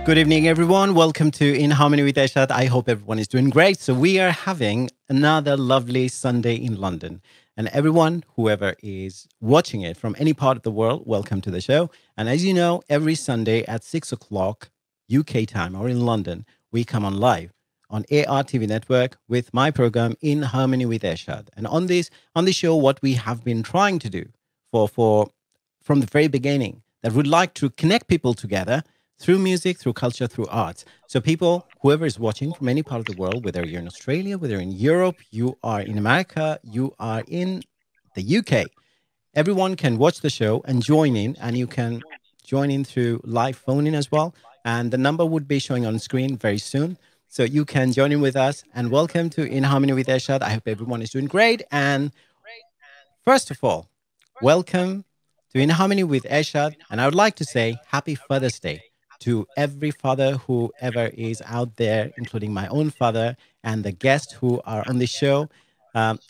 Good evening, everyone. Welcome to In Harmony with Ershad. I hope everyone is doing great. So we are having another lovely Sunday in London. And everyone, whoever is watching it from any part of the world, welcome to the show. And as you know, every Sunday at 6 o'clock UK time or in London, we come on live on AR TV network with my program In Harmony with Ershad. And on this show, what we have been trying to do for from the very beginning, that would like to connect people together through music, through culture, through arts. So people, whoever is watching from any part of the world, whether you're in Australia, whether in Europe, you are in America, you are in the UK, everyone can watch the show and join in, and you can join in through live phone-in as well. And the number would be showing on screen very soon. So you can join in with us. And welcome to In Harmony with Ershad. I hope everyone is doing great. And first of all, welcome to In Harmony with Ershad. And I would like to say Happy Father's Day to every father whoever is out there, including my own father and the guests who are on the show,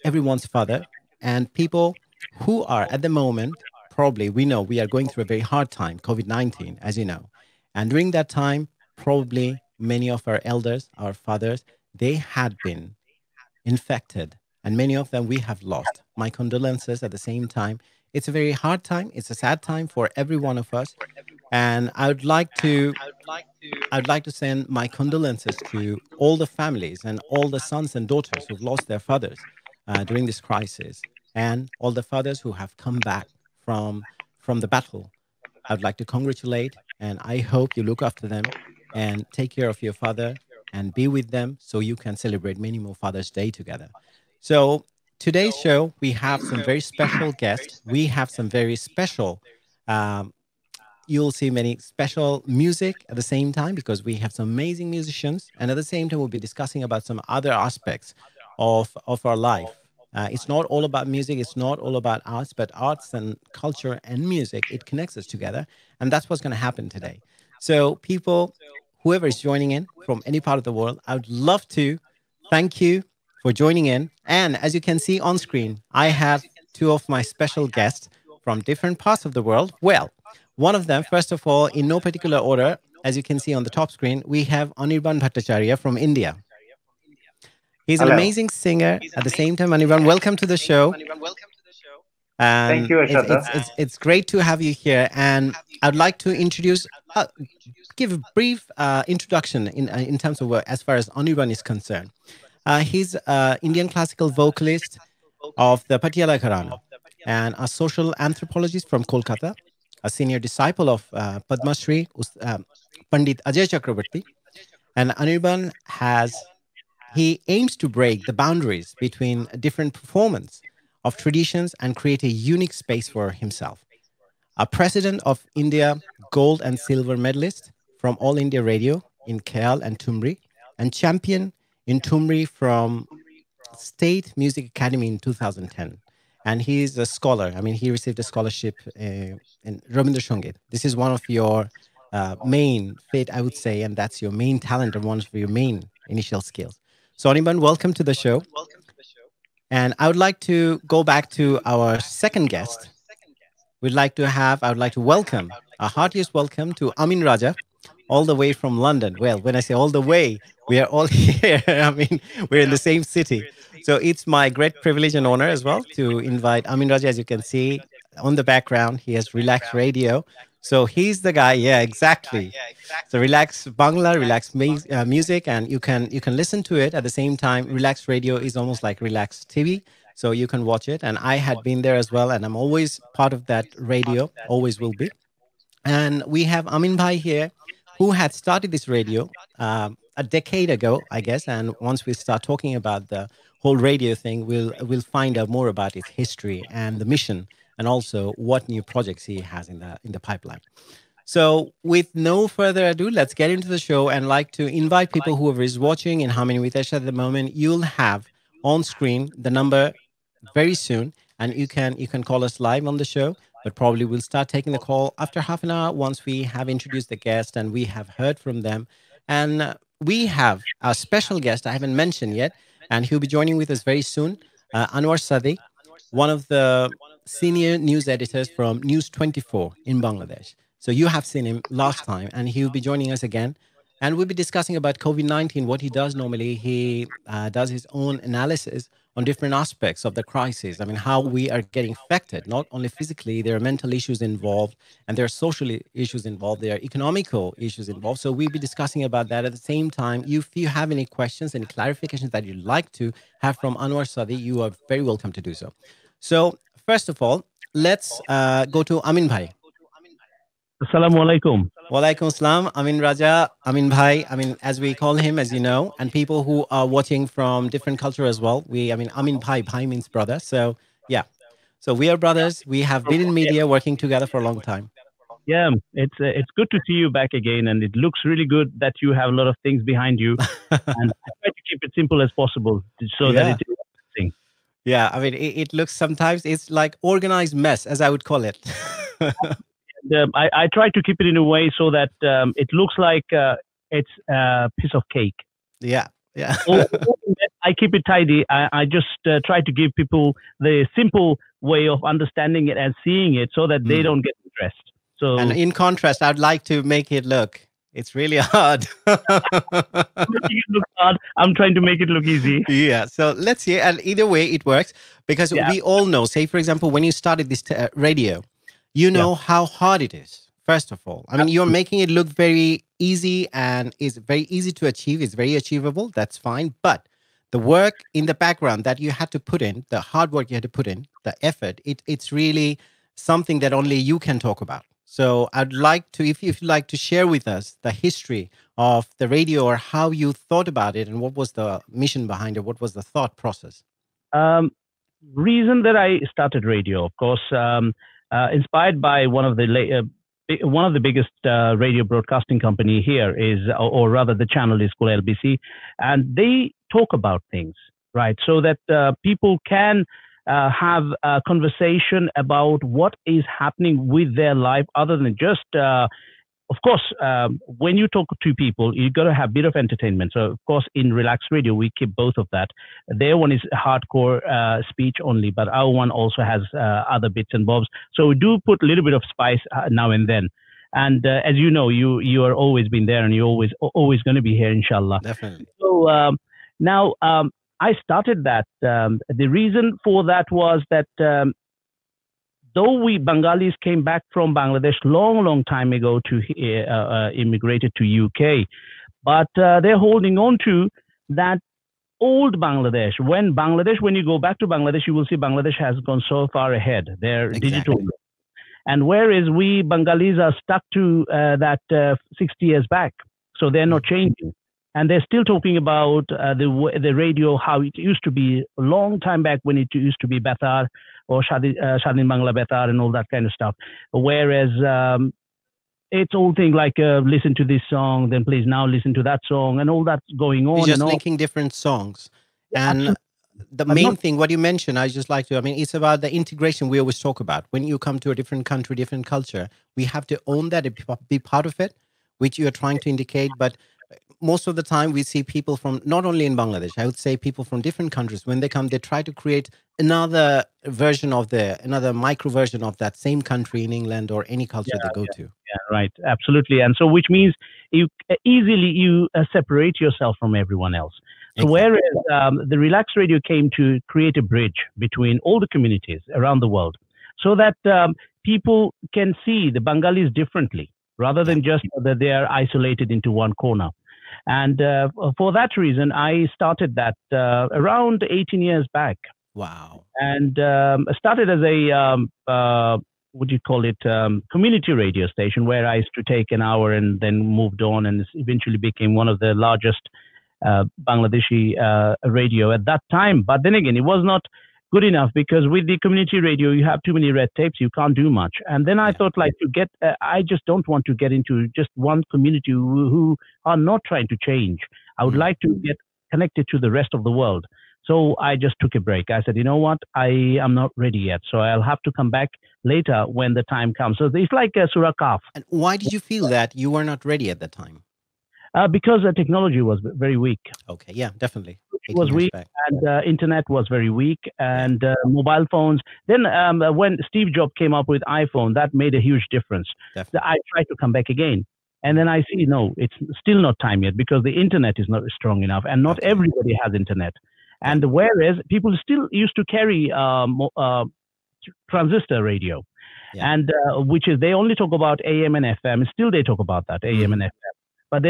everyone's father, and people who are at the moment, probably we know we are going through a very hard time, COVID-19, as you know. And during that time, probably many of our elders, our fathers, they had been infected, and many of them we have lost. My condolences at the same time. It's a very hard time. It's a sad time for every one of us. And I'd like to send my condolences to all the families and all the sons and daughters who've lost their fathers during this crisis, and all the fathers who have come back from the battle. I'd like to congratulate, and I hope you look after them and take care of your father and be with them so you can celebrate many more Father's Day together. So today's show, we have some very special guests. We have some very special, you'll see many special music at the same time, because we have some amazing musicians. And at the same time, we'll be discussing about some other aspects of our life. It's not all about music. It's not all about arts, but arts and culture and music, it connects us together. And that's what's going to happen today. So people, whoever is joining in from any part of the world, I would love to thank you for joining in. And as you can see on screen, I have two of my special guests from different parts of the world. Well, one of them, first of all, in no particular order, as you can see on the top screen, we have ANIRBAN BHATTACHARYYA from India. He's an Hello. amazing singer. At the same time, ANIRBAN, welcome to the show. Thank And you, it's Ershad. it's it's it's great to have you here. And I'd like to give a brief introduction in terms of as far as Anirban is concerned. He's Indian classical vocalist of the Patiala Gharana and a social anthropologist from Kolkata, a senior disciple of Padma Shri Pandit Ajay Chakrabarti. And Anirban he aims to break the boundaries between different performance of traditions and create a unique space for himself. A president of India gold and silver medalist from All India Radio in KL and Tumri, and champion in Tumri from State Music Academy in 2010. And he is a scholar. I mean, he received a scholarship in Rabindra Sangit. This is one of your main fit, I would say, and that's your main talent and one of your main initial skills. So, Animan, welcome to the show. And I would like to go back to our second guest. I would like to welcome, a heartiest welcome to Amin Raja, all the way from London. Well, when I say all the way, we are all here. I mean, we're in the same city. So it's my great privilege and honor as well to invite Amin Raja. As you can see on the background, he has Relax Radio. So he's the guy. Yeah, exactly. So Relax Bangla, Relax music, and you can listen to it at the same time. Relax Radio is almost like Relax TV. So you can watch it. And I had been there as well. And I'm always part of that radio, always will be. And we have Amin Bhai here, who had started this radio a decade ago, I guess. And once we start talking about the whole radio thing, we'll find out more about its history and the mission, and also what new projects he has in the pipeline. So with no further ado, let's get into the show, and like to invite people, whoever is watching in Harmony with Ershad at the moment, you'll have on screen the number very soon, and you can call us live on the show. But probably we'll start taking the call after half an hour once we have introduced the guest and we have heard from them. And we have a special guest I haven't mentioned yet, and he'll be joining with us very soon, Anwar one of the senior news editors from News 24 in Bangladesh. So you have seen him last time, and he'll be joining us again. And we'll be discussing about COVID-19. What he does normally, he does his own analysis on different aspects of the crisis. I mean, how we are getting affected, not only physically, there are mental issues involved, and there are social issues involved, there are economical issues involved. So we'll be discussing about that. At the same time, if you have any questions, any clarifications that you'd like to have from Anwar Sadi, you are very welcome to do so. So first of all, let's go to Amin Bhai. Assalamu alaikum. Walaikum salam, Amin Raja, Amin Bhai, I mean, as we call him, as you know, and people who are watching from different culture as well. I mean, Amin Bhai, Bhai means brother. So, yeah. So we are brothers. We have been in media working together for a long time. Yeah, it's good to see you back again, and it looks really good that you have a lot of things behind you. And I try to keep it simple as possible so that it is interesting. Yeah, I mean, it looks sometimes it's like organized mess, as I would call it. I try to keep it in a way so that it looks like it's a piece of cake. Yeah, yeah. I keep it tidy. I just try to give people the simple way of understanding it and seeing it so that they don't get stressed. So, and in contrast, I'd like to make it look, it's really hard. It looks hard. I'm trying to make it look easy. Yeah. So let's see. And either way, it works because we all know, say, for example, when you started this radio, you know how hard it is. First of all, I mean, you're making it look very easy and it's very easy to achieve. It's very achievable. That's fine. But the work in the background that you had to put in, the hard work you had to put in, the effort, it's really something that only you can talk about. So I'd like to, if you'd like to share with us the history of the radio or how you thought about it and what was the mission behind it, what was the thought process? Reason that I started radio, of course, inspired by one of the biggest radio broadcasting company here is, or rather the channel is called LBC, and they talk about things, right? So that people can have a conversation about what is happening with their life other than just, of course, when you talk to people, you got to have a bit of entertainment. So, of course, in Relaxed Radio, we keep both of that. Their one is hardcore speech only, but our one also has other bits and bobs. So we do put a little bit of spice now and then. And as you know, you are always been there and you're always going to be here, inshallah. Definitely. So now I started that. The reason for that was that though we Bengalis came back from Bangladesh long time ago to immigrated to UK, but they're holding on to that old Bangladesh. When you go back to Bangladesh, you will see Bangladesh has gone so far ahead. They're digital. And whereas we Bengalis are stuck to that 60 years back, so they're not changing. And they're still talking about the radio, how it used to be a long time back when it used to be Betar or Shadin Bangla Betar and all that kind of stuff. Whereas it's all thing like listen to this song, then please now listen to that song, and all that's going on. You're just linking different songs. And the main thing, what you mentioned, I just like to, I mean, it's about the integration we always talk about. When you come to a different country, different culture, we have to own that, be part of it, which you're trying to indicate. But most of the time we see people from, not only in Bangladesh, I would say people from different countries, when they come, they try to create another version of another micro version of that same country in England or any culture they go to. Yeah, right. Absolutely. And so, which means you easily separate yourself from everyone else. So whereas the Relaxed Radio came to create a bridge between all the communities around the world so that people can see the Bengalis differently rather than just that they are isolated into one corner. And for that reason, I started that around 18 years back. Wow. And started as a, what do you call it, community radio station where I used to take an hour and then moved on and eventually became one of the largest Bangladeshi radio at that time. But then again, it was not good enough because with the community radio, you have too many red tapes, you can't do much. And then I thought like I just don't want to get into just one community who are not trying to change. I would like to get connected to the rest of the world. So I just took a break. I said, you know what, I am not ready yet. So I'll have to come back later when the time comes. So it's like a Surah Kaf. And why did you feel that you were not ready at that time? Because the technology was very weak. Okay, yeah, definitely. It was 18 years weak, back. and internet was very weak, Yeah, and mobile phones. Then when Steve Jobs came up with iPhone, that made a huge difference. definitely. I tried to come back again, and Mm. then I see no, it's still not time yet because the internet is not strong enough, and not Okay. everybody has internet. Yeah. And whereas people still used to carry transistor radio, Yeah. and which is they only talk about AM and FM. Still, they talk about that AM Hmm. and FM, but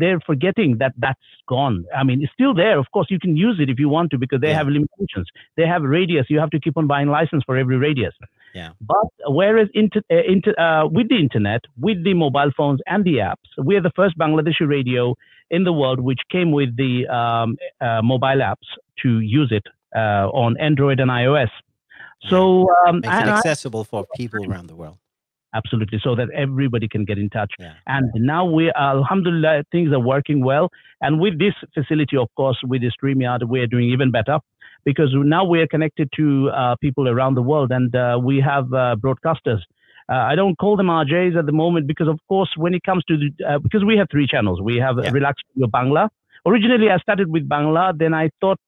they're forgetting that that's gone. I mean, it's still there. Of course, you can use it if you want to because they Yeah. have limitations. They have radius. You have to keep on buying license for every radius. Yeah. But whereas with the internet, with the mobile phones and the apps, we are the first Bangladeshi radio in the world which came with the mobile apps to use it on Android and iOS. Yeah. So Makes it and I accessible for people around the world. absolutely, so that everybody can get in touch. Yeah. And now we, alhamdulillah, things are working well. And with this facility, of course, with the StreamYard, we're doing even better because now we're connected to people around the world, and we have broadcasters. I don't call them RJs at the moment because, of course, when it comes to because we have three channels. We have Yeah. Relax Radio Bangla. Originally, I started with Bangla. Then I thought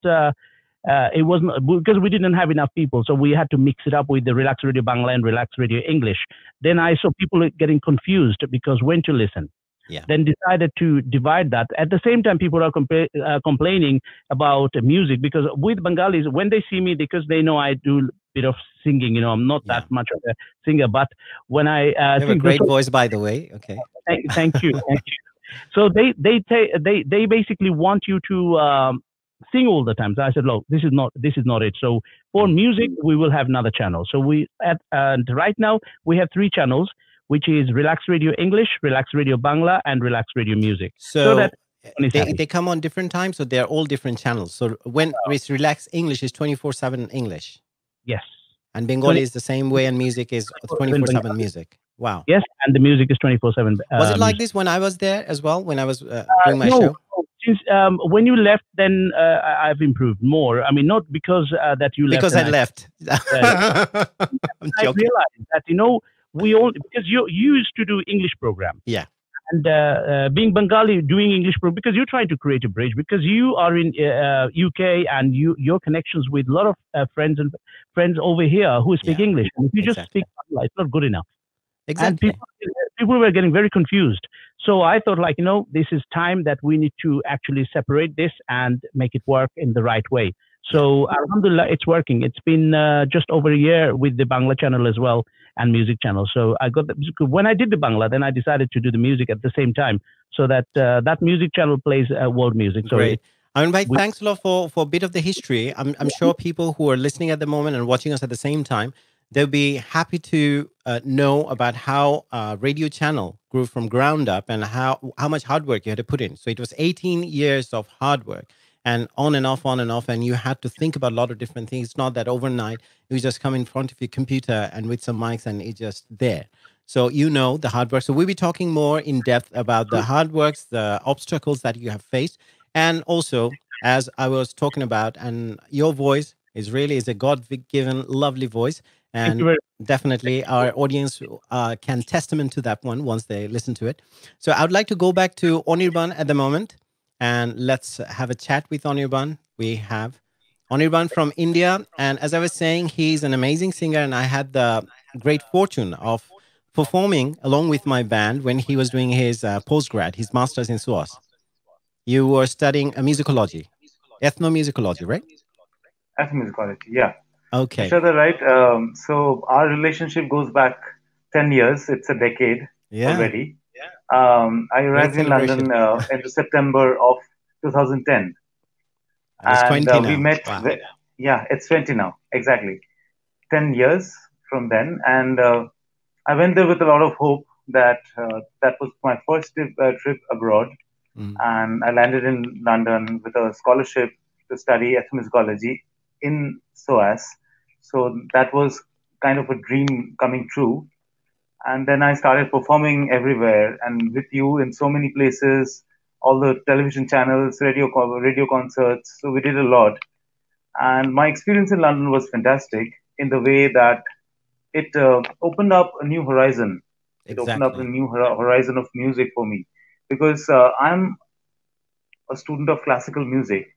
it wasn't because we didn't have enough people, so we had to mix it up with the Relax Radio Bangla and Relax Radio English. Then I saw people getting confused because when to listen. Yeah. Then decided to divide that. At the same time, people are complaining about music because with Bengalis, when they see me, because they know I do a bit of singing, I'm not Yeah. that much of a singer, but when I You have a sing, great voice, by the way. Okay. thank you, thank you. So they basically want you to sing all the time. So I said, look, this is not it. So for Mm. music, we will have another channel. So and right now we have three channels, which is Relax Radio English, Relax Radio Bangla, and Relax Radio Music. So that everyone is they happy. come on different times, so they're all different channels. So when it's Relax English is 24/7 English, Yes. and Bengali is the same way, and music is 24/7 music. Wow. Yes, and the music is 24/7. Was it like Music. this when I was there as well? When I was doing my No, show? since when you left, then I've improved more. I mean, not because that you left. Because I left. I'm I joking. realized that we all because you used to do English program. Yeah. And being Bengali, doing English program because you're trying to create a bridge because you are in UK and your connections with a lot of friends over here who speak Yeah. English. And if you just Exactly. speak Bangla, it's not good enough. And Exactly. people were getting very confused. So I thought, this is time that we need to actually separate this and make it work in the right way. So alhamdulillah, it's working. It's been just over a year with the Bangla channel as well and music channel. So I got when I did the Bangla, then I decided to do the music at the same time, so that that music channel plays world music. So Great. I mean, we- thanks a lot for a bit of the history. I'm sure people who are listening at the moment and watching us at the same time, they'll be happy to know about how radio channel grew from ground up and how much hard work you had to put in. So it was 18 years of hard work and on and off, on and off. And you had to think about a lot of different things. It's not that overnight you just come in front of your computer and with some mics and it's just there. So the hard work. So we'll be talking more in depth about the hard works, the obstacles that you have faced. And also, as I was talking about, and your voice is a God-given, lovely voice. Thank And you very definitely our audience can testament to that one once they listen to it. So I would like to go back to Anirban at the moment, and let's have a chat with Anirban. We have Anirban from India. And as I was saying, he's an amazing singer, and I had the great fortune of performing along with my band when he was doing his postgrad, his master's in SUAS. You were studying musicology, ethnomusicology, right? Ethnomusicology, yeah. Okay. Ershad, right. So our relationship goes back 10 years. It's a decade already. I arrived in London in the September of 2010. It's 20 now. We met. Wow. Yeah, it's 20 now. Exactly. 10 years from then. And I went there with a lot of hope that that was my first trip abroad. And I landed in London with a scholarship to study ethnomusicology in SOAS. So that was kind of a dream coming true. And then I started performing everywhere and with you in so many places, all the television channels, radio concerts. So we did a lot. And my experience in London was fantastic in the way that it opened up a new horizon. It opened up a new horizon of music for me because I'm a student of classical music.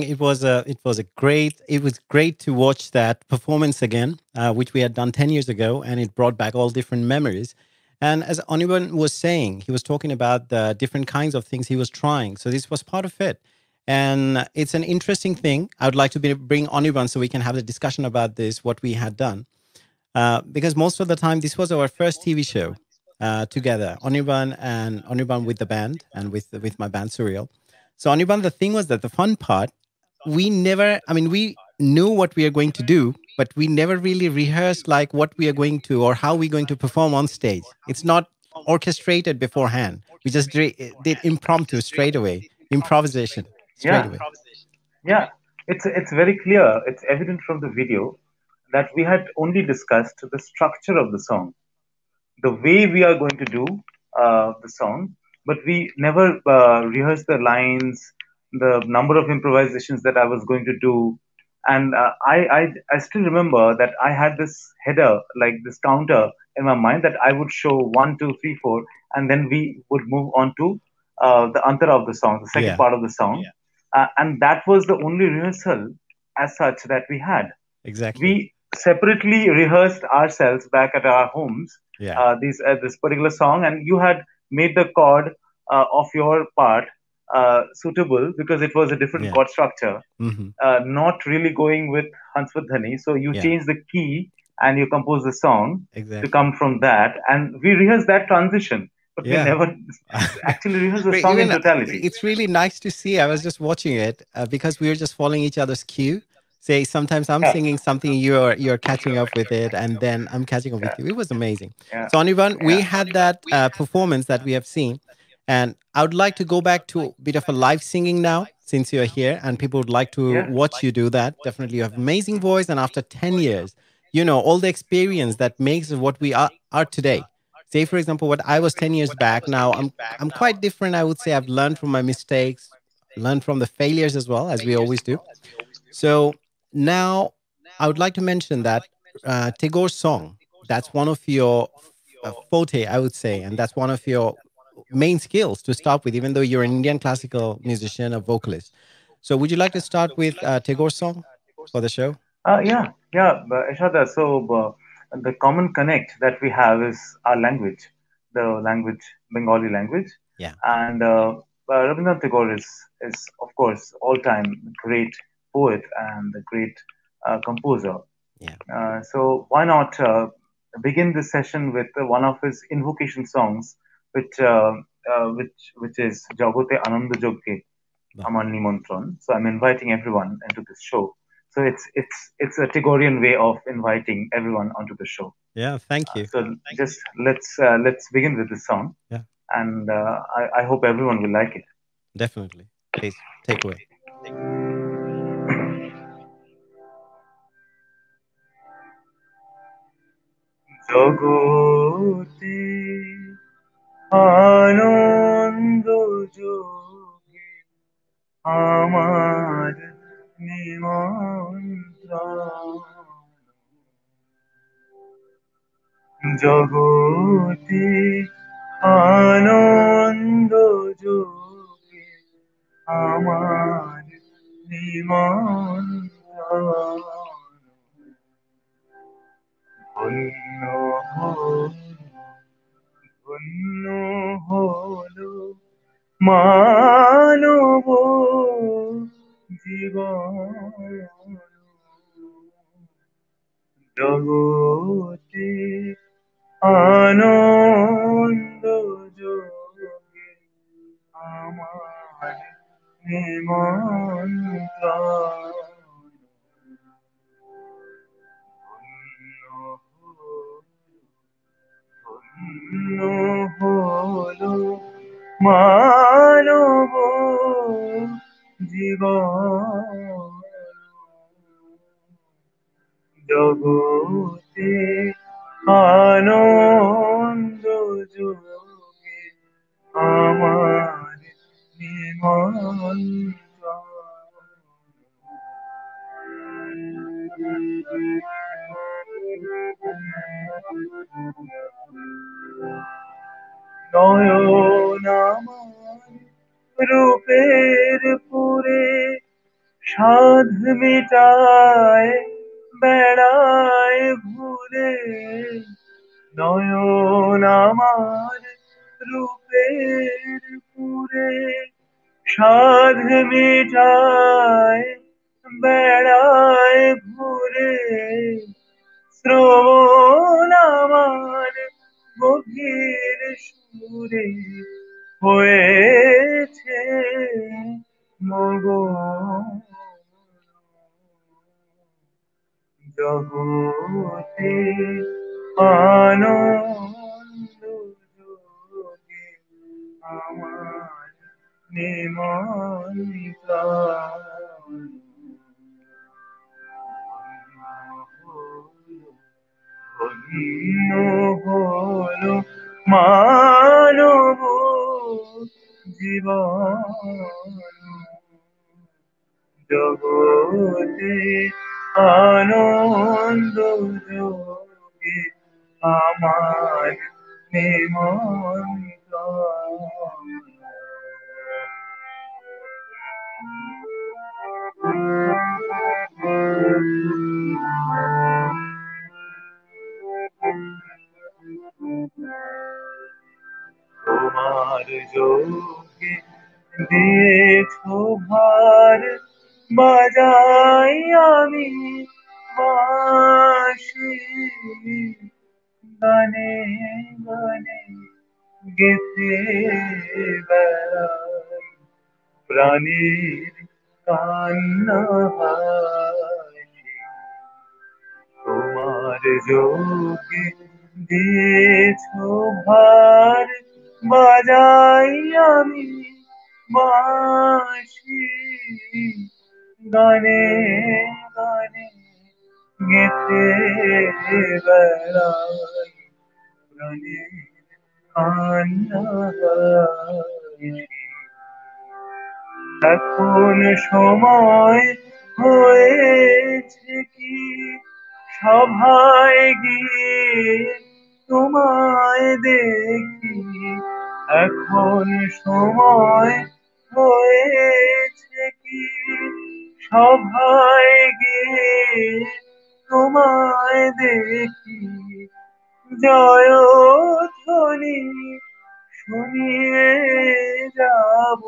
it was great to watch that performance again, which we had done 10 years ago, and it brought back all different memories. And as Anirban was saying, he was talking about the different kinds of things he was trying. So this was part of it, and it's an interesting thing. I would like to bring Anirban so we can have a discussion about this, what we had done, because most of the time this was our first TV show together, Anirban with the band and with my band Surreal. So Anirban, the thing was that the fun part, we never, I mean, we knew what we are going to do, but we never really rehearsed like what we are going to or how we're going to perform on stage. It's not orchestrated beforehand. We just did impromptu straight away, improvisation straight Yeah, away. yeah. It's very clear. It's evident from the video that we had only discussed the structure of the song, the way we are going to do the song, but we never rehearsed the lines, the number of improvisations that I was going to do. And I still remember that I had this header, like this counter in my mind that I would show one, two, three, four, and then we would move on to the antara of the song, the second Yeah, part of the song. And that was the only rehearsal as such that we had. exactly. We separately rehearsed ourselves back at our homes Yeah, this particular song, and you had made the chord of your part suitable because it was a different yeah, chord structure, hmm, not really going with Hansvardhani. So you yeah, changed the key and you composed the song to exactly. come from that, and we rehearsed that transition, but we Yeah. never actually rehearsed the But song in even totality. it's really nice to see. I was just watching it because we were just following each other's cue. Say sometimes I'm Yeah, singing something, you're catching up with it, and then I'm catching up with yeah, you. It was amazing. yeah, So Anirban, we yeah, had that performance that we have seen, and I would like to go back to a bit of a live singing now, since you're here, and people would like to yeah. watch you do that. Definitely, you have amazing voice, and after 10 years, all the experience that makes us what we are today. Say, for example, what I was 10 years back. Now I'm quite different. I would say I've learned from my mistakes, learned from the failures as well as we always do. So now I would like to mention that Tagore's song. That's one of your forte, I would say, and that's one of your main skills to start with. Even though you're an Indian classical musician, a vocalist. So would you like to start with Tagore's song for the show? Yeah. Ishada, so the common connect that we have is our language, the language, Bengali language. Yeah, And Rabindranath Tagore is, of course, all-time great poet and a great composer. yeah. So why not begin this session with one of his invocation songs, which which is Jagote Ananda Jogge Wow. Amar Nimantron. So I'm inviting everyone into this show. So it's a Tagorean way of inviting everyone onto the show. Yeah, thank you. So just let's begin with this song, Yeah, and I hope everyone will like it. definitely. Please take away. জগতে আনন্দ যোগে আমার নিমন্ত্রণ জগতে আনন্দ যোগে আমার নিমন্ত্রণ ধন্য হল ধন্য হলো মানব জীবন জগতে আনন্দ যোগে আমার নিমন্ত্রণ ধন্য ধন্য হলো মানব জীবন জগতে আনন্দ যোগে আমার নিমন্ত্রণ নয়ন আমার রূপের পুরে সাধ মিটায় বেড়ায় ঘুরে নয়ন আমার রূপের পুরে সাধ মিটায় বেড়ায় ঘুরে শ্রবণ আমার গভীর সুরে হয়েছে মগন জগতে আনন্দ যোগে আমার নিমন্ত্রণ ধন্য হলো মানব জীবন জগতে আনন্দ যোগে আমার নিমন্ত্রণ তোমার যোগে দিয়েছো ভার বাজাই আমি বাঁশি গানে গানে গেতে বেড়াই প্রাণীর কান্না হাসি তোমার যোগে দিয়েছো ভার বাজাই আমি বাঁশি গানে গানে গেতে বেড়াই প্রাণীর কান্না হাসি এখন সময় হয়েছে কি সভায় গিয়ে তোমায় দেখি এখন সময় হয়েছে কি সভায় গিয়ে তোমায় দেখি জয়ধ্বনি শুনিয়ে যাব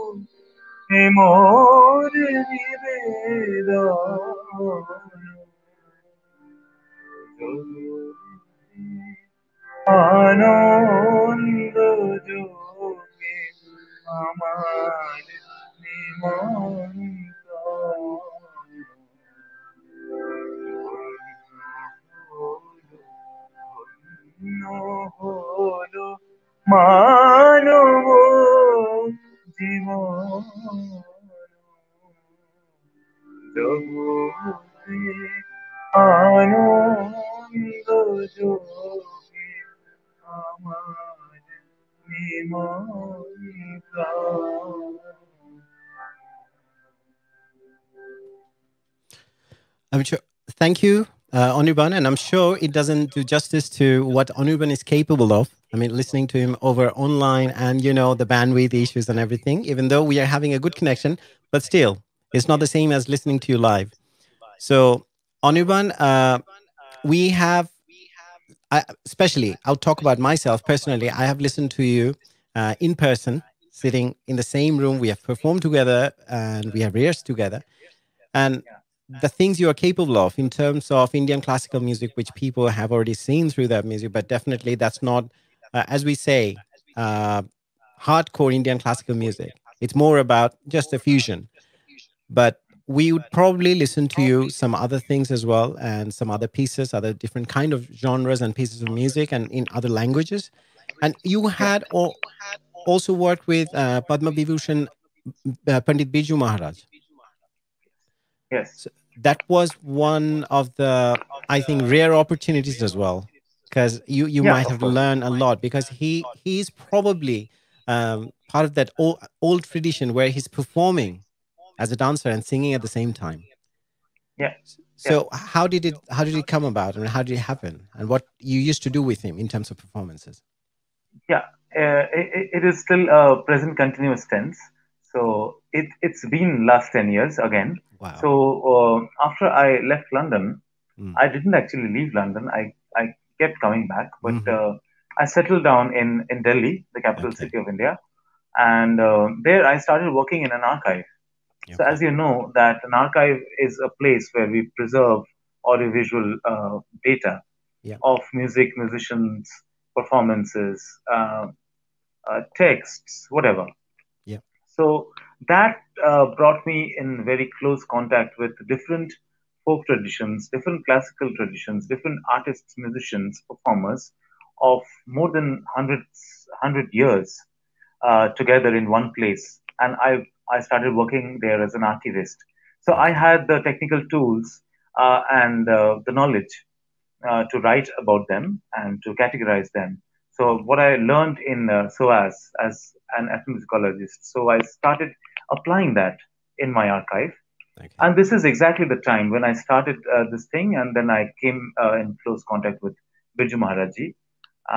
মোর নিবেদন আনন্দ যোগে আমার নিমন্ত্রণ হলো মানব জীবন জগতে আনন্দ যোগে আমার নিমন্ত্রণ I'm sure. Thank you, Anirban, and I'm sure it doesn't do justice to what Anirban is capable of. I mean, listening to him over online and the bandwidth issues and everything. Even though we are having a good connection, but still, it's not the same as listening to you live. So, Anirban, we have, especially, I'll talk about myself personally. I have listened to you in person, sitting in the same room. We have performed together and we have rehearsed together. And the things you are capable of in terms of Indian classical music, which people have already seen through that music, but definitely that's not, as we say, hardcore Indian classical music. It's more about just a fusion. But we would probably listen to you some other things as well, and some other pieces, other different kind of genres and pieces of music, and in other languages. And you had also worked with Padma Vibhushan Pandit Biju Maharaj. Yes. So that was one of the, I think, rare opportunities as well, because you Yeah, might of have course. learned a lot, because he's probably part of that old tradition where he's performing as a dancer and singing at the same time. Yeah. So how did it come about, and how did it happen, and what you used to do with him in terms of performances? Yeah. It is still a present continuous tense. So it's been last 10 years again. Wow. So after I left London, Mm. I didn't actually leave London. I kept coming back, but Hmm. I settled down in Delhi, the capital Okay. city of India, and there I started working in an archive. So Okay. as you know, that an archive is a place where we preserve audiovisual data Yeah. of music, musicians, performances, texts, whatever. Yeah. So that brought me in very close contact with different folk traditions, different classical traditions, different artists, musicians, performers of more than hundred years together in one place. And I started working there as an archivist. So I Okay. had the technical tools and the knowledge to write about them and to categorize them. So Mm. what I learned in SOAS as an ethnomusicologist, so I started applying that in my archive. Okay. And this is exactly the time when I started this thing, and then I came in close contact with Birju Maharaji,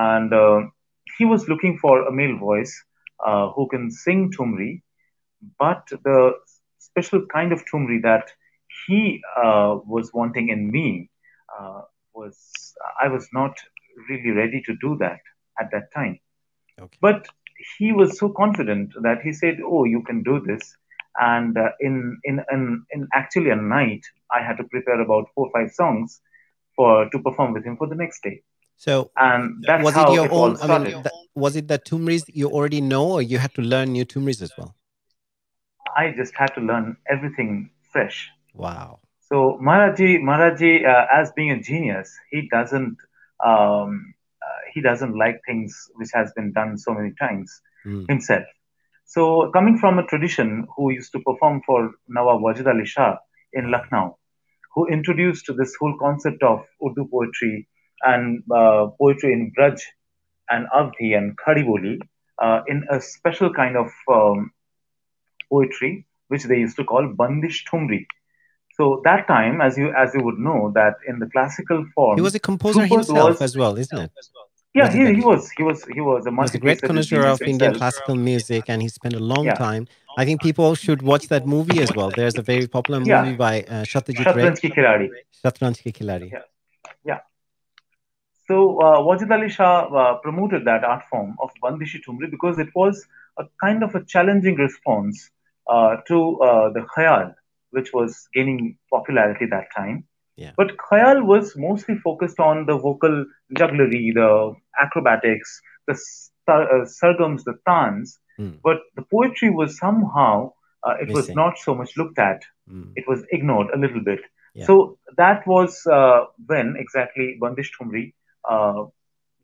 and he was looking for a male voice who can sing Tumri, but the special kind of Tumri that he was wanting in me uh, was I was not really ready to do that at that time. Okay. But he was so confident that he said, "Oh, you can do this." And in actually a night, I had to prepare about 4 or 5 songs for to perform with him for the next day, So, and that's was it how your it all own? I mean, started. was it the tumris you already know, or you had to learn new tumris as well? I just had to learn everything fresh. Wow. So Maharaji, as being a genius, he doesn't like things which has been done so many times Mm. himself. So coming from a tradition who used to perform for Nawab Wajid Ali Shah in Wow. Lucknow, who introduced this whole concept of Urdu poetry and poetry in Braj and Avdhi and Khadi Boli in a special kind of poetry which they used to call Bandish Thumri. So that time, as you would know, that in the classical He was form, a composer Dhrupad himself was as well, isn't it? yeah Wajid Ali Shah. he was a He was a great multifaceted connoisseur genius of Indian himself. classical music, and he spent a long Yeah, time. I think people should watch that movie as well. There's a very popular movie yeah, by Satyajit Ray, Shatranj ki Khiladi. Shatranj Ki Khiladi. Yeah, yeah. So Wajid Ali Shah promoted that art form of Bandishi Tumri because it was a kind of a challenging response to the khayal, which was gaining popularity that time. Yeah. But khayal was mostly focused on the vocal jugglery, the acrobatics, the sargams, the tans. Mm. But the poetry was somehow it was Missing. not so much looked at. Mm. It was ignored a little bit. Yeah. So that was when exactly Bandish Thumri uh,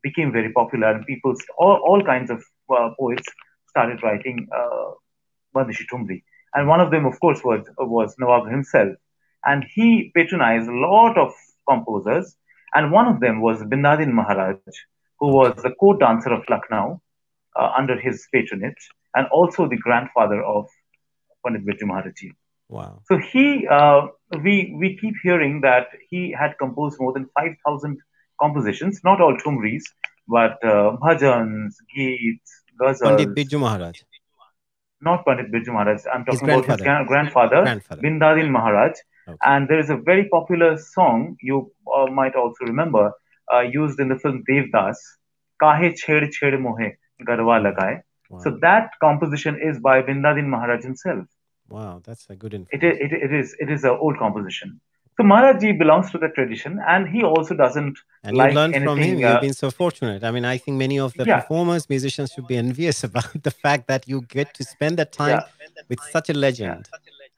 became very popular, and all kinds of poets started writing Bandishi Tumri. And Mm. one of them, of course, was Nawab himself. And he patronized a lot of composers. And one of them was Bindadin Maharaj, who was the Okay. court dancer of Lucknow under his patronage, and also the grandfather of Pandit Birju Maharaji. Wow. So we keep hearing that he had composed more than 5,000 compositions, not all tumris, but bhajans, geets, Pandit ghazals, Biju Maharaj, not Pandit Birju Maharaj. I'm his talking about his grandfather. grandfather, Grandfather. Bindadin Maharaj. Okay. And there is a very popular song you might also remember, used in the film Devdas, Kahe Chhed Chhed Mohe Garwa Wow. Lagaye. So Wow. that composition is by Bindadin Maharaj himself. Wow. That's a good It is, information. it is an old composition. So Maharaji belongs to the tradition, and he also doesn't And you like learned from him. anything. You've been so fortunate. I mean, I think many of the Yeah, performers, musicians should be envious about the fact that you get to spend that yeah, time with such a yeah, legend.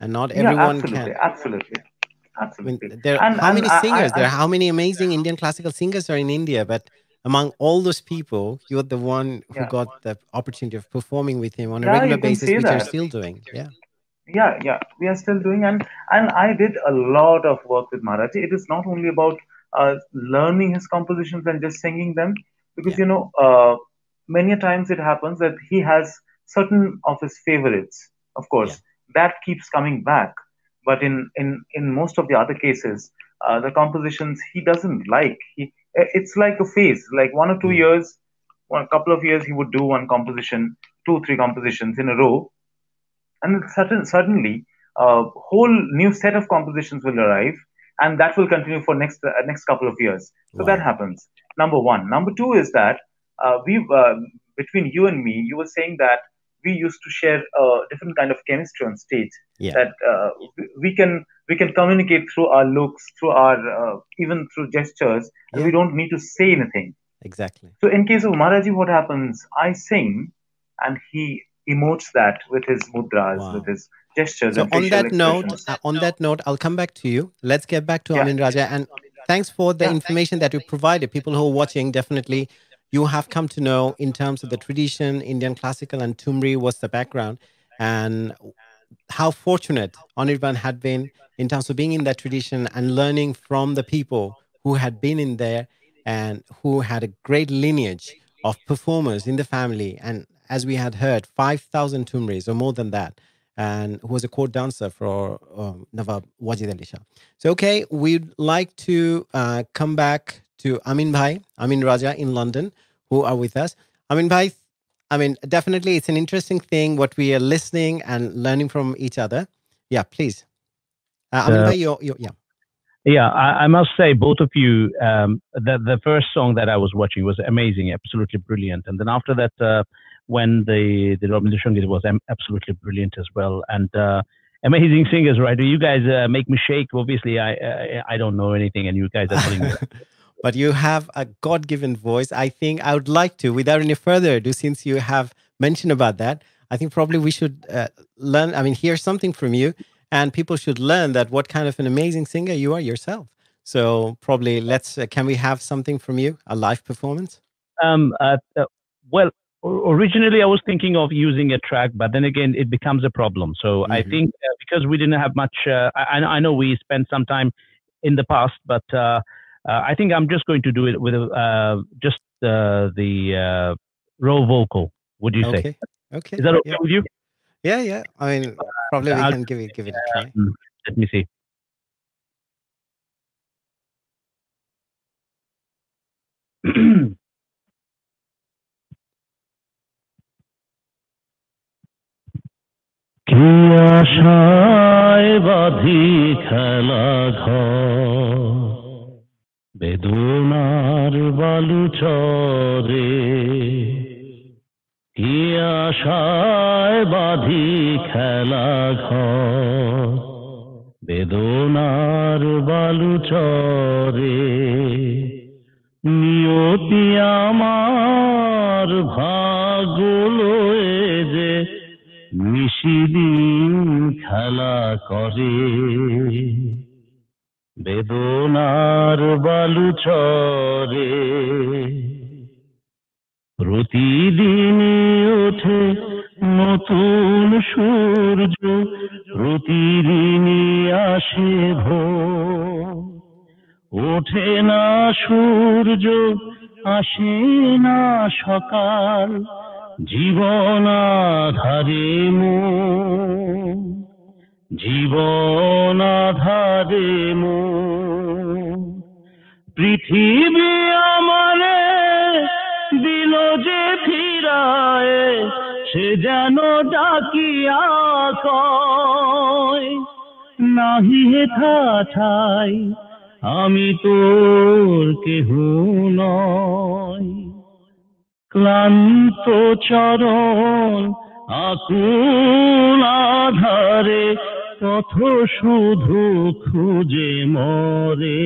And not yeah. everyone Absolutely, can. absolutely, I mean, absolutely. there how And many singers? There I are how many amazing Indian classical singers are in India, but among all those people, you're the one who yeah, got the opportunity of performing with him on a yeah. regular You can basis, say which you're that. still doing. Yeah. Yeah. We are still doing, and I did a lot of work with Maharaji. It is not only about learning his compositions and just singing them, because Yeah. many a times it happens that he has certain of his favorites. Of Yeah. course, that keeps coming back, but in most of the other cases, the compositions he doesn't like. It's like a phase, like 1 or 2 Mm. years, one couple of years he would do one composition, 2 3 compositions in a row, and suddenly a whole new set of compositions will arrive, and that will continue for next couple of years. So that Wow. happens. Number one. Number two is that we between you and me, you were saying that we used to share a different kind of chemistry on stage. Yeah, That we can communicate through our looks, through our even through gestures, and we yeah, don't need to say anything. exactly. So in case of Maharaji, what happens? I sing, and he emotes that with his mudras, with Wow. his gestures So and facial expressions. on that note, I'll come back to you. Let's get back to Yeah, Amin Raja, and thanks for the yeah, information that you provided. People who are watching, definitely, you have come to know in terms of the tradition, Indian classical and Tumri, what's the background, and how fortunate Anirban had been in terms of being in that tradition and learning from the people who had been in there and who had a great lineage of performers in the family. And as we had heard, 5,000 Tumris or more than that, and who was a court dancer for Nawab Wajid Ali Shah. So, okay, we'd like to come back to Amin Bhai, Amin Raja in London, who are with us. Amin Bhai, I mean, definitely it's an interesting thing what we are listening and learning from each other. Yeah, please. Amin Uh, Bhai, yeah. yeah, I must say, both of you, the first song that I was watching was amazing, absolutely brilliant. And then after that, when the Robin Shangeet was absolutely brilliant as well. And amazing singers, right? You guys make me shake. Obviously, I don't know anything, and you guys are telling me. But you have a God-given voice. I think I would like to, without any further ado, since you have mentioned about that, I think probably we should learn, I mean, hear something from you, and people should learn that what kind of an amazing singer you are yourself. So probably can we have something from you, a live performance? Um, uh, uh, well, originally I was thinking of using a track, but then again, it becomes a problem. So I Hmm. think because we didn't have much, I know we spent some time in the past, but I think I'm just going to do it with just the raw vocal. Would you say? Okay. Okay. Is that okay Yeah. with you? Yeah. Yeah. I mean, probably we I'll, can give it a try. let me see. কি আশায় বাঁধি খেলা ঘর বেদনার বালুচরে কি আশায় বাঁধি খেলা ঘর বেদনার বালুচরে নিয়তি আমার ভাগ্য লয়ে যে মিশিদিন খেলা করে বেদনার বালুচরে প্রতিদিনই ওঠে নতুন সূর্য প্রতিদিনই আসে ভোর ওঠে না সূর্য আসে না সকাল জীবন আধারে মন জীবন আধারে মন পৃথিবী আমারে দিল যে ফিরায় সে যেন ডাকিয়া কয় নাহি হেথা ঠাই আমি তোর কেহ নয় ক্লান্ত চরণ আকুল আধারে পথ শুধু খুঁজে মরে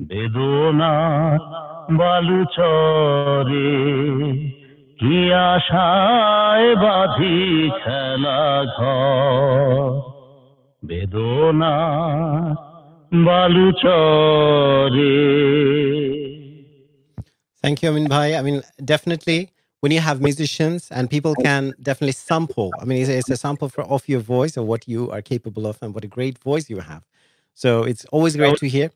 বেদনা বালুচরে কি আশায় বাঁধি খেলা ঘর বেদনা বালুচরে Thank you, Amin Bhai. I mean, definitely, when you have musicians and people can definitely sample, I mean, it's a sample of your voice or what you are capable of and what a great voice you have. So it's always great to hear.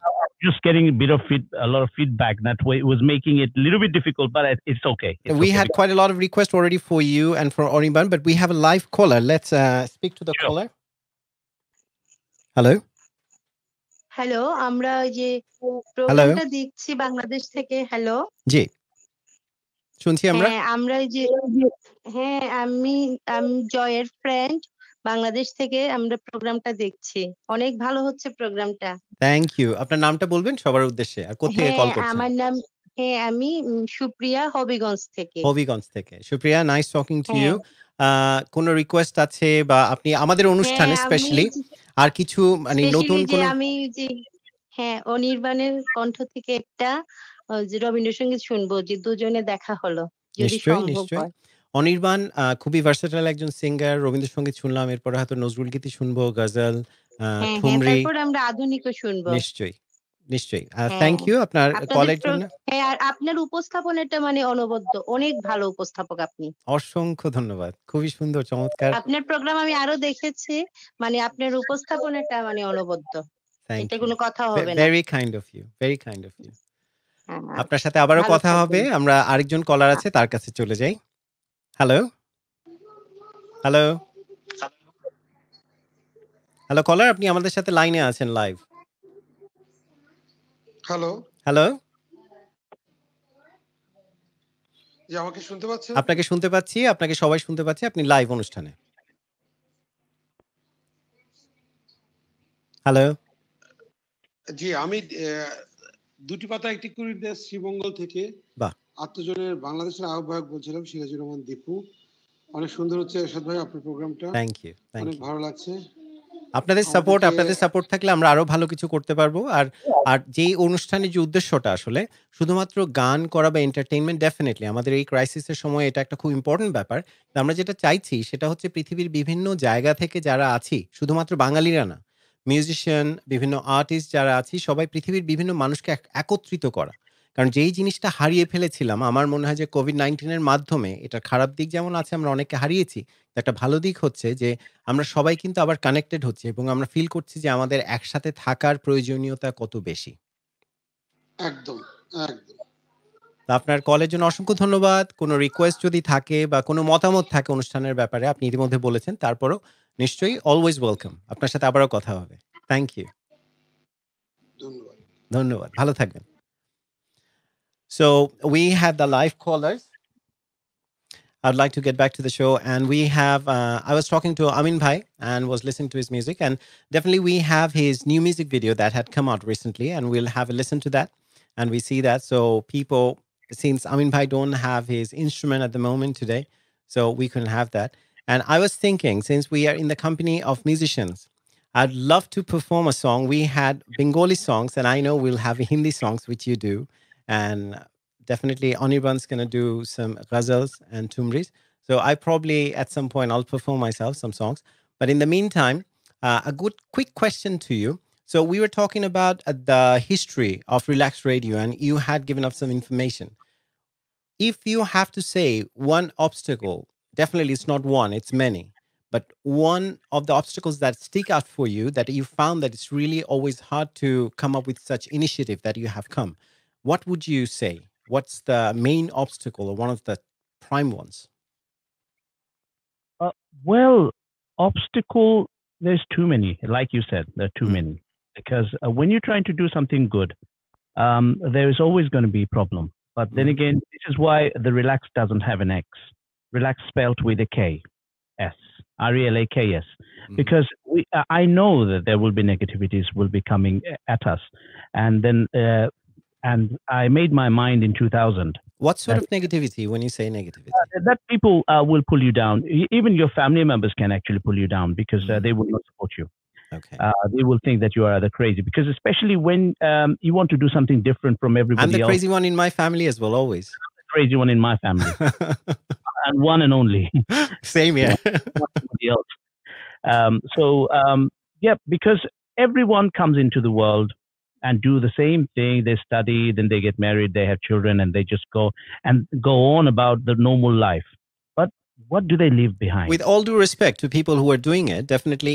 Just getting a lot of feedback. That way, it was making it a little bit difficult, but it's okay. We had quite a lot of requests already for you and for Oniban, but we have a live caller. Let's speak to the caller. Hello. Hello, আমরা ওই যে Hello. প্রোগ্রামটা দেখছি বাংলাদেশ থেকে। Hello. Ji. শুনছি আমরা। হ্যাঁ আমরা এই যে হ্যাঁ আমি জয়ের ফ্রেন্ড বাংলাদেশ থেকে আমরা প্রোগ্রামটা দেখছি, অনেক ভালো হচ্ছে প্রোগ্রামটা। Thank you. আপনার নামটা বলবেন সবার উদ্দেশ্যে, আর কোত্থেকে কল হ্যাঁ করছেন? আমার নাম আমি সুপ্রিয়া, হবিগঞ্জ থেকে। হবিগঞ্জ থেকে। সুপ্রিয়া, নাইস টকিং টু হ্যাঁ ইউ। কোন রিকোয়েস্ট আছে বা আপনি আমাদের অনুষ্ঠানে আমি স্পেশালি আর কিছু মানে নতুন স্পেশালি যে কোন? আমি যে অনির্বাণের কণ্ঠ থেকে একটা যে রবীন্দ্রসঙ্গীত শুনবো, যে দুজনে দেখা হলো, যদি নিশ্চয়ই, সম্ভব নিশ্চয়ই। হয়। অনির্বাণ খুবই ভার্সেটাইল একজন সিঙ্গার। রবীন্দ্রসঙ্গীত শুনলাম, এরপরে হয়তো নজরুল গীতি শুনবো, গজল, হ্যাঁ ঠুমরি। তারপর আমরা আধুনিকও শুনবো। নিশ্চয়ই, নিশ্চয়ই। হ্যাঁ থ্যাংক ইউ আপনার আপনাদের কলের জন্য। আর আপনার উপস্থাপনাটা মানে অনবদ্য, অনেক ভালো উপস্থাপক আপনি। অসংখ্য ধন্যবাদ। খুবই সুন্দর, চমৎকার। আপনার প্রোগ্রাম আমি আরো দেখেছি, মানে আপনার উপস্থাপনাটা মানে অনবদ্য, থ্যাংক এটা ইউ। কোনো কথা হবে না। Very kind of you, very kind of you. আপনার আচ্ছা, সাথে আবারও ভালো কথা হবে। থাকবেন। আমরা আরেকজন কলার আছে, তার কাছে চলে যাই। হ্যালো, হ্যালো, হ্যালো কলার, আপনি আমাদের সাথে লাইনে আছেন লাইভ। হ্যালো, হ্যালো, জি আমাকে শুনতে পাচ্ছেন? আপনাকে শুনতে পাচ্ছি, আপনাকে সবাই শুনতে পাচ্ছে, আপনি লাইভ অনুষ্ঠানে। হ্যালো। জি আমি দুটি পাতা একটি কুড়ির দেশ শ্রীমঙ্গল থেকে বাহ, আত্মজনের বাংলাদেশের আহ্বায়ক বলছিলাম, সিরাজুর রহমান দীপু। অনেক সুন্দর হচ্ছে এরশাদ ভাই আপনার প্রোগ্রামটা, থ্যাংক ইউ, থ্যাংক অনেক ইউ। ভালো লাগছে। আপনাদের আমাদেরকে সাপোর্ট থাকলে আমরা আরো ভালো কিছু করতে পারবো। আর আর যেই অনুষ্ঠানের যে উদ্দেশ্যটা আসলে শুধুমাত্র গান করা বা এন্টারটেইনমেন্ট, ডেফিনিটলি আমাদের এই ক্রাইসিসের সময় এটা একটা খুব ইম্পর্টেন্ট ব্যাপার। তো আমরা যেটা চাইছি সেটা হচ্ছে পৃথিবীর বিভিন্ন জায়গা থেকে যারা আছি, শুধুমাত্র বাঙালিরা না, মিউজিশিয়ান, বিভিন্ন আর্টিস্ট যারা আছি, সবাই পৃথিবীর বিভিন্ন মানুষকে একত্রিত করা। কারণ যেই জিনিসটা হারিয়ে ফেলেছিলাম, আমার মনে হয় যে কোভিড-19 এর মাধ্যমে এটার খারাপ দিক যেমন আছে, আমরা অনেককে হারিয়েছি। তো একটা ভালো দিক হচ্ছে যে আমরা সবাই কিন্তু আবার কানেক্টেড হচ্ছি এবং আমরা ফিল করছি যে আমাদের একসাথে থাকার প্রয়োজনীয়তা কত বেশি। একদম একদম তো আপনার কলের জন্য অসংখ্য ধন্যবাদ। কোনো রিকোয়েস্ট যদি থাকে বা কোনো মতামত থাকে অনুষ্ঠানের ব্যাপারে, আপনি ইতিমধ্যে বলেছেন। তারপরও নিশ্চয়ই অলওয়েজ ওয়েলকাম। আপনার সাথে আবারও কথা হবে। Thank you. ধন্যবাদ। ধন্যবাদ। ভালো থাকবেন। So we had the live callers. I'd like to get back to the show, and we have. I was talking to Amin Bhai and was listening to his music, and definitely we have his new music video that had come out recently, and we'll have a listen to that, and we see that. So people, since Amin Bhai don't have his instrument at the moment today, so we couldn't have that. And I was thinking, since we are in the company of musicians, I'd love to perform a song. We had Bengali songs, and I know we'll have Hindi songs, which you do, and definitely Anirban's going to do some ghazals and tumris. So I probably at some point I'll perform myself some songs. But in the meantime, a good quick question to you. So we were talking about the history of Relaxed Radio, and you had given us some information. If you have to say one obstacle, definitely it's not one, it's many. But one of the obstacles that stick out for you, that you found that it's really always hard to come up with such initiative that you have come, what would you say? What's the main obstacle or one of the prime ones? Well, obstacle, there's too many. Like you said, there are too Mm. many. Because when you're trying to do something good, there is always going to be a problem. But then again, this is why the relax doesn't have an X. Relax spelled with a K, S, RELAKS. Because I know that there will be negativities will be coming at us. And then, and I made my mind in 2000 What sort of negativity when you say negativity? that people will pull you down. Even your family members can actually pull you down because they will not support you. Okay. They will think that you are the crazy, because especially when you want to do something different from everybody I'm the else. crazy one in my family as well, always. The crazy one in my family, and one and only. Same here. Not somebody else. Yeah, because everyone comes into the world and do the same thing. They study, then they get married, they have children, and they just go on about the normal life. But what do they leave behind? With all due respect to people who are doing it, definitely,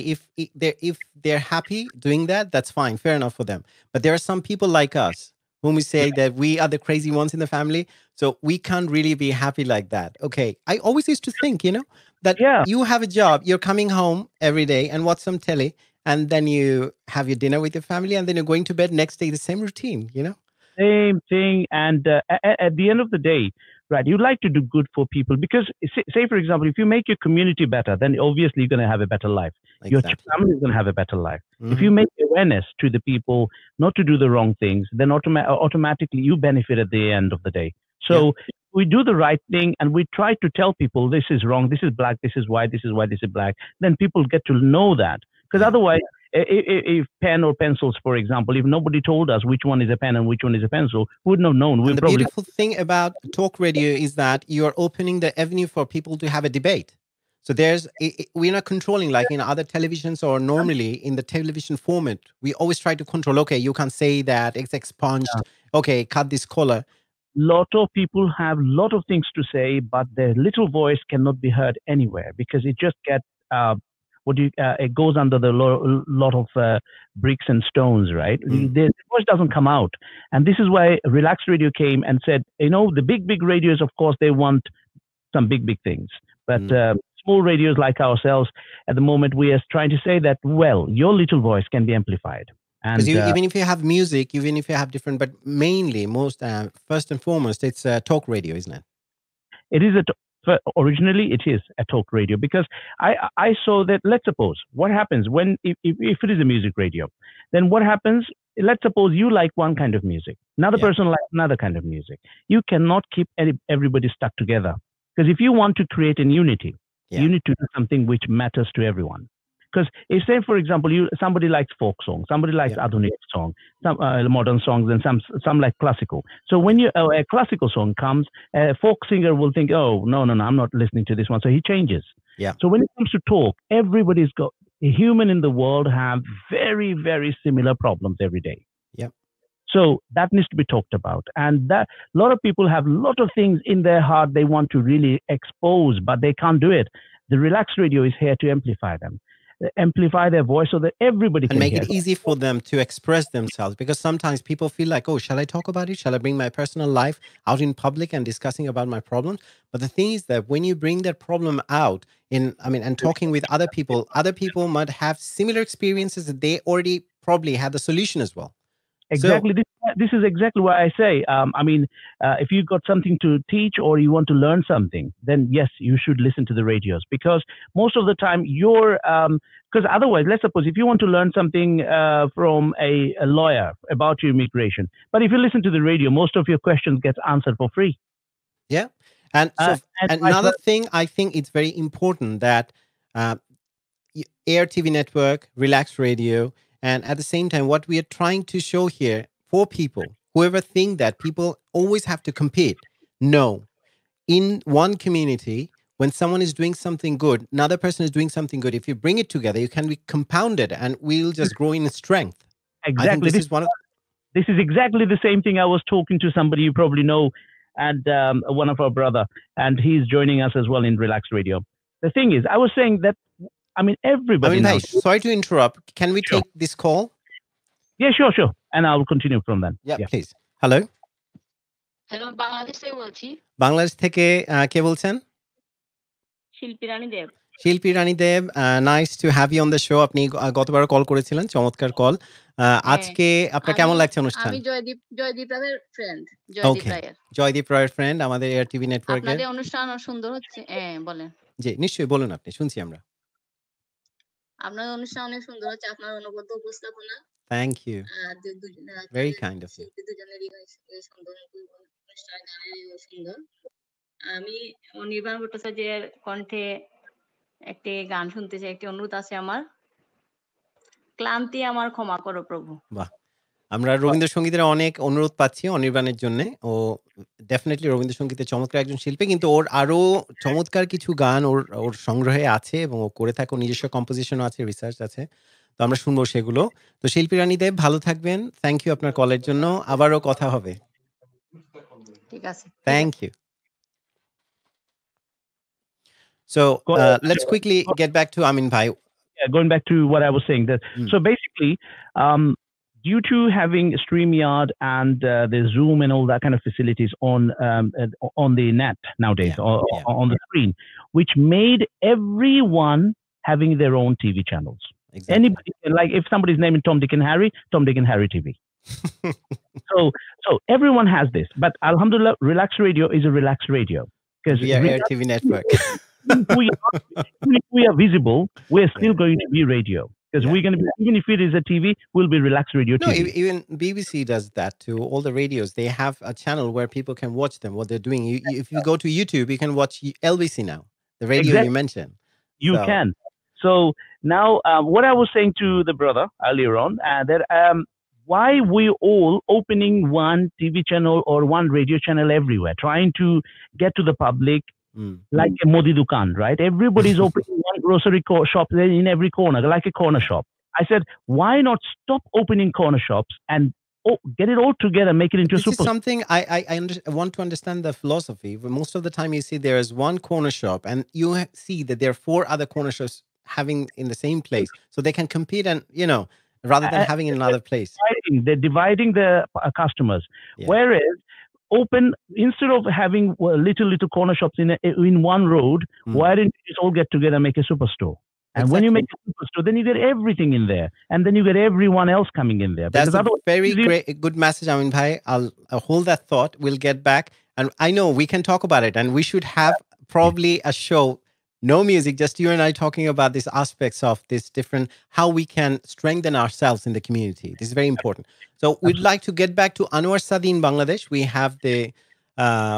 if they're happy doing that, that's fine, fair enough for them. But there are some people like us whom we say that we are the crazy ones in the family, so we can't really be happy like that. Okay, I always used to think, that you have a job, you're coming home every day and watch some telly, and then you have your dinner with your family, and then you're going to bed next day, the same routine. Same thing. And at the end of the day, right? You like to do good for people because, say for example, if you make your community better, then obviously you're going to have a better life. Your Exactly. family is going to have a better life. If you make awareness to the people not to do the wrong things, then automatically you benefit at the end of the day. So we do the right thing and we try to tell people this is wrong, this is black, this is white, this is white, this is black. Then people get to know that, because otherwise, if pen or pencils, for example, if nobody told us which one is a pen and which one is a pencil, we wouldn't have known. And the beautiful thing about talk radio is that you're opening the avenue for people to have a debate. So we're not controlling like in other televisions or normally in the television format. We always try to control, okay, you can say that, it's expunged, okay, cut this color. Lot of people have a lot of things to say, but their little voice cannot be heard anywhere because it just gets it goes under the lot of bricks and stones, right? The voice doesn't come out, and this is why Relaxed Radio came and said, the big radios, of course, they want some big things, but small radios like ourselves, at the moment, we are trying to say that, well, your little voice can be amplified. Because even if you have music, even if you have different, but mainly, first and foremost, it's talk radio, isn't it? It is originally it is a talk radio, because I saw that, let's suppose, what happens when, if it is a music radio, then what happens, let's suppose you like one kind of music, another person likes another kind of music. You cannot keep everybody stuck together, because if you want to create an unity, you need to do something which matters to everyone. Because if, say, for example, somebody likes folk song, somebody likes adonic song, some modern songs, and some like classical. So when a classical song comes, a folk singer will think, oh, no, I'm not listening to this one. So he changes. So when it comes to talk, everybody's got, a human in the world have very, very similar problems every day. So that needs to be talked about. And that a lot of people have a lot of things in their heart they want to really expose, but they can't do it. The Relaxed Radio is here to amplify them. Amplify their voice so that everybody can make hear it easy for them to express themselves, because sometimes people feel like, oh, shall I talk about it? Shall I bring my personal life out in public and discussing about my problems? But the thing is that when you bring that problem out and talking with other people might have similar experiences that they already probably had the solution as well. Exactly. This is exactly what I say. If you've got something to teach or you want to learn something, then yes, you should listen to the radios, because most of the time because otherwise, let's suppose if you want to learn something from a lawyer about your immigration, but if you listen to the radio, most of your questions get answered for free. Yeah. And another thing, I think it's very important that Air TV Network, Relaxed Radio, and at the same time, what we are trying to show here for people, whoever think that people always have to compete. No. In one community, when someone is doing something good, another person is doing something good, if you bring it together, you can be compounded and we'll just grow in strength. Exactly. This is exactly the same thing. I was talking to somebody you probably know, and one of our brother, and he's joining us as well in Relaxed Radio. The thing is, I was saying that, everybody. Sorry to interrupt. Can we take this call? Yeah, sure. And I'll continue from then. Yeah, please. Hello. Hello, Bangladesh থেকে বলছি। বাংলাদেশ থেকে কে বলছেন? শিল্পী Rani Deb. Shilpi Rani Deb, nice to have you on the show. আপনি গতবার call করেছিলেন, চমৎকার call. আজকে আপনার কেমন লাগছে অনুষ্ঠান? আমি জয়দীপ রায়ের ফ্রেন্ড। জয়দীপ রায়ের ফ্রেন্ড, আমাদের এয়ার টিভি নেটওয়ার্কের। আপনাদের অনুষ্ঠান সুন্দর হচ্ছে। বলেন। জি, নিশ্চয়ই বলুন, আপনি শুনছি আমরা। আপনার অনুষ্ঠান অনেক সুন্দর হচ্ছে, আপনার অনবদ্য উপস্থাপনা। Thank you. Very kind of you. দুজনেরই সুন্দর অনুষ্ঠান, গানেরও সুন্দর। আমি অনির্বাণ ভট্টাচার্যের কণ্ঠে একটি গান শুনতে চাই, একটি অনুরোধ আছে আমার। ক্লান্তি আমার ক্ষমা করো প্রভু। বাহ, আমরা রবীন্দ্রসঙ্গীতের অনেক অনুরোধ পাচ্ছি অনির্বাণের জন্য। ও ডেফিনেটলি রবীন্দ্রসঙ্গীতের চমৎকার একজন শিল্পী, কিন্তু ওর আরো চমৎকার কিছু গান ওর সংগ্রহে আছে এবং ও করে থাকে, নিজস্ব কম্পোজিশনও আছে, রিসার্চ আছে। তো আমরা শুনবো সেগুলো। তো শিল্পী রানী দেব, ভালো থাকবেন। থ্যাংক ইউ আপনার কলের জন্য। আবারও কথা হবে। ঠিক আছে। Thank you. So let's quickly get back to Amin Bhai. Yeah, going back to what I was saying, so basically, due to having StreamYard and the Zoom and all that kind of facilities on the net nowadays, on the screen, which made everyone having their own TV channels. Exactly. Anybody, like if somebody's name is Tom, Dick and Harry TV. So, so everyone has this, but Alhamdulillah, relaxed radio is a relaxed radio because We are Air TV network. even if we are visible, we're still Yeah. going to be radio because Yeah. we're going to be, even if it is a TV, we'll be relaxed radio No, TV. even BBC does that too. All the radios, they have a channel where people can watch them, what they're doing. If you go to YouTube, you can watch LBC now, the radio you Exactly, mentioned. you So, can. So now, what I was saying to the brother earlier on, that why we all opening one TV channel or one radio channel everywhere, trying to get to the public mm. like a Modi Dukan, right? Everybody's opening one grocery shop in every corner, like a corner shop. I said, why not stop opening corner shops and get it all together, make it into a This is super. something I want to understand the philosophy. But most of the time, you see there is one corner shop, and you see that there are four other corner shops having in the same place, so they can compete, and rather than having in another place. They're dividing the customers. Yeah. Whereas open, instead of having little corner shops in one road, why didn't you just all get together and make a superstore? And when you make a superstore, then you get everything in there, and then you get everyone else coming in there. That's Because a very good message, Amin Bhai. I'll hold that thought. We'll get back, and I know we can talk about it, and we should have probably a show, no music, just you and I talking about these aspects of this different, how we can strengthen ourselves in the community. This is very important. So we'd like to get back to Anwar Sadi in Bangladesh. We have the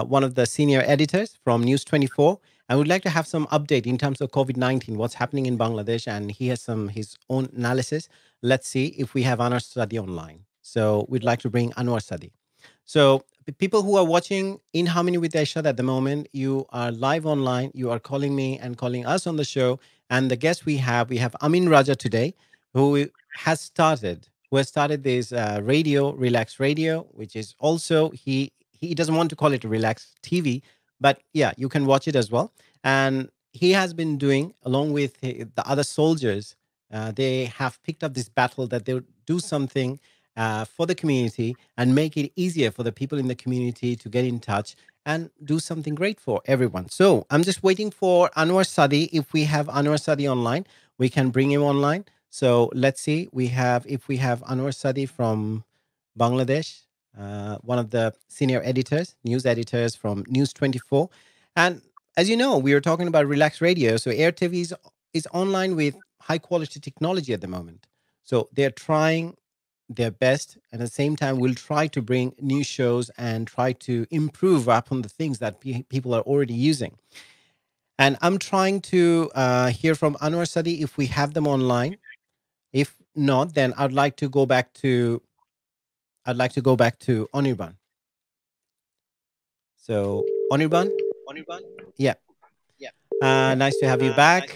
one of the senior editors from News 24. I would like to have some update in terms of COVID-19, what's happening in Bangladesh, and he has his own analysis. Let's see if we have Anwar Sadi online. So we'd like to bring Anwar Sadi. So people who are watching In Harmony with Ershad at the moment, you are live online. You are calling me and calling us on the show. And the guest we have Amin Raja today, who has started this radio, Relax Radio, which is also, he doesn't want to call it Relax TV, but yeah, you can watch it as well. And he has been doing, along with the other soldiers, they have picked up this battle that they'll do something for the community and make it easier for the people in the community to get in touch and do something great for everyone. So I'm just waiting for Anwar Sadi. If we have Anwar Sadi online, we can bring him online. So let's see if we have Anwar Sadi from Bangladesh, one of the senior editors, news editors from News 24. And as you know, we are talking about Relax Radio. So Air TV is online with high quality technology at the moment. So they're trying their best. And at the same time, we'll try to bring new shows and try to improve upon the things that people are already using. And I'm trying to hear from Anwar Sadi if we have them online. If not, then I'd like to go back to ANIRBAN. So ANIRBAN, yeah. Nice to have you back.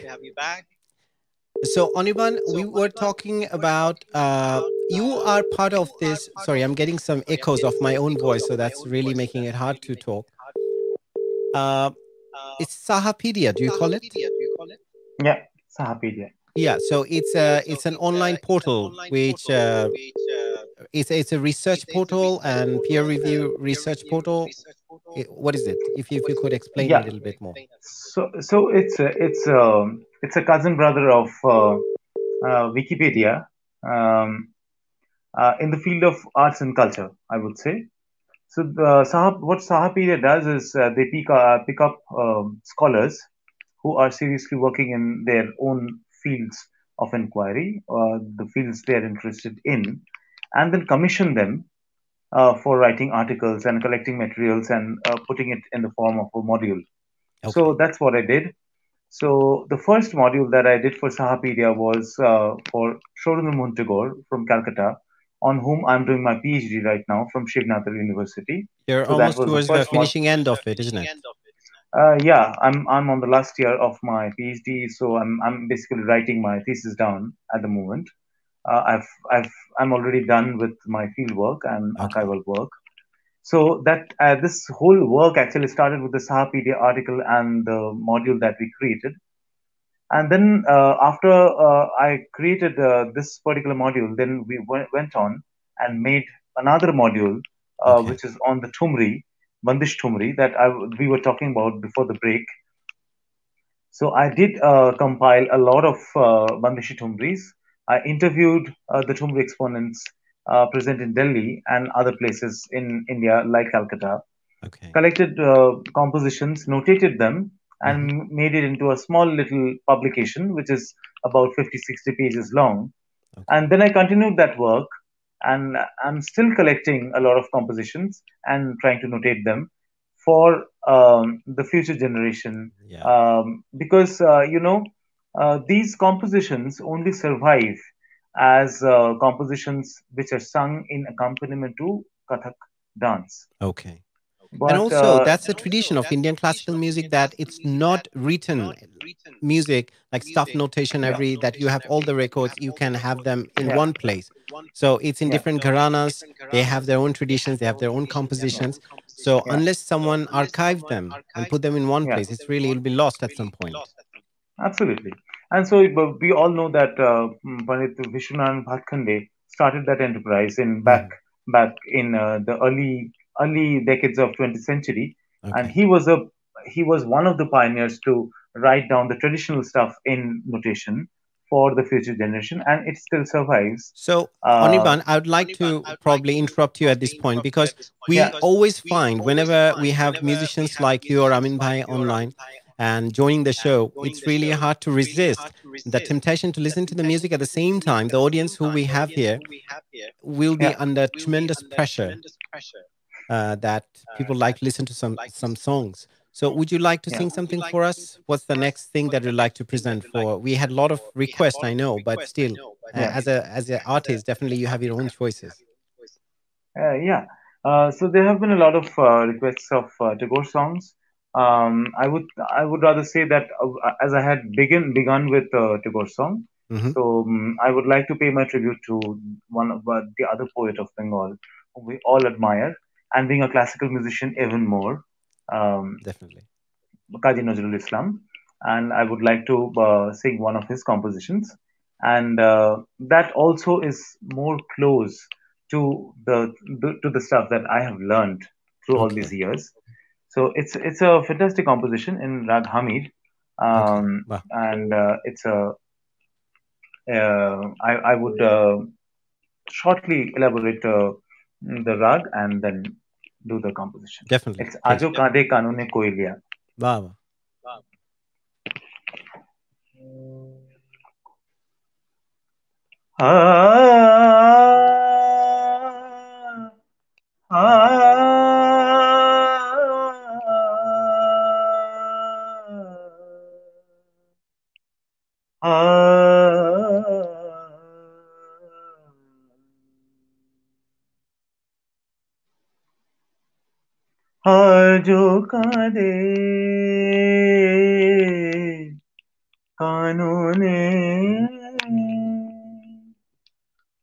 So ANIRBAN, we were talking about you are part of this. Sorry, I'm getting some echoes of my own voice, so that's really making it hard to talk. It's Sahapedia, do you call it? Yeah, Sahapedia. Yeah, so it's an online portal which it's a research portal and peer review research portal. What is it? If you could explain a little bit more. So it's a cousin brother of Wikipedia in the field of arts and culture, I would say. So what Sahapedia does is they pick up scholars who are seriously working in their own fields of inquiry, the fields they are interested in, and then commission them for writing articles and collecting materials and putting it in the form of a module. Okay. So that's what I did. So the first module that I did for Sahapedia was for Shorundu Muntagore from Calcutta, on whom I'm doing my PhD right now from Shiv Nadar University. You're So almost towards the finishing end of it, isn't it? Yeah, I'm on the last year of my PhD, so I'm basically writing my thesis down at the moment. I'm already done with my field work and archival work. So that this whole work actually started with the Sahapedia article and the module that we created. And then after I created this particular module, then we went on and made another module, which is on the Tumri, Bandish Tumri, that we were talking about before the break. So I did compile a lot of Bandishi Tumris. I interviewed the Tumri exponents present in Delhi and other places in India, like Calcutta, Okay. collected compositions, notated them, and made it into a small little publication, which is about 50, 60 pages long. Okay. And then I continued that work, and I'm still collecting a lot of compositions and trying to notate them for the future generation. Yeah. Because, these compositions only survive as compositions which are sung in accompaniment to Kathak dance. Okay. And But also, that's a tradition of Indian classical music that it's not written music like stuff notation yeah, every that you have all the records, you can have them in yeah, one place. So it's in yeah, different gharanas, they have their own traditions, they have their own compositions. So yeah, unless someone archived them and put them in one yeah. place, it's really, it'll be lost at some point. Absolutely. And so we all know that Pandit Vishwanath Bhatkhande started that enterprise in Mhm. back in the early decades of 20th century, and Okay. he was one of the pioneers to write down the traditional stuff in notation for the future generation, and it still survives. So, Uh, Anirban, I would like to probably interrupt you at this point because yeah, we always find whenever we have musicians like you or Amin Bhai online and joining the show, it's really hard to resist the temptation to listen to the music at the same time. The audience who we have here will be yeah, under tremendous pressure that people like to listen to some songs. So, would you like to yeah. sing something for us? What's the next thing that you'd like to present for? We had a lot of requests, I know, but still, Yeah. as an artist, definitely you have your own choices. Yeah. So there have been a lot of requests of Tagore songs. I would rather say that as I had begun with Tagore song, Hmm. so I would like to pay my tribute to one of the other poet of Bengal, whom we all admire, and being a classical musician even more, um, Definitely. Kazi Nazrul Islam, and I would like to sing one of his compositions, and that also is more close to the stuff that I have learned through all these Okay. years. So it's a fantastic composition in Rag Hamid, Okay. Wow. and it's a I would shortly elaborate the rag and then do the composition. Definitely. It's Please. Ajo Kade Kanune Koilia. Wow. आजो कादे कानूने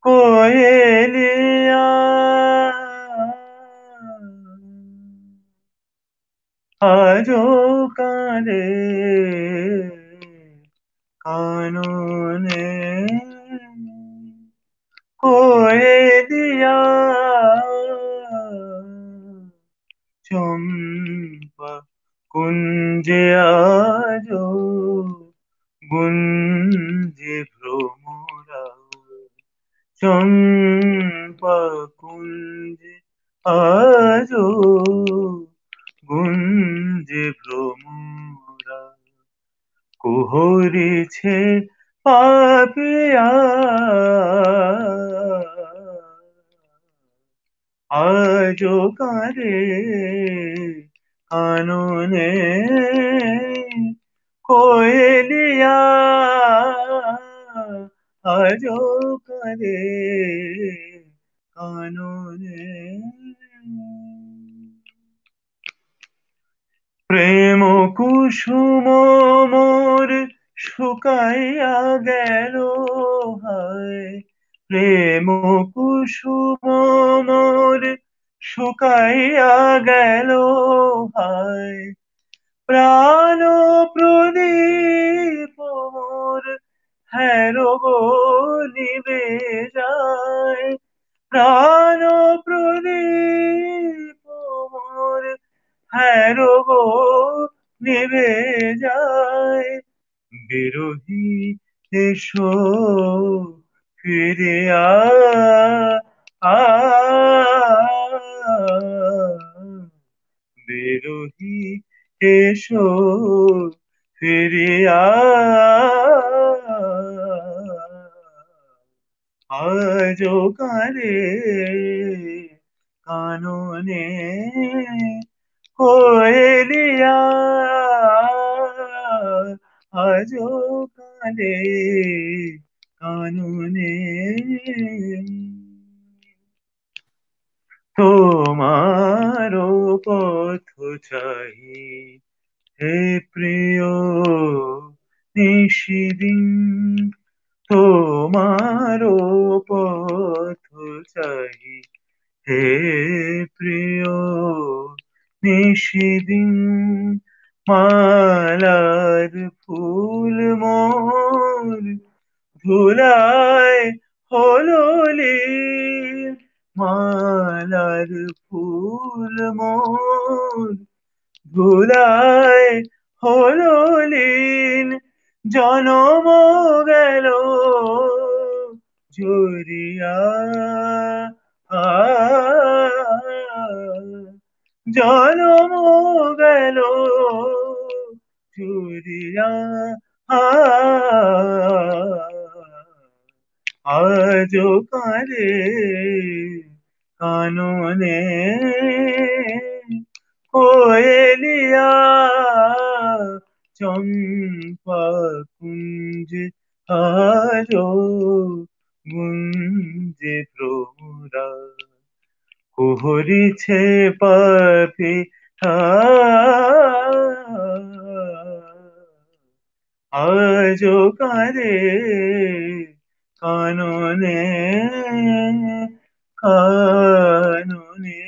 कोयलिया आजो कादे कानूने कोयलिया चंपा कुंजे आजो गुंजे भ्रमरा चंपा कुंजे आजो गुंजे भ्रमरा কুহরিছে পাপিয়া আজো কারে কাননে কোয়েলিয়া আজো কারে কাননে প্রেম কুসুম মোর শুকাইয়া গেল হায় প্রেম কুসুম মোর শুকাইয়া গেল হায় প্রাণ প্রদীপ মোর হেরব নিবে যায় প্রাণ প্রদীপ মোর হেরব নিবে যায় বিরোহী এসো ফিরিয়া আ বিরোহী এসো ফিরে আজো কারে কাননে কোয়েলিয়া আজো কারে কাননে তোমারো পথ চাই হে প্রিয় নিশিদিন তোমারো পথ চাই হে প্রিয় নিশিদিন মালার ফুল মোর ধুলায় হলো লীন মালার ফুল মোর ধুলায় হলো লীন জনম গেল ঝরিয়া আ জনম গেল ঝরিয়া আ আজো কারে কাননে কোয়েলিয়া চম্পা কুঞ্জ আজো গুঞ্জে ভ্রমরা কুহরিছে পাপি আজো কারে কাননে কাননে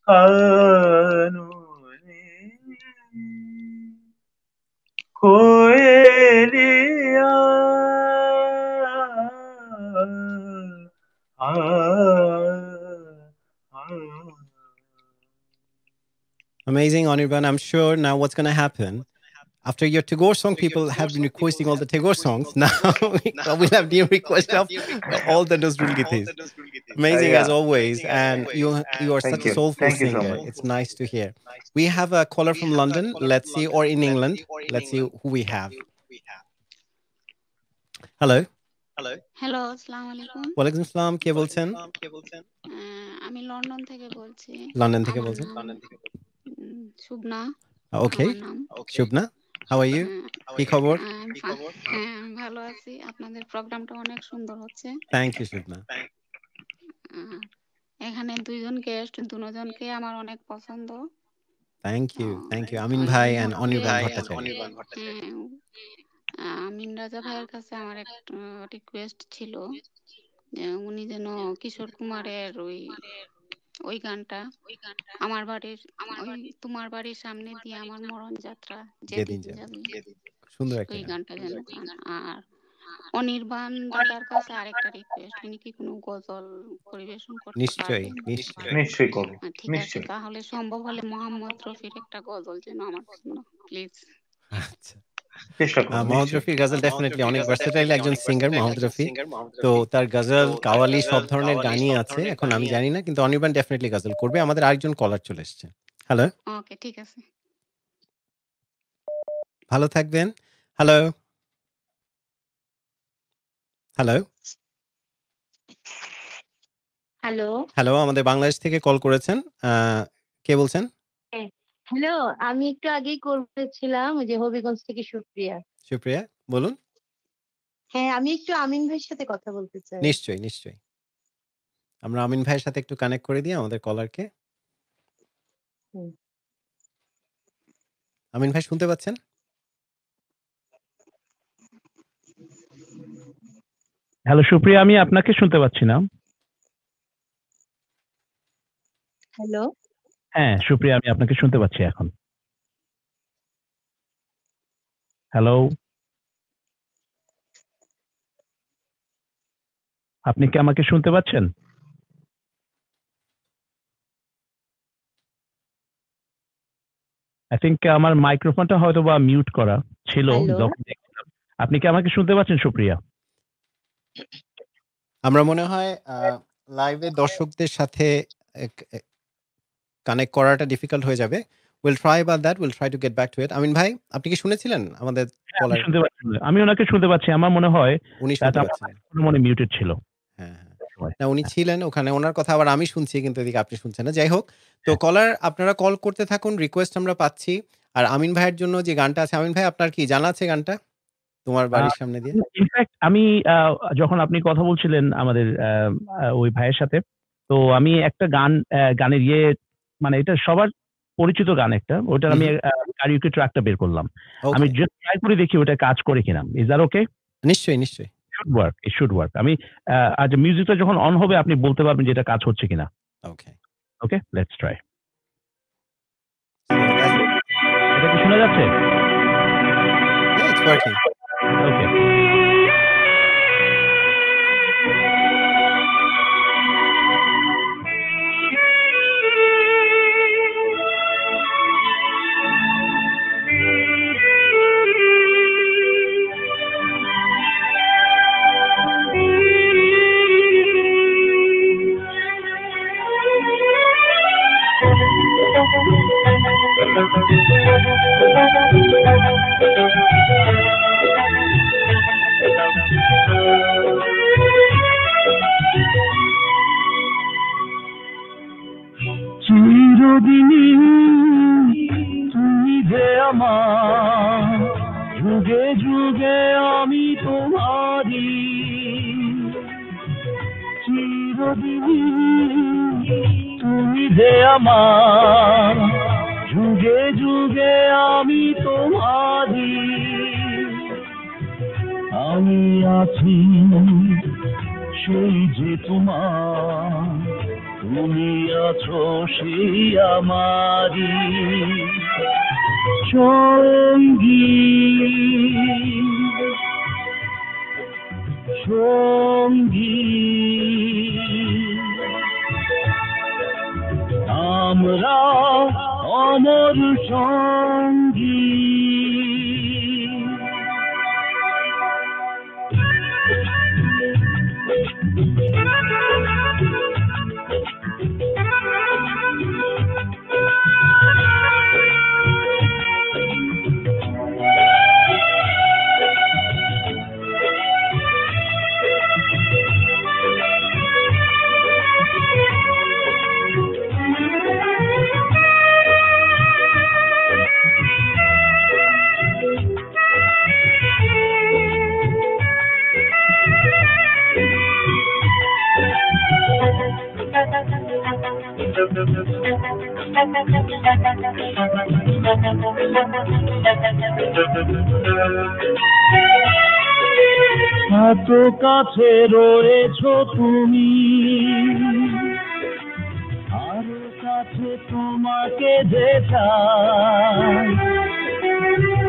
কাননে কোয়েলিয়া আ Amazing, Anirban. I'm sure now what's going to happen after your Tagore song, people have been requesting all the Tagore songs. Now we'll have new request of all the Nazrul Githis. Amazing as Yeah. always, and you are Thank such a you. soulful Thank you so singer. much. It's nice to hear. We have a caller from London. Let's see, or in England. Let's see who we have. Hello. Hello, আসসালামু আলাইকুম। Walaikum Assalam. কে বলছেন? আমি London থেকে বলছি। London থেকে আমার বলছেন? নাম শুভনা। Okay. আমার নাম। Shubna, how are you? কি খবর? হ্যাঁ, আমি ভালো আছি। আপনাদের প্রোগ্রামটা অনেক সুন্দর হচ্ছে। Thank you, Shubna. এখানে দুইজন গেস্ট, দুজনকে আমার অনেক পছন্দ। Thank you. Thank you. Amin Bhai and Anirban Bhattacharya. আমিন রাজা ভাইয়ের কাছে আমার একটা রিকোয়েস্ট ছিল যে উনি যেন কিশোর কুমারের ওই গানটা আমার বাড়ির ওই তোমার বাড়ির সামনে দিয়ে আমার মরণ যাত্রা যেদিন যাবি সুন্দর একটা ওই গান। গানটা যেন গান। আর অনির্বাণ দাদার কাছে আরেকটা রিকোয়েস্ট, উনি কি কোনো গজল পরিবেশন করতে নিশ্চয়ই, পারবেন? নিশ্চয়ই। নিশ্চয়ই করবো। ঠিক আছে, নিশ্চয়ই। তাহলে সম্ভব হলে মোহাম্মদ রফির একটা গজল যেন আমার জন্য প্লিজ। আচ্ছা। চেষ্টা করবো মোহাম্মদ নিশ্চয়ই। রফির গজল ডেফিনেটলি অনেক ভার্সেটাইল একজন সিঙ্গার মোহাম্মদ রফি। তো তার গজল, কাওয়ালি সব ধরনের গানই আছে। এখন আমি জানি না, কিন্তু অনির্বাণ ডেফিনেটলি গজল করবে। আমাদের আরেকজন কলার চলে এসেছে। হ্যালো। ওকে, ঠিক আছে। ভালো থাকবেন। হ্যালো। হ্যালো। হ্যালো। হ্যালো, আমাদের বাংলাদেশ থেকে কল করেছেন। কে বলছেন? হ্যালো, আমি একটু আগেই করেছিলাম ওই যে হবিগঞ্জ থেকে সুপ্রিয়া। সুপ্রিয়া, বলুন। হ্যাঁ, আমি একটু আমিন ভাইয়ের সাথে কথা বলতে চাই। নিশ্চয়ই, নিশ্চয়ই। আমরা আমিন ভাইয়ের সাথে একটু কানেক্ট করে দিই আমাদের কলারকে। আমিন ভাই শুনতে পাচ্ছেন? হ্যালো সুপ্রিয়া, আমি আপনাকে শুনতে পাচ্ছি না। হ্যালো। হ্যাঁ সুপ্রিয়া, আমি আপনাকে শুনতে পাচ্ছি এখন। হ্যালো, আপনি কি আমাকে শুনতে পাচ্ছেন? আই থিংক আমার মাইক্রোফোনটা হয়তো বা মিউট করা ছিল হ্যালো। যখন দেখছিলাম। আপনি কি আমাকে শুনতে পাচ্ছেন সুপ্রিয়া? আমরা মনে হয় লাইভে দর্শকদের সাথে কানেক্ট করাটা ডিফিকাল্ট হয়ে যাবে। We'll try about that. We'll try to get back to it. আমিন ভাই, আপনি কি শুনেছিলেন আমাদের হ্যাঁ, আমি কলার? শুনতে পাচ্ছি। আমি ওনাকে শুনতে পাচ্ছি। আমার মনে হয় উনি that শুনতে আমার পাচ্ছিলেন। microphone মনে হয় muted ছিল। হ্যাঁ, হ্যাঁ। সময়। না, উনি হ্যাঁ, ছিলেন ওখানে। ওনার কথা আবার আমি শুনছি, কিন্তু এদিকে আপনি শুনছেন না। যাই হোক, তো হ্যাঁ। কলার আপনারা কল করতে থাকুন। রিকোয়েস্ট আমরা পাচ্ছি। আর আমিন ভাইয়ের জন্য যে গানটা আছে, আমিন ভাই আপনার কি জানা আছে গানটা? তোমার আ বাড়ির সামনে দিয়ে? ইনফেক্ট আমি যখন আপনি কথা বলছিলেন আমাদের ওই ভাইয়ের সাথে, তো আমি একটা গানের মানে এটা সবার পরিচিত গান একটা। ওটার হুম, আমি হুম। কারিওকে ট্র্যাকটা বের করলাম। আমি ওকে। জাস্ট ট্রাই করে দেখি ওটা কাজ করে কিনা। Is that okay? নিশ্চয়ই, নিশ্চয়ই। Should work, it should work. আমি আজ মিউজিকটা যখন অন হবে আপনি বলতে পারবেন যে এটা কাজ হচ্ছে কিনা। Okay. Okay? Let's try. So that's এটা কি শোনা যাচ্ছে? yeah, it's working. ওকে। চিরদিনই তুমি যে আমার, যুগে যুগে আমি তোমারই। চিরদিনই তুমি যে আমার, যুগে যুগে আমি তোমারই। আমি আছি সেই যে তোমার, তুমি আছো সেই আমারই সঙ্গী। সঙ্গী আমরা অমর সঙ্গী। এত কাছে রয়েছো তুমি, আরো কাছে তোমাকে যে চাই।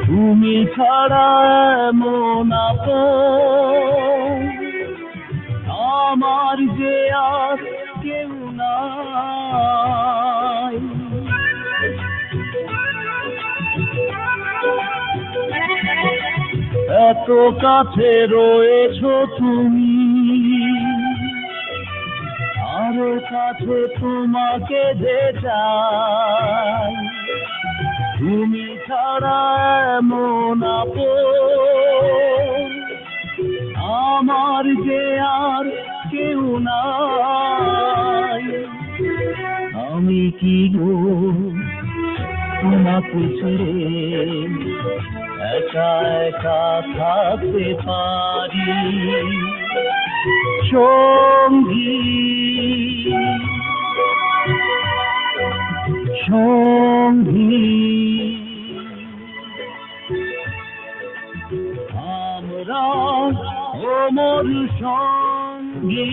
তুমি ছাড়া এমন আপন আমার যে আর কেউ নাই। এত কাছে রয়েছো তুমি, আরো কাছে তোমাকে যে চাই। তুমি ছাড়া এমন আপন আমার যে আর কেউ নাই। আমি কি গো তোমাকে ছেড়ে একা একা থাকতে পারি সঙ্গী। সঙ্গী আমরা অমর সঙ্গী।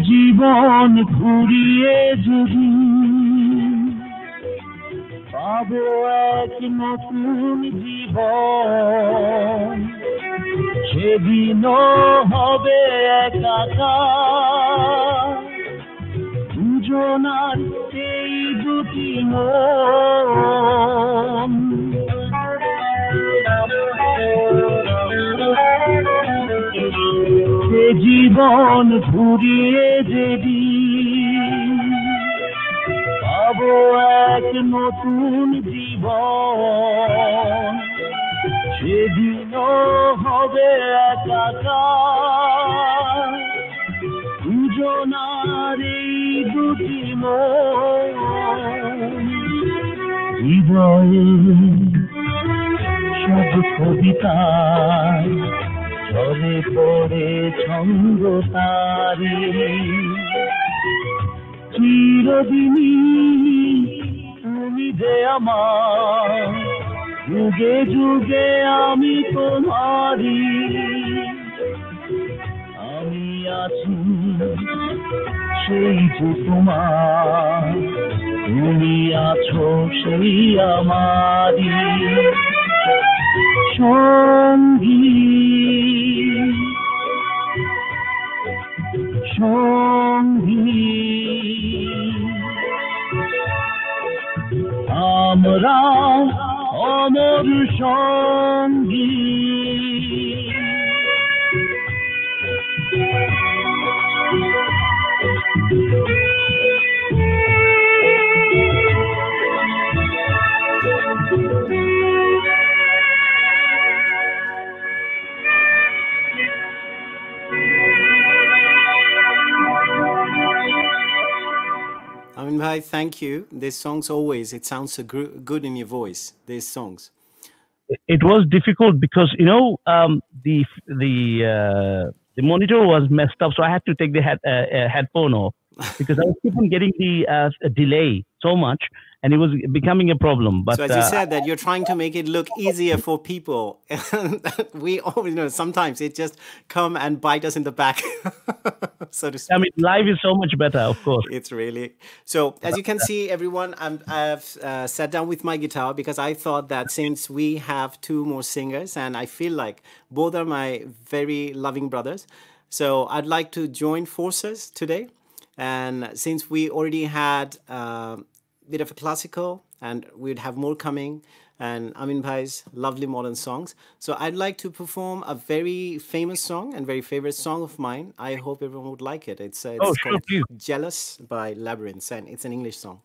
জীবন ঘুরিয়ে যদি পাবো এক নতুন জীবন, সেদিনও হবে একাকার দুজনার এই দুটি মন। সে জীবন ঘুরিয়ে যদি পাবো এক নতুন জীবন, সেদিনও হবে একাকার দুজনার এই দুটি মন। হৃদয়ে সব কবিতায় ঝরে পড়ে ছন্দ তারি, চিরদিনই তুমি যে আমার, যুগে যুগে আমি তোমারি। আমি আছি সেই যে তোমার, তুমি আছো সেই আমারি সঙ্গী সঙ্গী। আমরা অমর সঙ্গী। Amin bhai, thank you. These songs always, it sounds so good in your voice, these songs. It was difficult because the monitor was messed up, so I had to take the headphone off because I was keep on getting the delay so much, and it was becoming a problem. But so as you said that you're trying to make it look easier for people, we always know sometimes it just come and bite us in the back. So to speak. I mean, live is so much better, of course. It's really so. As you can see, everyone, I've sat down with my guitar because I thought that since we have two more singers, and I feel like both are my very loving brothers, so I'd like to join forces today. And since we already had a bit of a classical, and we'd have more coming, and Amin bhai's lovely modern songs. So I'd like to perform a very famous song and very favorite song of mine. I hope everyone would like it. It's called Jealous by Labyrinth, and it's an English song.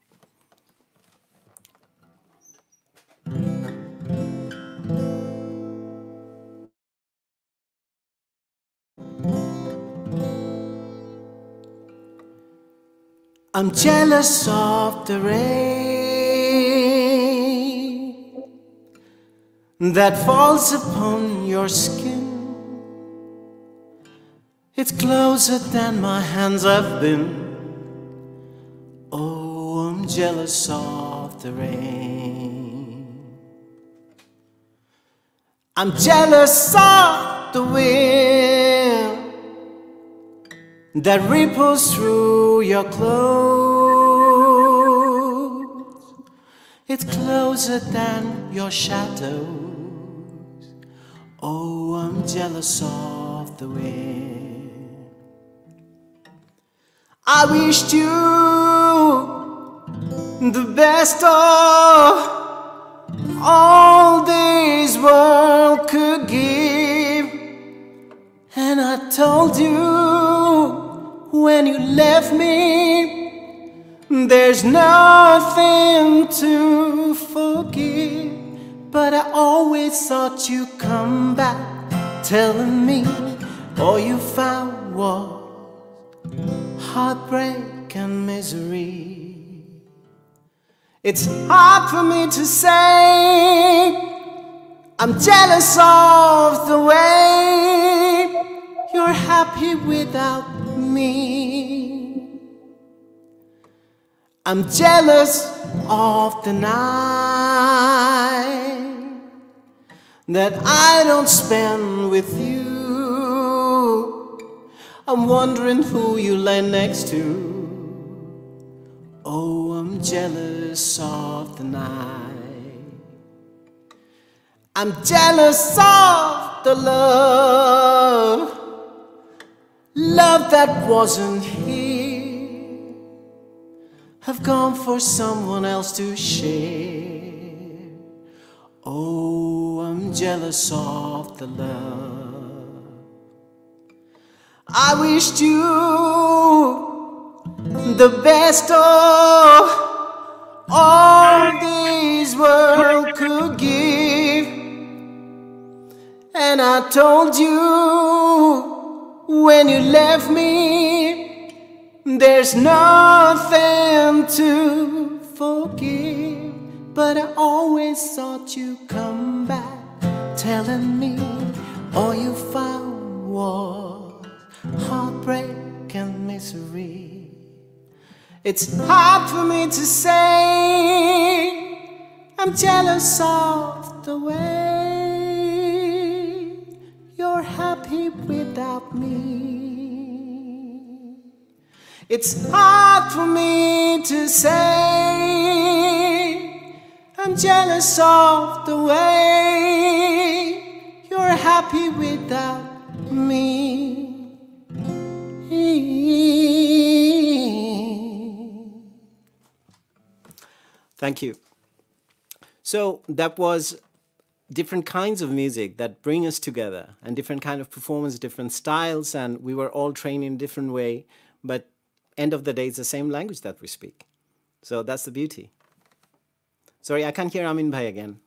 I'm jealous of the rain that falls upon your skin. It's closer than my hands have been. Oh, I'm jealous of the rain. I'm jealous of the wind that ripples through your clothes. It's closer than your shadows. Oh, I'm jealous of the wind. I wished you the best of all this world could give, and I told you when you left me, there's nothing to forgive. But I always thought you'd come back, telling me all you found was heartbreak and misery. It's hard for me to say I'm jealous of the way you're happy without me. I'm jealous of the night that I don't spend with you. I'm wondering who you lay next to. Oh, I'm jealous of the night. I'm jealous of the love that wasn't here. Have gone for someone else to share. Oh, I'm jealous of the love. I wished you the best of all this world could give, and I told you when you left me, there's nothing to forgive. But I always thought you'd come back, telling me all you found was heartbreak and misery. It's hard for me to say I'm jealous of the way you're happy without me. It's hard for me to say I'm jealous of the way you're happy without me. Thank you. So that was different kinds of music that bring us together, and different kind of performance, different styles, and we were all trained in a different way, but end of the day it's the same language that we speak. So that's the beauty. Sorry, I can't hear Amin Bhai again.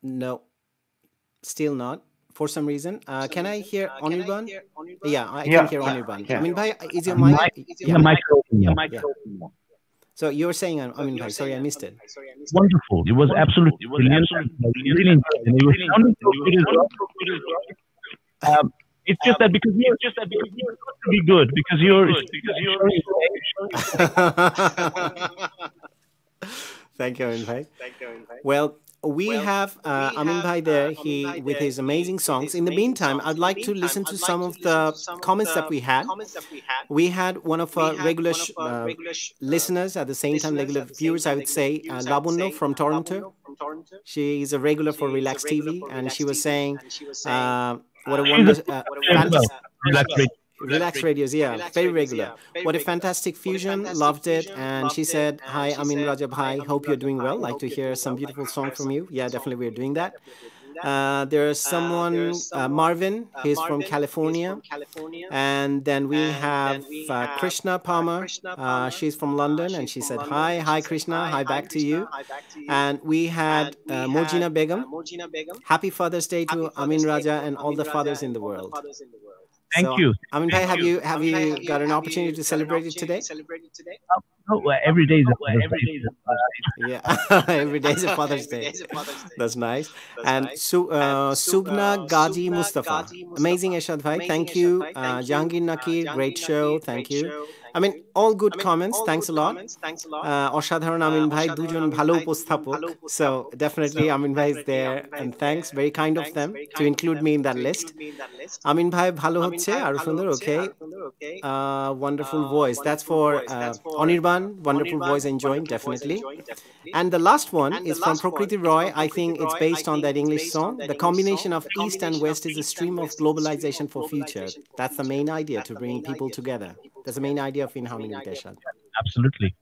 No, still not. For some reason, can I hear ANIRBAN? Yeah, I can hear ANIRBAN. Amin Bhai, is your mic? The microphone. Yeah. So you were saying, Amin Bhai, sorry, I missed it. Wonderful. It was absolutely brilliant. Really enjoyed it. It was sounding so good as well. It's just that because you're to be good, because you're Thank you, Amin Bhai. Well, we have Amin Bhai there, with his amazing songs. In the meantime, I'd like to listen to some of the comments that we had. We had one of our regular listeners, at the same time regular viewers, I would say, Labuno from Toronto. She is a regular for Relax TV, and she was saying, what a wonderful, Relax Radios, yeah, very regular. What a fantastic fusion, loved it. And she said, hi, Amin Raja Bhai, hope you're doing well. Like to hear some beautiful song from you. Yeah, definitely we're doing that. There's someone, Marvin, he's from California. And then we have Krishna Palmer, she's from London, and she said, hi Krishna, hi back to you. And we had Morjina Begum, happy Father's Day to Amin Raja and all the fathers in the world. Thank you. Amin Bhai, have you got an opportunity to celebrate it today? Every day is yeah, every day is a Father's Day. That's nice. And Subna Gaji Mustafa, amazing Ershad Bhai, thank you. Jahangir Nakir, great show, thank you. I mean, all good comments, thanks a lot. Oshadharan Amin Bhai, dujon bhalo upasthapok. So definitely Amin Bhai is there, and thanks, very kind of them to include me in that list. Amin Bhai bhalo hocche, aro sundor, okay. Wonderful voice. That's for ANIRBAN, wonderful voice, enjoying, definitely. And the last one is from Prakriti Roy. I think it's based on that English song. The combination of East and West is a stream of globalization for future. That's the main idea, to bring people together. That's the main idea of In Harmony with Ershad. Absolutely.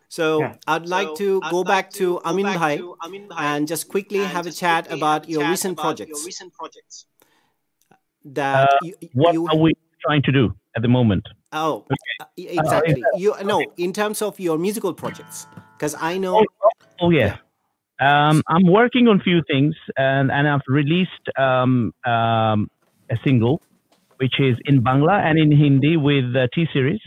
So I'd like to go back to Amin Bhai and just quickly have a chat about your recent projects. What are we trying to do at the moment? Oh, exactly. In terms of your musical projects, because I know. Oh yeah. I'm working on a few things, and I've released a single, which is in Bangla and in Hindi with T-Series.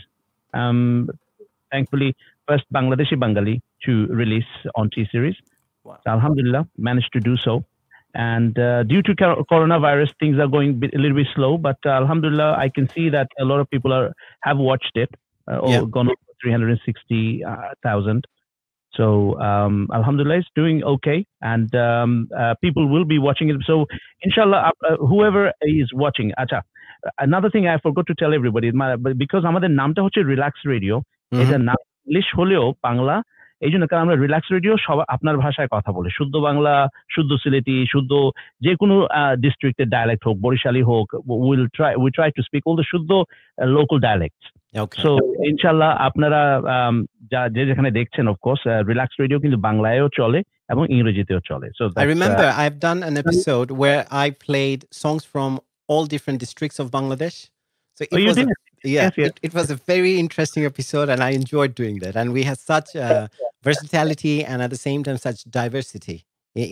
Thankfully, first Bangladeshi Bengali to release on T-Series. Wow. So Alhamdulillah, managed to do so. And due to coronavirus, things are going a little bit slow. But alhamdulillah, I can see that a lot of people have watched it, gone over 360,000. So alhamdulillah, it's doing okay, and people will be watching it. So inshallah, whoever is watching, acha. Another thing I forgot to tell everybody, because আমাদের নামটা হচ্ছে relax radio, এটা নাম English হলেও বাংলা, এই জন্য কারণ আমরা রিল্যাক্স রেডিও সব আপনার ভাষায় কথা বলে, শুদ্ধ বাংলা, শুদ্ধ সিলেটি, শুদ্ধ যে কোনো ডিস্ট্রিক্টের ডায়ালেক্ট হোক, বরিশালী হোক, we try to speak all the শুদ্ধ local dialects. Okay. So ইনশাআল্লাহ আপনারা যেখানে দেখছেন, of course রিল্যাক্স রেডিও কিন্তু বাংলায়ও চলে এবং ইংরেজিতেও চলে. So I remember I've done an episode where I played songs from all different districts of Bangladesh. So it was a very interesting episode, and I enjoyed doing that. And we had such versatility, and at the same time such diversity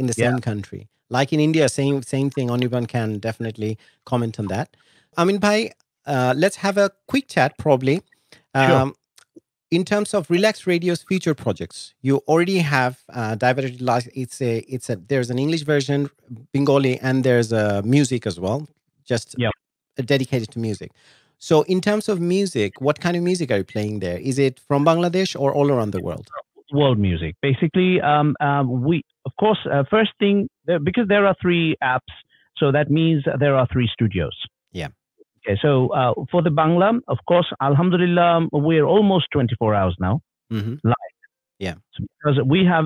in the same country. Like in India, same thing. Anirban can definitely comment on that. Amin bhai, let's have a quick chat probably. Sure. In terms of Relax Radio's future projects, you already have diverted. There's an English version, Bengali, and there's music as well, just dedicated to music. So in terms of music, what kind of music are you playing there? Is it from Bangladesh or all around the world? World music. Basically, we, of course, first thing, because there are 3 apps, so that means there are 3 studios. Yeah. Okay, so for the Bangla, of course, alhamdulillah, we're almost 24 hours now live. Yeah. So because we have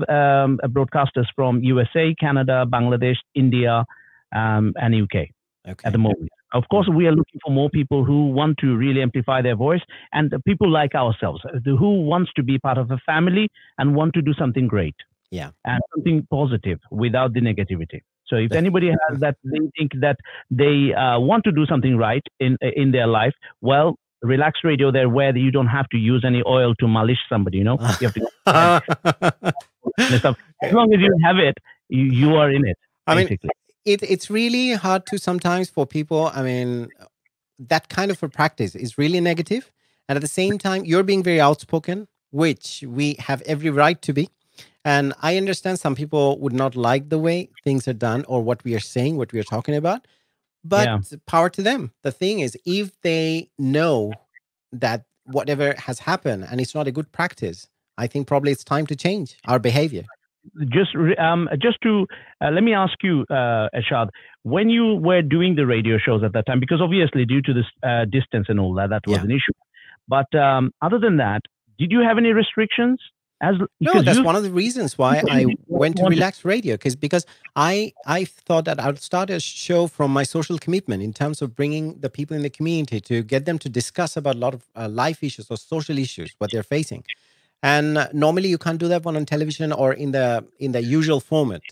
broadcasters from USA, Canada, Bangladesh, India, and UK at the moment. Of course, we are looking for more people who want to really amplify their voice, and people like ourselves who wants to be part of a family and want to do something great. Yeah. And something positive without the negativity. So if anybody has that, they think that they want to do something right in their life, well, Relax Radio there, where you don't have to use any oil to malish somebody, you know. You have to as long as you have it, you are in it. Basically. I mean, it's really hard to sometimes for people. I mean, that kind of a practice is really negative, and at the same time, you're being very outspoken, which we have every right to be. And I understand some people would not like the way things are done or what we are saying, what we are talking about, but power to them. The thing is, if they know that whatever has happened and it's not a good practice, I think probably it's time to change our behavior. Just to let me ask you, Ershad, when you were doing the radio shows at that time, because obviously due to this distance and all that was an issue. But other than that, did you have any restrictions? No, that's one of the reasons why I went to Relax Radio, because I thought that I would start a show from my social commitment in terms of bringing the people in the community to get them to discuss about a lot of life issues or social issues, what they're facing. And normally you can't do that one on television or in the usual format.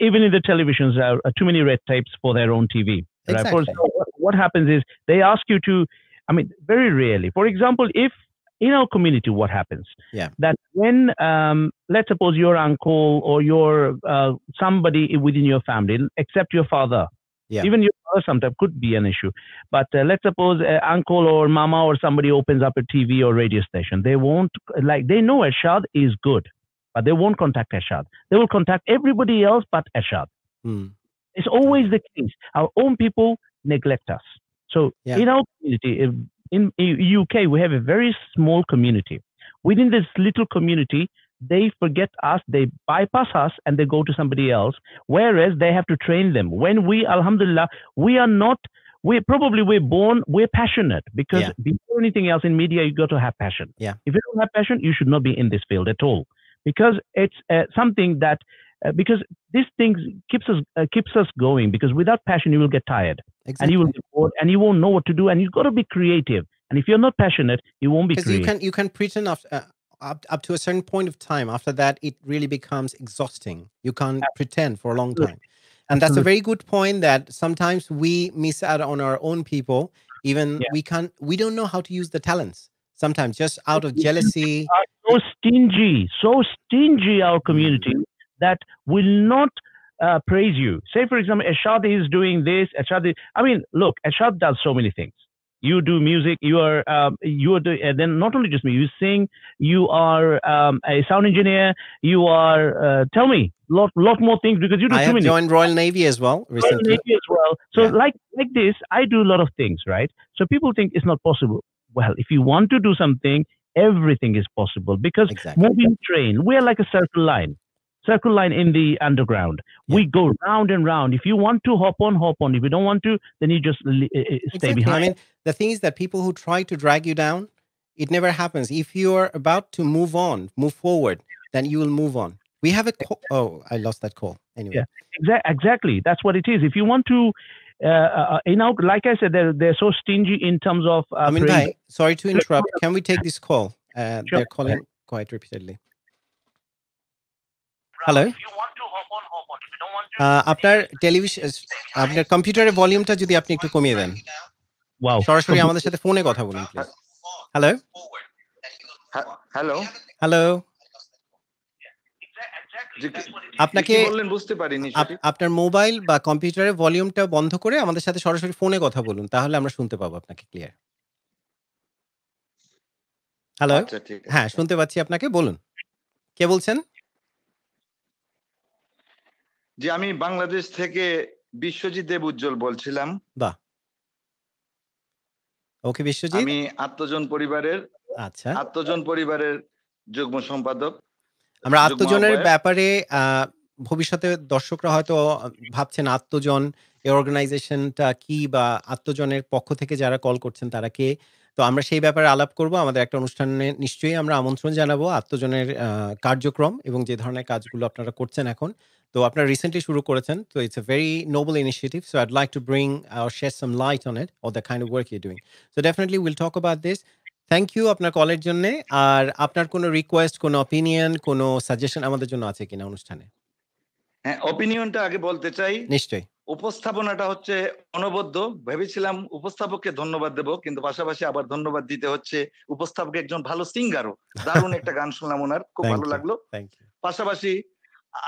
Even in the televisions, there are too many red tapes for their own TV. Exactly. Right? What happens is they ask you to, I mean, very rarely. For example, if in our community, what happens? That when, let's suppose your uncle or your somebody within your family, except your father, even your mother sometimes could be an issue. But let's suppose uncle or mama or somebody opens up a TV or radio station. They won't, they know Ershad is good, but they won't contact Ershad. They will contact everybody else but Ershad. It's always the case. Our own people neglect us. So in our community, in UK, we have a very small community. Within this little community, they forget us, they bypass us, and they go to somebody else, whereas they have to train them. When we, alhamdulillah, we're born, we're passionate, because before anything else in media, you got to have passion. If you don't have passion, you should not be in this field at all, because it's something that, because this thing keeps us going, because without passion, you will get tired. Exactly. And you will get bored, and you won't know what to do, and you've got to be creative. And if you're not passionate, you won't be creative. Because you can pretend up to a certain point of time. After that, it really becomes exhausting. You can't pretend for a long time. And that's a very good point, that sometimes we miss out on our own people. Even we don't know how to use the talents. Sometimes just out of jealousy. So stingy our community that will not praise you. Say, for example, Ershad is doing this. I mean, look, Ershad does so many things. You do music. You are then not only just me. You sing. You are a sound engineer. You are tell me lot more things because you do I too have many. joined Royal Navy as well Royal recently. Navy as well. So Yeah. like this, I do a lot of things, right? So people think it's not possible. Well, if you want to do something, everything is possible because Exactly. moving train, we are like a circle line in the underground. Yeah. We go round and round. If you want to hop on, hop on. If you don't want to, then you just stay Exactly. behind. I mean, the thing is that people who try to drag you down, it never happens. If you're about to move forward, then you will move on. We have a call. Oh, I lost that call. Anyway. Yeah, exactly. That's what it is. If you want to, like I said, they're so stingy in terms of. I mean, praise. Bhai, sorry to interrupt. Can we take this call? Sure. They're calling quite repeatedly. Hello আপনার television আপনার কম্পিউটারের ভলিউমটা যদি আপনি একটু কমিয়ে দেন wow সরাসরি আমাদের সাথে ফোনে কথা বলুন প্লিজ হ্যালো হ্যালো হ্যালো আপনাকে বললেন বুঝতে পারিনি আপনার মোবাইল বা কম্পিউটারের ভলিউমটা বন্ধ করে আমাদের সাথে সরাসরি ফোনে কথা বলুন তাহলে আমরা শুনতে পাবো আপনাকে ক্লিয়ার হ্যালো হ্যাঁ শুনতে পাচ্ছি আপনাকে বলুন কে বলছেন জি আমি বাংলাদেশ থেকে বিশ্বজিৎ দেব উজ্জ্বল বলছিলাম বাহ ওকে বিশ্বজিৎ আমি আত্মজন পরিবারের যুগ্ম সম্পাদক আমরা আত্মজনের ব্যাপারে ভবিষ্যতে দর্শকরা হয়তো ভাবছেন আত্মজন এই অর্গানাইজেশনটা কি বা আত্মজনের পক্ষ থেকে যারা কল করছেন তারা কে তো আমরা সেই ব্যাপারে আলাপ করব আমাদের একটা অনুষ্ঠানে নিশ্চয়ই আমরা আমন্ত্রণ জানাবো আত্মজনের কার্যক্রম এবং যে ধরনের কাজগুলো আপনারা করছেন এখন তো আপনারা রিসেন্টলি শুরু করেছেন তো it's a very noble initiative so I'd like to bring or share some light on it or the kind of work you're doing so definitely we'll talk about this thank you আপনার কলের জন্য আর আপনার কোনো request কোনো opinion কোনো suggestion আমাদের জন্য আছে কিনা অনুষ্ঠানে হ্যাঁ অপিনিয়নটা আগে বলতে চাই নিশ্চয়ই উপস্থাপনাটা হচ্ছে অনবদ্য ভেবেছিলাম উপস্থাপককে ধন্যবাদ দেব কিন্তু পাশাপাশি আবার ধন্যবাদ দিতে হচ্ছে উপস্থাপক একজন ভালো সিঙ্গারও দারুণ একটা গান শুনলাম ওনার খুব ভালো লাগলো পাশাপাশি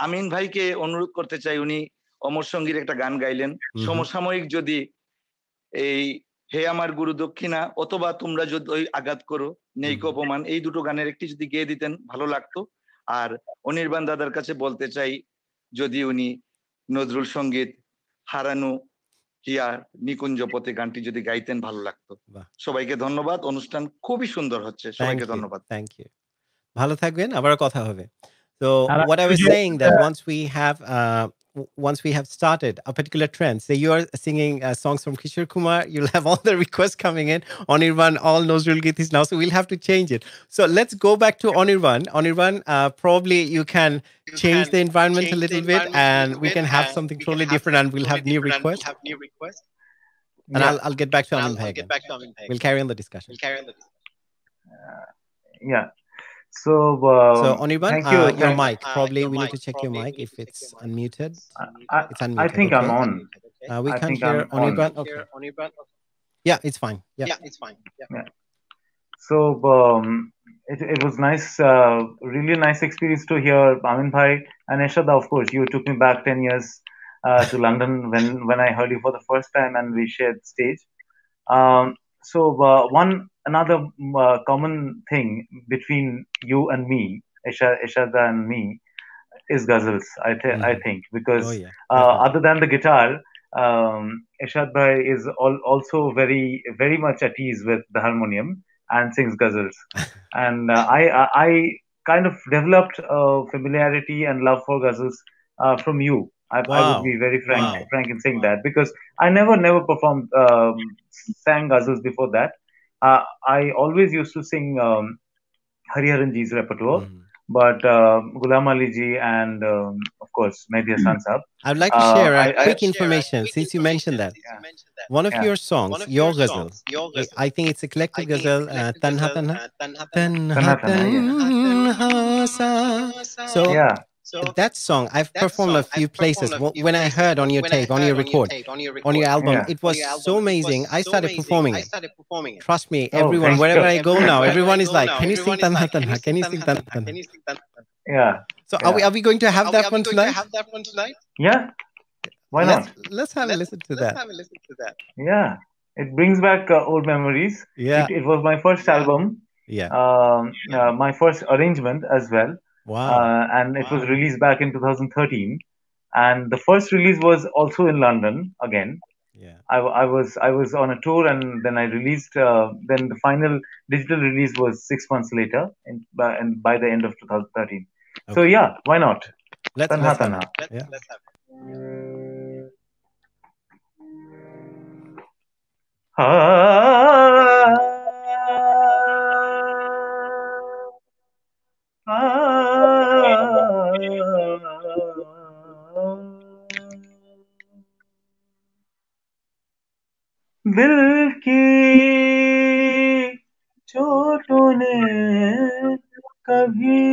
আমিন ভাইকে অনুরোধ করতে চাই উনি অমর সঙ্গীর একটা গান গাইলেন সমসাময়িক যদি এই হে আমার গুরু দক্ষিণা অথবা তোমরা যদি ওই আঘাত করো নেই অপমান এই দুটো গানের একটি যদি গেয়ে দিতেন ভালো লাগতো আর অনির্বাণ দাদার কাছে বলতে চাই যদি উনি নজরুল সঙ্গীত হারানো হিয়া নিকুঞ্জ পথে গানটি যদি গাইতেন ভালো লাগতো সবাইকে ধন্যবাদ অনুষ্ঠান খুবই সুন্দর হচ্ছে সবাইকে ধন্যবাদ থ্যাংক ইউ ভালো থাকবেন আবার কথা হবে so what I was saying that once we have started a particular trend say you are singing songs from Kishore Kumar you'll have all the requests coming in Anirban all Nozrul Githis now so we'll have to change it so let's go back to Anirban probably you can change the environment a little bit and we can have something totally different and we'll have new requests and I'll get back to Amin Bhai again we'll carry on the discussion yeah So Anirban, thank you. Your mic. Probably we need to check your mic if it's unmuted. It's unmuted. I think I'm on. We can't hear Anirban. Okay. Yeah, it's fine. Yeah, it's fine. Yeah. So it was nice, really nice experience to hear Amin Bhai and Ershad. Of course, you took me back 10 years to London when I heard you for the first time and we shared stage. So another common thing between you and me, Ershad and me, is ghazals. I think because other than the guitar, Ershad Bhai is also very much at ease with the harmonium and sings ghazals. And I kind of developed familiarity and love for ghazals from you. I would be very frank in saying that because I never performed sang ghazals before that. I always used to sing Hariharanji's repertoire, but Ghulam Ali ji and of course Mehdi Hassan Sahab. I'd like to share a quick information since you mentioned that. One of your songs, your ghazal, I think it's a collective ghazal, Tanha Tanha. So that song I've performed a few places. When I heard on your tape, on your record, on your album, it was so amazing. I started performing it. Trust me, everyone, wherever I go now, everyone is like, "Can you sing Tanha Tanha? Can you sing Tanha Tanha?" Yeah. So are we going to have that one tonight? Yeah. Why not? Let's have a listen to that. It brings back old memories. Yeah. It was my first album, Yeah. my first arrangement as well, Wow. and it was released back in 2013. And the first release was also in London again. Yeah. I was on a tour, and then I released. Then the final digital release was 6 months later, and by the end of 2013. So Okay. yeah, why not? Tanha Let's have Tanha. it. Yeah. दिल की चोटों ने कभी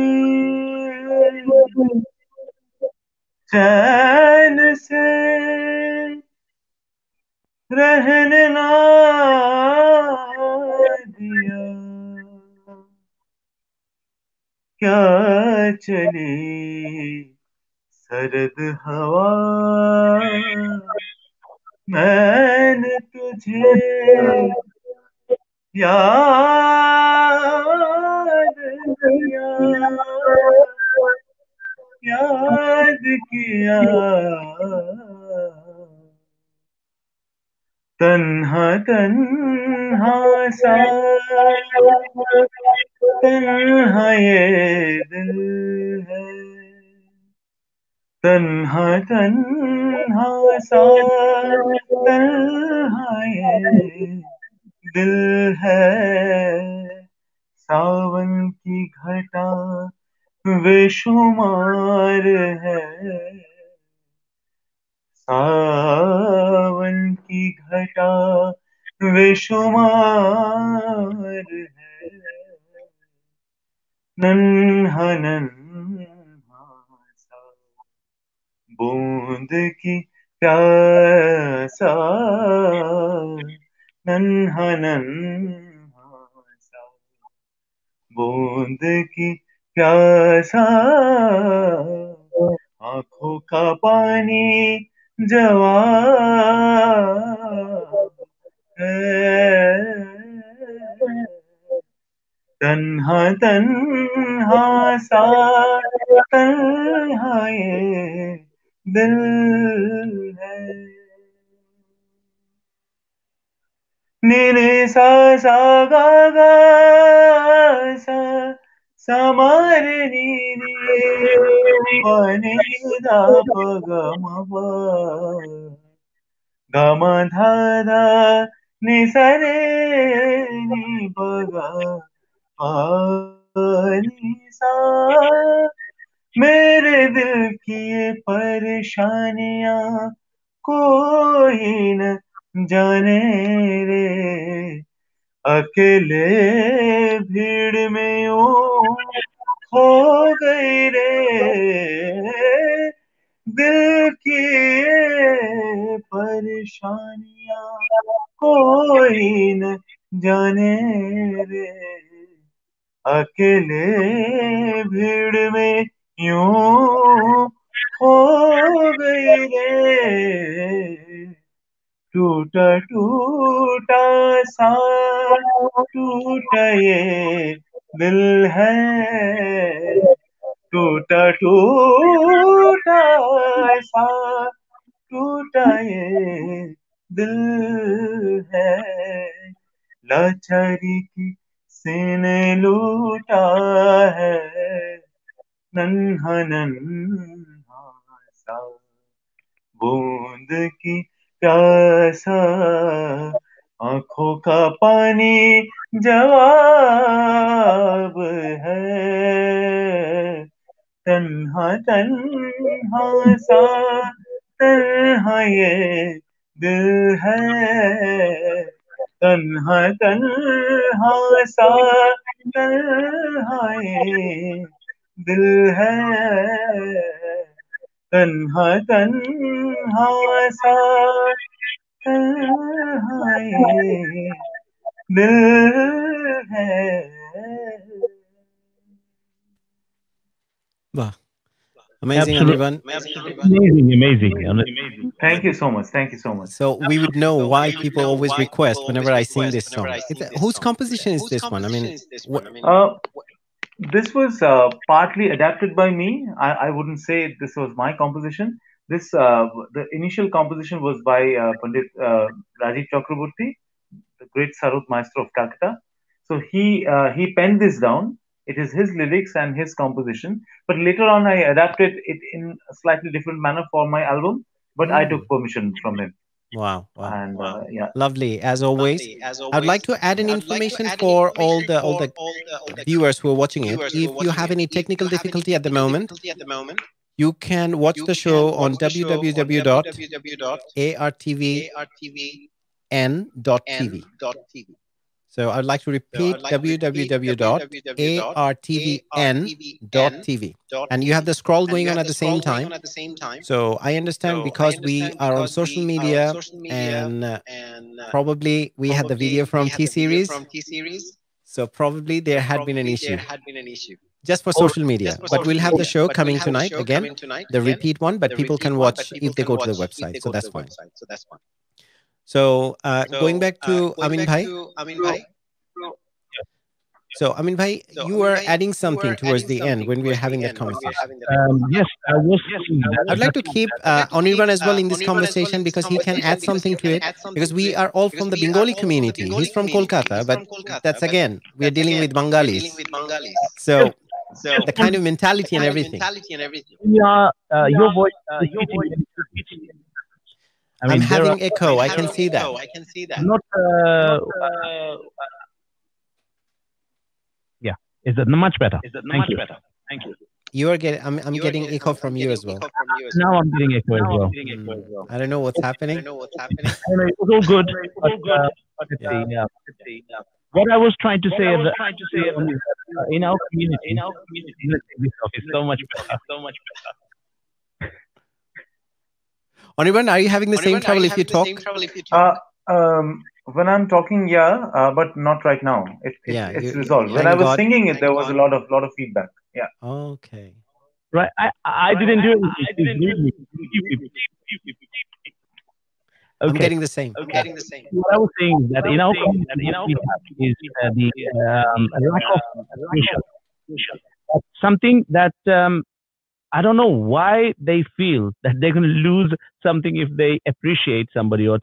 चैन से रहने ना दिया क्या चली सरद हवा मैंने तुझे याद किया याद किया तन्हा तन्हा सा तन्हा ये दिल है तन्हा तन्हा सा तन्हा ये दिल है सावन की घटा बेशुमार है सावन की घटा बेशुमार है नन्हा नन्हा सा बूंद की प्यासा नन्हा नन्हा सा बूंद की प्यासा आंखों का पानी जवाब है तन्हा तन्हा सा तन्हा ये दिल है नीने सा सा गा गा सा समारे नीने पानी दा प ग म प ग म धा धा नि सा रे नि प ग पानी सा मेरे दिल की ये परेशानियां कोई न जाने रे अकेले भीड़ में यूं खो गई रे दिल की ये परेशानियां कोई न जाने रे अकेले भीड़ में यूं खो गई रे टूटा टूटा सा टूटा ये दिल है टूटा टूटा सा टूटा ये दिल है लाचारी की सीने लूटा है नन्हा नन्हा सा बूंद की प्यासा आंखों का पानी जवाब है तन्हा तन्हा सा तन्हा ये दिल है तन्हा तन्हा सा तन्हा ये दिल है तन्हा तन्हा सा तन्हा ये दिल है वाह Amazing, Absolutely. ANIRBAN. Amazing. Thank you so much. Thank you so much. So we would know why people always request whenever I sing this song. Whose composition is this one? I mean, This was partly adapted by me. I wouldn't say this was my composition. The initial composition was by Pandit Rajiv Chakraborty, the great Sarod maestro of Calcutta. So he penned this down. It is his lyrics and his composition. But later on, I adapted it in a slightly different manner for my album. But I took permission from him. Wow. And yeah, Lovely as always. I'd like to add an information for all the viewers who are watching it. If you have any technical difficulty at the moment, you can watch the show on www.artvn.tv. So I'd like to repeat www.artvn.tv. And you have the scroll going on at the same time. So I understand because we are on social media and probably we had the video from T-Series. So probably there had been an issue. Just for social media. But we'll have the show coming tonight again, the repeat one, but people can watch if they go to the website. So that's fine. So going back to Amin Bhai. So Amin Bhai, you were adding something towards the end when we were having that conversation. Yes, I was. I'd like to keep ANIRBAN as well in this conversation because he can add something to it. Because we are all from the Bengali community. He's from Kolkata, but that's again, we are dealing with Bengalis. So the kind of mentality and everything. Yeah, your voice. I'm having echo. I can see that. Not. Yeah, is it much better? Thank you. You are getting. I'm getting echo from you as well. Now I'm getting echo as well. I don't know what's happening. It was all good. But, what I was trying to say is that in our community, is so much better. ANIRBAN, are you having the same trouble if you talk? When I'm talking, but not right now. It's resolved. When I was singing it, there was a lot of feedback. Yeah. Okay. Right. I didn't do it. I'm getting the same. What I was saying is that in our community is the lack of appreciation. Something that I don't know why they feel that they're going to lose something if they appreciate somebody or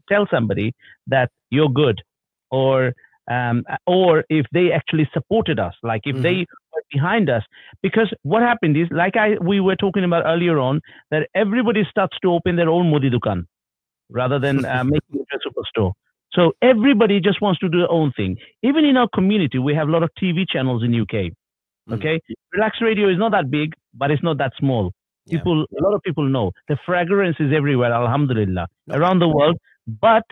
tell somebody that you're good, or if they actually supported us, like if they were behind us. Because what happened is, like we were talking about earlier on, that everybody starts to open their own Modi Dukan rather than making it a superstore. So everybody just wants to do their own thing. Even in our community, we have a lot of TV channels in UK. Okay, Relax Radio is not that big, but it's not that small. A lot of people know the fragrance is everywhere. Alhamdulillah, around the world. But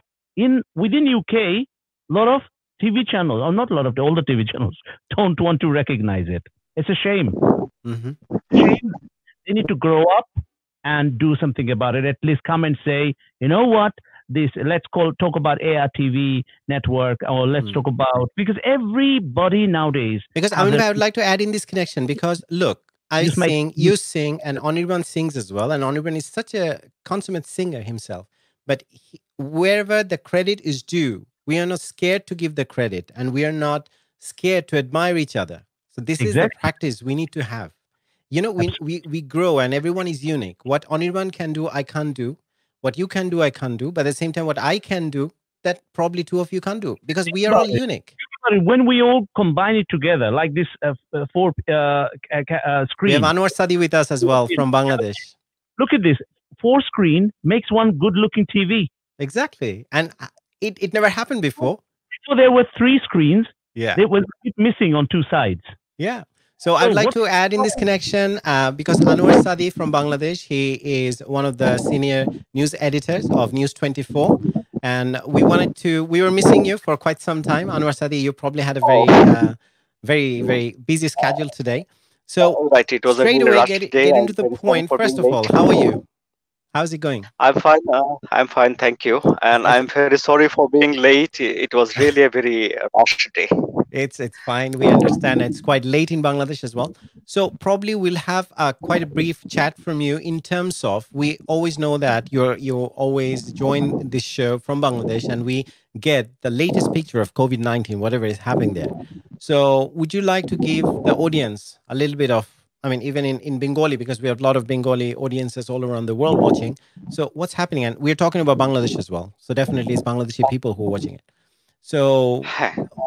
within UK, a lot of TV channels, or not a lot of all the TV channels, don't want to recognize it. It's a shame. Shame. They need to grow up and do something about it. At least come and say, you know what? Let's talk about ARTV network, or let's talk about, because everybody nowadays. Because I would like to add in this connection, because look, I sing, you sing, and ANIRBAN sings as well. And ANIRBAN is such a consummate singer himself. But wherever the credit is due, we are not scared to give the credit, and we are not scared to admire each other. So this is the practice we need to have. You know, we grow and everyone is unique. What ANIRBAN can do, I can't do. What you can do, I can't do. But at the same time, what I can do, that probably two of you can't do, because we are all unique. When we all combine it together, like this four screen. We have Anwar SADI with us as well from Bangladesh. Look at this. 4 screen makes one good-looking TV. Exactly. And it never happened before. So there were 3 screens. Yeah. They were missing on 2 sides. Yeah. So I'd like to add in this connection, because Anwar SADI from Bangladesh, he is one of the senior news editors of News 24. And we were missing you for quite some time. Anwar SADI, you probably had a very, very busy schedule today. So it was straight away, get into the point. First of all, how are you? How's it going? I'm fine. I'm fine, thank you. And I'm very sorry for being late. It was really a very rushed day. It's fine. We understand. It's quite late in Bangladesh as well. So probably we'll have quite a brief chat from you in terms of, we always know that you always join this show from Bangladesh, and we get the latest picture of COVID-19, whatever is happening there. So would you like to give the audience a little bit of, I mean, even in Bengali, because we have a lot of Bengali audiences all around the world watching. So what's happening? And we're talking about Bangladesh as well. So definitely it's Bangladeshi people who are watching it. So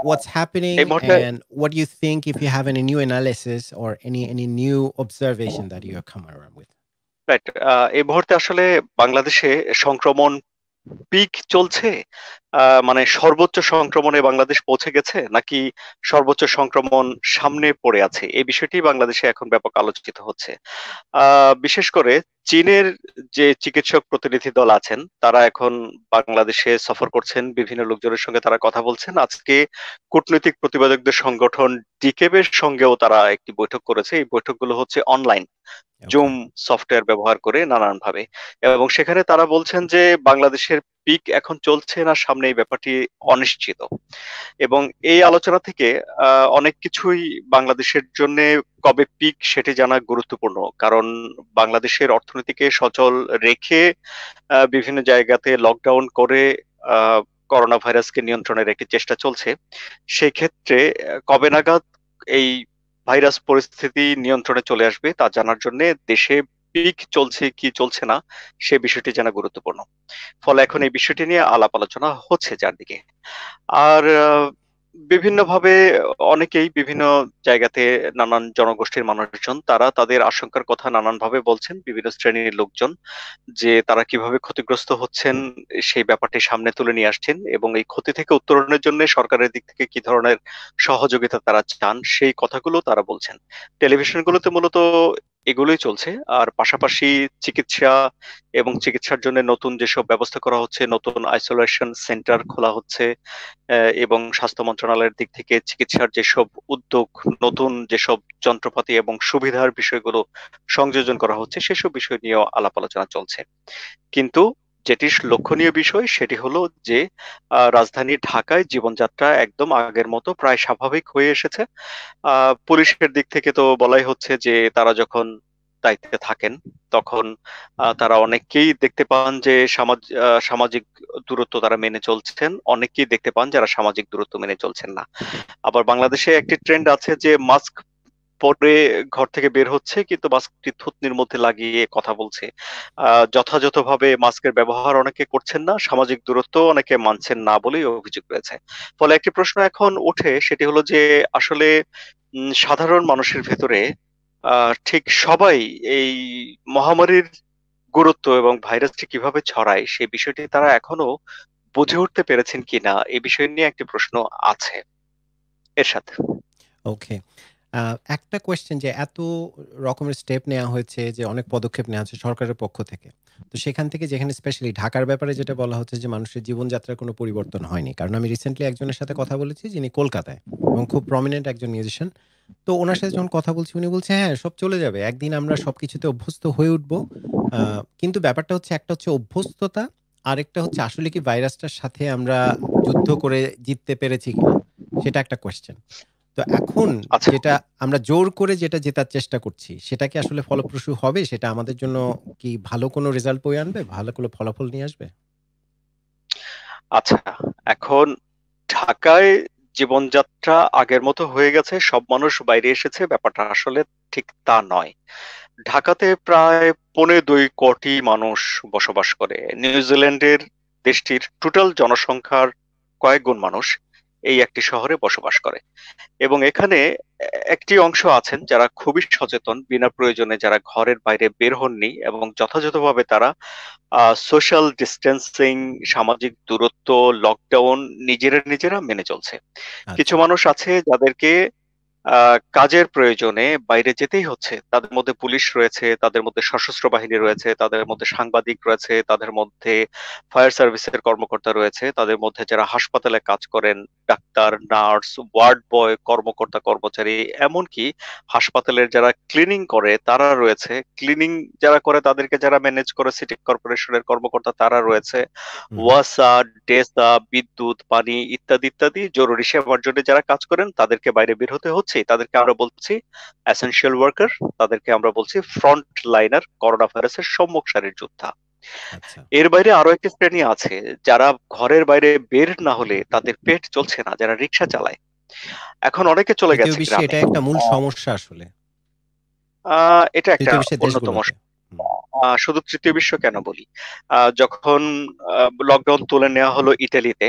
what's happening, and what do you think, if you have any new analysis or any new observation that you have come around with? Right, এই মুহূর্তে আসলে বাংলাদেশে সংক্রমণ pick চলছে, মানে সর্বোচ্চ সংক্রমণে বাংলাদেশ পৌঁছে গেছে, নাকি সর্বোচ্চ সংক্রমণ সামনে পড়ে আছে, এই বিষয়টি বাংলাদেশে এখন ব্যাপক আলোচিত হচ্ছে। বিশেষ করে চীনের যে চিকিৎসক প্রতিনিধি দল আছেন, তারা এখন বাংলাদেশে সফর করছেন, বিভিন্ন লোকজনের সঙ্গে তারা কথা বলছেন। আজকে কূটনৈতিক প্রতিবেদকদের সংগঠন ডিকেবের সঙ্গেও তারা একটি বৈঠক করেছে। এই বৈঠকগুলো হচ্ছে অনলাইন, জুম সফটওয়্যার ব্যবহার করে নানান ভাবে, এবং সেখানে তারা বলছেন যে বাংলাদেশের পিক এখন চলছে না সামনে, এই ব্যাপারটি অনিশ্চিত। এবং এই আলোচনা থেকে অনেক কিছুই বাংলাদেশের জন্য কবে পিক সেটি জানা গুরুত্বপূর্ণ, কারণ বাংলাদেশের অর্থনীতিকে সচল রেখে বিভিন্ন জায়গাতে লকডাউন করে করোনা ভাইরাসকে নিয়ন্ত্রণের একটি চেষ্টা চলছে। সেই ক্ষেত্রে কবে নাগাদ এই ভাইরাস পরিস্থিতি নিয়ন্ত্রণে চলে আসবে তা জানার জন্য দেশে পিক চলছে কি চলছে না সে বিষয়টি জানা গুরুত্বপূর্ণ। ফলে এখন এই বিষয়টি নিয়ে আলাপ আলোচনা হচ্ছে চারদিকে। আর বিভিন্নভাবে অনেকেই বিভিন্ন জায়গাতে নানান জনগোষ্ঠীর মানুষজন তারা তাদের আশঙ্কার কথা নানান ভাবে বলছেন, বিভিন্ন শ্রেণীর লোকজন, যে তারা কিভাবে ক্ষতিগ্রস্ত হচ্ছেন সেই ব্যাপারটি সামনে তুলে নিয়ে আসছেন, এবং এই ক্ষতি থেকে উত্তরণের জন্য সরকারের দিক থেকে কি ধরনের সহযোগিতা তারা চান সেই কথাগুলো তারা বলছেন। টেলিভিশনগুলোতে মূলত এগুলোই চলছে। আর পাশাপাশি চিকিৎসা এবং চিকিৎসার জন্য নতুন যেসব ব্যবস্থা করা হচ্ছে, নতুন আইসোলেশন সেন্টার খোলা হচ্ছে, এবং স্বাস্থ্য মন্ত্রণালয়ের দিক থেকে চিকিৎসার যেসব উদ্যোগ, নতুন যেসব যন্ত্রপাতি এবং সুবিধার বিষয়গুলো সংযোজন করা হচ্ছে, সেসব বিষয় নিয়েও আলাপ আলোচনা চলছে। কিন্তু যেটি লক্ষণীয় বিষয় সেটি হলো যে রাজধানী ঢাকায় জীবনযাত্রা একদম আগের মতো প্রায় স্বাভাবিক হয়ে এসেছে। পুলিশের দিক থেকে তো বলাই হচ্ছে যে তারা যখন দায়িত্বে থাকেন তখন তারা অনেককেই দেখতে পান যে সামাজিক দূরত্ব তারা মেনে চলছেন, অনেককেই দেখতে পান যারা সামাজিক দূরত্ব মেনে চলছেন না। আবার বাংলাদেশে একটি ট্রেন্ড আছে যে মাস্ক পরে ঘর থেকে বের হচ্ছে কিন্তু মাস্কটি থুতনির মধ্যে লাগিয়ে কথা বলছে। যথাযথভাবে মাস্কের ব্যবহার অনেকে করছেন না, সামাজিক দূরত্ব অনেকে মানছেন না বলেই অভিযোগ রয়েছে। ফলে একটি প্রশ্ন এখন ওঠে, সেটি হলো যে আসলে সাধারণ মানুষের ভেতরে ঠিক সবাই এই মহামারীর গুরুত্ব এবং ভাইরাসটি কিভাবে ছড়ায় সেই বিষয়টি তারা এখনো বুঝে উঠতে পেরেছেন কিনা, এই বিষয় নিয়ে একটি প্রশ্ন আছে। এরশাদ। ওকে, একটা কোয়েশ্চেন, যে এত রকমের স্টেপ নেওয়া হয়েছে, যে অনেক পদক্ষেপ নেওয়া হচ্ছে সরকারের পক্ষ থেকে, তো সেখান থেকে যেখানে স্পেশালি ঢাকার ব্যাপারে যেটা বলা হচ্ছে যে মানুষের জীবনযাত্রার কোনো পরিবর্তন হয়নি, কারণ আমি রিসেন্টলি একজনের সাথে কথা বলেছি যিনি কলকাতায় এবং খুব প্রমিনেন্ট একজন মিউজিশিয়ান। তো ওনার সাথে যখন কথা বলছি উনি বলছে হ্যাঁ সব চলে যাবে, একদিন আমরা সবকিছুতে অভ্যস্ত হয়ে উঠবো। কিন্তু ব্যাপারটা হচ্ছে, একটা হচ্ছে অভ্যস্ততা, আরেকটা হচ্ছে আসলে কি ভাইরাসটার সাথে আমরা যুদ্ধ করে জিততে পেরেছি কিনা, সেটা একটা কোয়েশ্চেন। তো এখন যেটা আমরা জোর করে যেটা জেতার চেষ্টা করছি সেটা কি আসলে ফলপ্রসূ হবে? সেটা আমাদের জন্য কি ভালো কোনো রেজাল্ট বয়ে আনবে, ভালো কোনো ফলাফল নিয়ে আসবে? আচ্ছা, এখন ঢাকায় জীবনযাত্রা আগের মতো হয়ে গেছে, সব মানুষ বাইরে এসেছে, ব্যাপারটা আসলে ঠিক তা নয়। ঢাকাতে প্রায় 2.25 কোটি মানুষ বসবাস করে। নিউজিল্যান্ডের দেশটির টোটাল জনসংখ্যার কয়েক গুণ মানুষ এই একটি শহরে বসবাস করে, এবং এখানে একটি অংশ আছেন যারা খুবই সচেতন, বিনা প্রয়োজনে যারা ঘরের বাইরে বের হননি এবং যথাযথভাবে তারা সোশ্যাল ডিস্টেন্সিং, সামাজিক দূরত্ব, লকডাউন নিজেরা মেনে চলছে। কিছু মানুষ আছে যাদেরকে কাজের প্রয়োজনে বাইরে যেতেই হচ্ছে, তাদের মধ্যে পুলিশ রয়েছে, তাদের মধ্যে সশস্ত্র বাহিনী রয়েছে, তাদের মধ্যে সাংবাদিক রয়েছে, তাদের মধ্যে ফায়ার সার্ভিসের কর্মকর্তা রয়েছে, তাদের মধ্যে যারা হাসপাতালে কাজ করেন, ডাক্তার, নার্স, ওয়ার্ড বয়, কর্মকর্তা কর্মচারী, এমনকি হাসপাতালের যারা ক্লিনিং করে তারা রয়েছে, ক্লিনিং যারা করে তাদেরকে যারা ম্যানেজ করে সিটি কর্পোরেশনের কর্মকর্তা তারা রয়েছে, ওয়াসা, ডেসা, বিদ্যুৎ, পানি ইত্যাদি ইত্যাদি জরুরি সেবার জন্য যারা কাজ করেন তাদেরকে বাইরে বের হতে হচ্ছে, বলছি তাদেরকে আমরা বলছি এসেনশিয়াল ওয়ার্কার, তাদেরকে আমরা বলছি ফ্রন্ট লাইনার, করোনা ভাইরাসের সম্মুখ সারির যোদ্ধা। আচ্ছা এর বাইরে আরো একটি শ্রেণী আছে যারা ঘরের বাইরে বের না হলে তাদের পেট চলছে না, যারা রিক্সা চালায়। এখন অনেকে চলে তৃতীয় গেছে বিশ্বে গ্রামে। এটা একটা মূল সমস্যা আসলে, এটা একটা তৃতীয় বিশ্বের অন্যতম দেশগুলোতে। শুধু তৃতীয় বিশ্ব কেন বলি, যখন লকডাউন তুলে নেওয়া হলো ইটালিতে,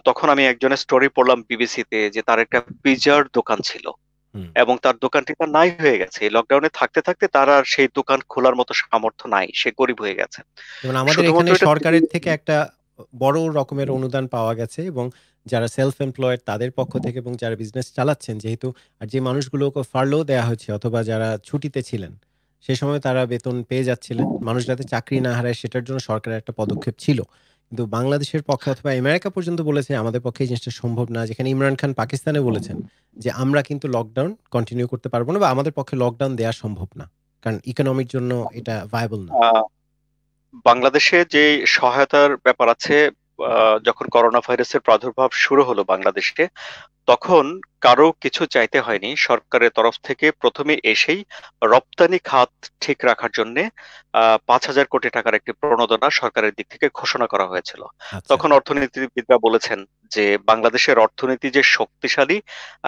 তখন আমি একজনের স্টোরি পড়লাম বিবিসিতে যে তার একটা পিজার দোকান ছিল হুম। এবং তার দোকানটি তার নাই হয়ে গেছে। এই লকডাউনে থাকতে থাকতে তার আর সেই দোকান খোলার মতো সামর্থ্য নাই, সে গরিব হয়ে গেছে। যেমন আমাদের শুধুমাত্র এখানে এটা সরকারের থেকে একটা বড় রকমের অনুদান পাওয়া গেছে, এবং যারা সেলফ এমপ্লয়েড তাদের পক্ষ থেকে এবং যারা বিজনেস চালাচ্ছেন যেহেতু, আর যে মানুষগুলোকে ফার্লো দেওয়া হয়েছে অথবা যারা ছুটিতে ছিলেন সেই সময় তারা বেতন পেয়ে যাচ্ছিলেন, মানুষ যাতে চাকরি না হারায় সেটার জন্য সরকারের একটা পদক্ষেপ ছিল। কিন্তু বাংলাদেশের পক্ষে অথবা আমেরিকা পর্যন্ত বলেছে আমাদের পক্ষে এই জিনিসটা সম্ভব না, যেখানে ইমরান খান পাকিস্তানে বলেছেন যে আমরা কিন্তু লকডাউন কন্টিনিউ করতে পারবো না বা আমাদের পক্ষে লকডাউন দেওয়া সম্ভব না, কারণ ইকোনমির জন্য এটা ভায়াবল না। আহ, বাংলাদেশে যে সহায়তার ব্যাপার আছে, যখন করোনা ভাইরাসের প্রাদুর্ভাব শুরু হলো বাংলাদেশে, তখন কারো কিছু চাইতে হয়নি। সরকারের তরফ থেকে প্রথমে এসেই রপ্তানি খাত ঠিক রাখার জন্য 5,000 কোটি টাকার একটি প্রণোদনা সরকারের দিক থেকে ঘোষণা করা হয়েছিল। আচ্ছা তখন অর্থনীতিবিদরা বলেছেন যে বাংলাদেশের অর্থনীতি যে শক্তিশালী,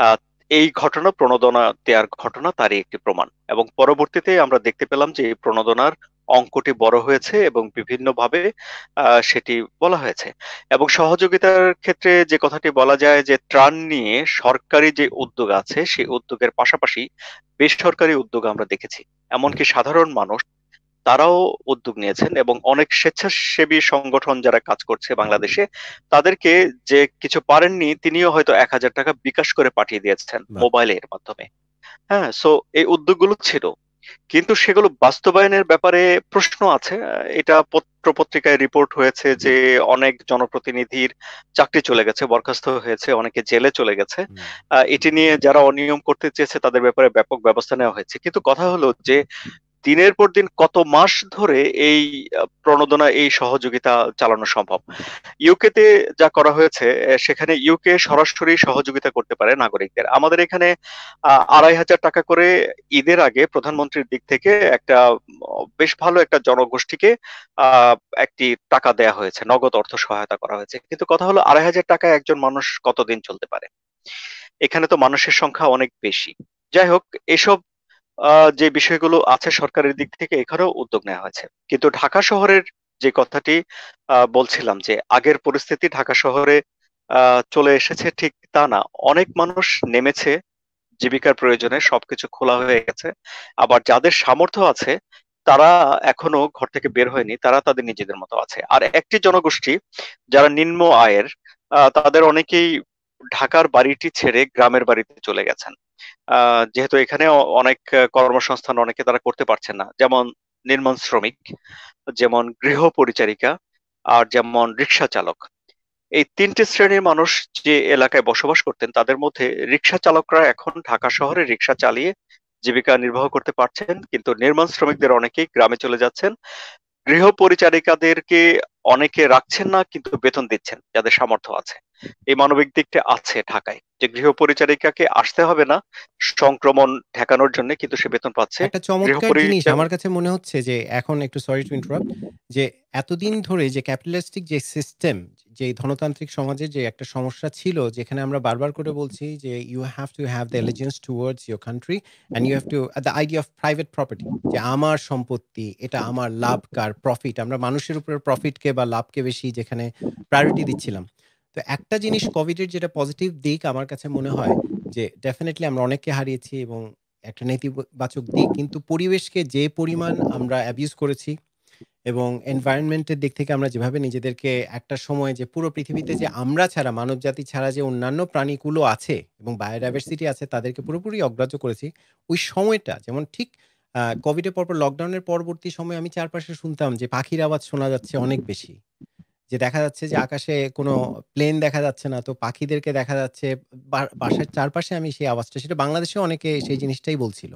আহ, এই ঘটনা, প্রণোদনা দেওয়ার ঘটনা তারই একটি প্রমাণ। এবং পরবর্তীতে আমরা দেখতে পেলাম যে এই প্রণোদনার অঙ্কটি বড় হয়েছে এবং বিভিন্নভাবে সেটি বলা হয়েছে। এবং সহযোগিতার ক্ষেত্রে যে কথাটি বলা যায় যে ত্রাণ নিয়ে সরকারি যে উদ্যোগ আছে সেই উদ্যোগের পাশাপাশি বেসরকারি উদ্যোগ আমরা দেখেছি। এমনকি সাধারণ মানুষ তারাও উদ্যোগ নিয়েছেন এবং অনেক স্বেচ্ছাসেবী সংগঠন যারা কাজ করছে বাংলাদেশে, তাদেরকে যে কিছু পারেননি তিনিও হয়তো 1,000 টাকা বিকাশ করে পাঠিয়ে দিয়েছেন বাহ। মোবাইলের মাধ্যমে। হ্যাঁ, সো এই উদ্যোগগুলো ছিল, কিন্তু সেগুলো বাস্তবায়নের ব্যাপারে প্রশ্ন আছে। এটা পত্র পত্রিকায় রিপোর্ট হয়েছে যে অনেক জনপ্রতিনিধির চাকরি চলে গেছে, বরখাস্ত হয়েছে, অনেকে জেলে চলে গেছে। হুম। এটি নিয়ে যারা অনিয়ম করতে চেয়েছে তাদের ব্যাপারে ব্যাপক ব্যবস্থা নেওয়া হয়েছে, কিন্তু কথা হলো যে দিনের পর দিন কত মাস ধরে এই প্রণোদনা, এই সহযোগিতা চালানো সম্ভব? ইউকেতে যা করা হয়েছে, সেখানে ইউকে সরাসরি সহযোগিতা করতে পারে নাগরিকদের। আমাদের এখানে 2,500 টাকা করে ঈদের আগে প্রধানমন্ত্রীর দিক থেকে একটা বেশ ভালো একটা জনগোষ্ঠীকে আহ, একটি টাকা দেয়া হয়েছে, নগদ অর্থ সহায়তা করা হয়েছে। কিন্তু কথা হলো 2,500 টাকায় একজন মানুষ কতদিন চলতে পারে? এখানে তো মানুষের সংখ্যা অনেক বেশি। যাই হোক, এসব যে বিষয়গুলো আছে সরকারের দিক থেকে এখানেও উদ্যোগ নেওয়া হয়েছে। কিন্তু ঢাকা শহরের যে কথাটি বলছিলাম যে আগের পরিস্থিতি ঢাকা শহরে চলে এসেছে, ঠিক তা না। অনেক মানুষ নেমেছে জীবিকার প্রয়োজনে, সবকিছু খোলা হয়ে গেছে। আবার যাদের সামর্থ্য আছে তারা এখনো ঘর থেকে বের হয়নি, তারা তাদের নিজেদের মতো আছে। আর একটি জনগোষ্ঠী যারা নিম্ন আয়ের, তাদের অনেকেই ঢাকার বাড়িটি ছেড়ে গ্রামের বাড়িতে চলে গেছেন। যেহেতু এখানে অনেক কর্মসংস্থান অনেকে তারা করতে পারছেন না, যেমন নির্মাণ শ্রমিক, যেমন গৃহ পরিচারিকা, আর যেমন রিক্সা চালক। এই 3টে শ্রেণীর মানুষ যে এলাকায় বসবাস করতেন, তাদের মধ্যে রিক্সা চালকরা এখন ঢাকা শহরে রিক্সা চালিয়ে জীবিকা নির্বাহ করতে পারছেন, কিন্তু নির্মাণ শ্রমিকদের অনেকেই গ্রামে চলে যাচ্ছেন। গৃহ পরিচারিকাদেরকে অনেকে রাখছেন না, কিন্তু বেতন দিচ্ছেন যাদের সামর্থ্য আছে। এই মানবিক দিকটা আছে ঢাকায়, যে গৃহ পরিচারিকাকে আসতে হবে না সংক্রমণ ঠেকানোর জন্য, কিন্তু সে বেতন পাচ্ছে। একটা গৃহ চমৎকার জিনিস পরিচারিকা আমার কাছে মনে হচ্ছে যে এখন একটু সরি টু ইন্টারাপ্ট, যে এতদিন ধরে যে ক্যাপিটালিস্টিক যে সিস্টেম, যে ধনতান্ত্রিক সমাজের যে একটা সমস্যা ছিল, যেখানে আমরা বারবার করে বলছি যে you have to have the allegiance towards your country and you have to the idea of private property, যে আমার সম্পত্তি, এটা আমার লাভ, কার প্রফিট, আমরা মানুষের উপরে প্রফিটকে বা লাভকে বেশি যেখানে প্রায়োরিটি দিচ্ছিলাম। তো একটা জিনিস কোভিডের যেটা পজিটিভ দিক আমার কাছে মনে হয় যে ডেফিনেটলি আমরা অনেককে হারিয়েছি এবং একটা নেতিবাচক দিক, কিন্তু পরিবেশকে যে পরিমাণ আমরা অ্যাবিউজ করেছি এবং এনভায়রনমেন্টের দিক থেকে আমরা যেভাবে নিজেদেরকে একটা সময়, যে পুরো পৃথিবীতে যে আমরা ছাড়া, মানবজাতি ছাড়া যে অন্যান্য প্রাণীকুলো আছে এবং বায়োডাইভার্সিটি আছে তাদেরকে পুরোপুরি অগ্রাহ্য করেছি, ওই সময়টা যেমন ঠিক কোভিডের পরপর লকডাউনের পরবর্তী সময়ে আমি চারপাশে শুনতাম যে পাখির আওয়াজ শোনা যাচ্ছে অনেক বেশি, যে দেখা যাচ্ছে যে আকাশে কোনো প্লেন দেখা যাচ্ছে না, তো পাখিদেরকে দেখা যাচ্ছে বাসার চারপাশে। আমি সেই আওয়াজটা, সেটা বাংলাদেশেও অনেকে সেই জিনিসটাই বলছিল।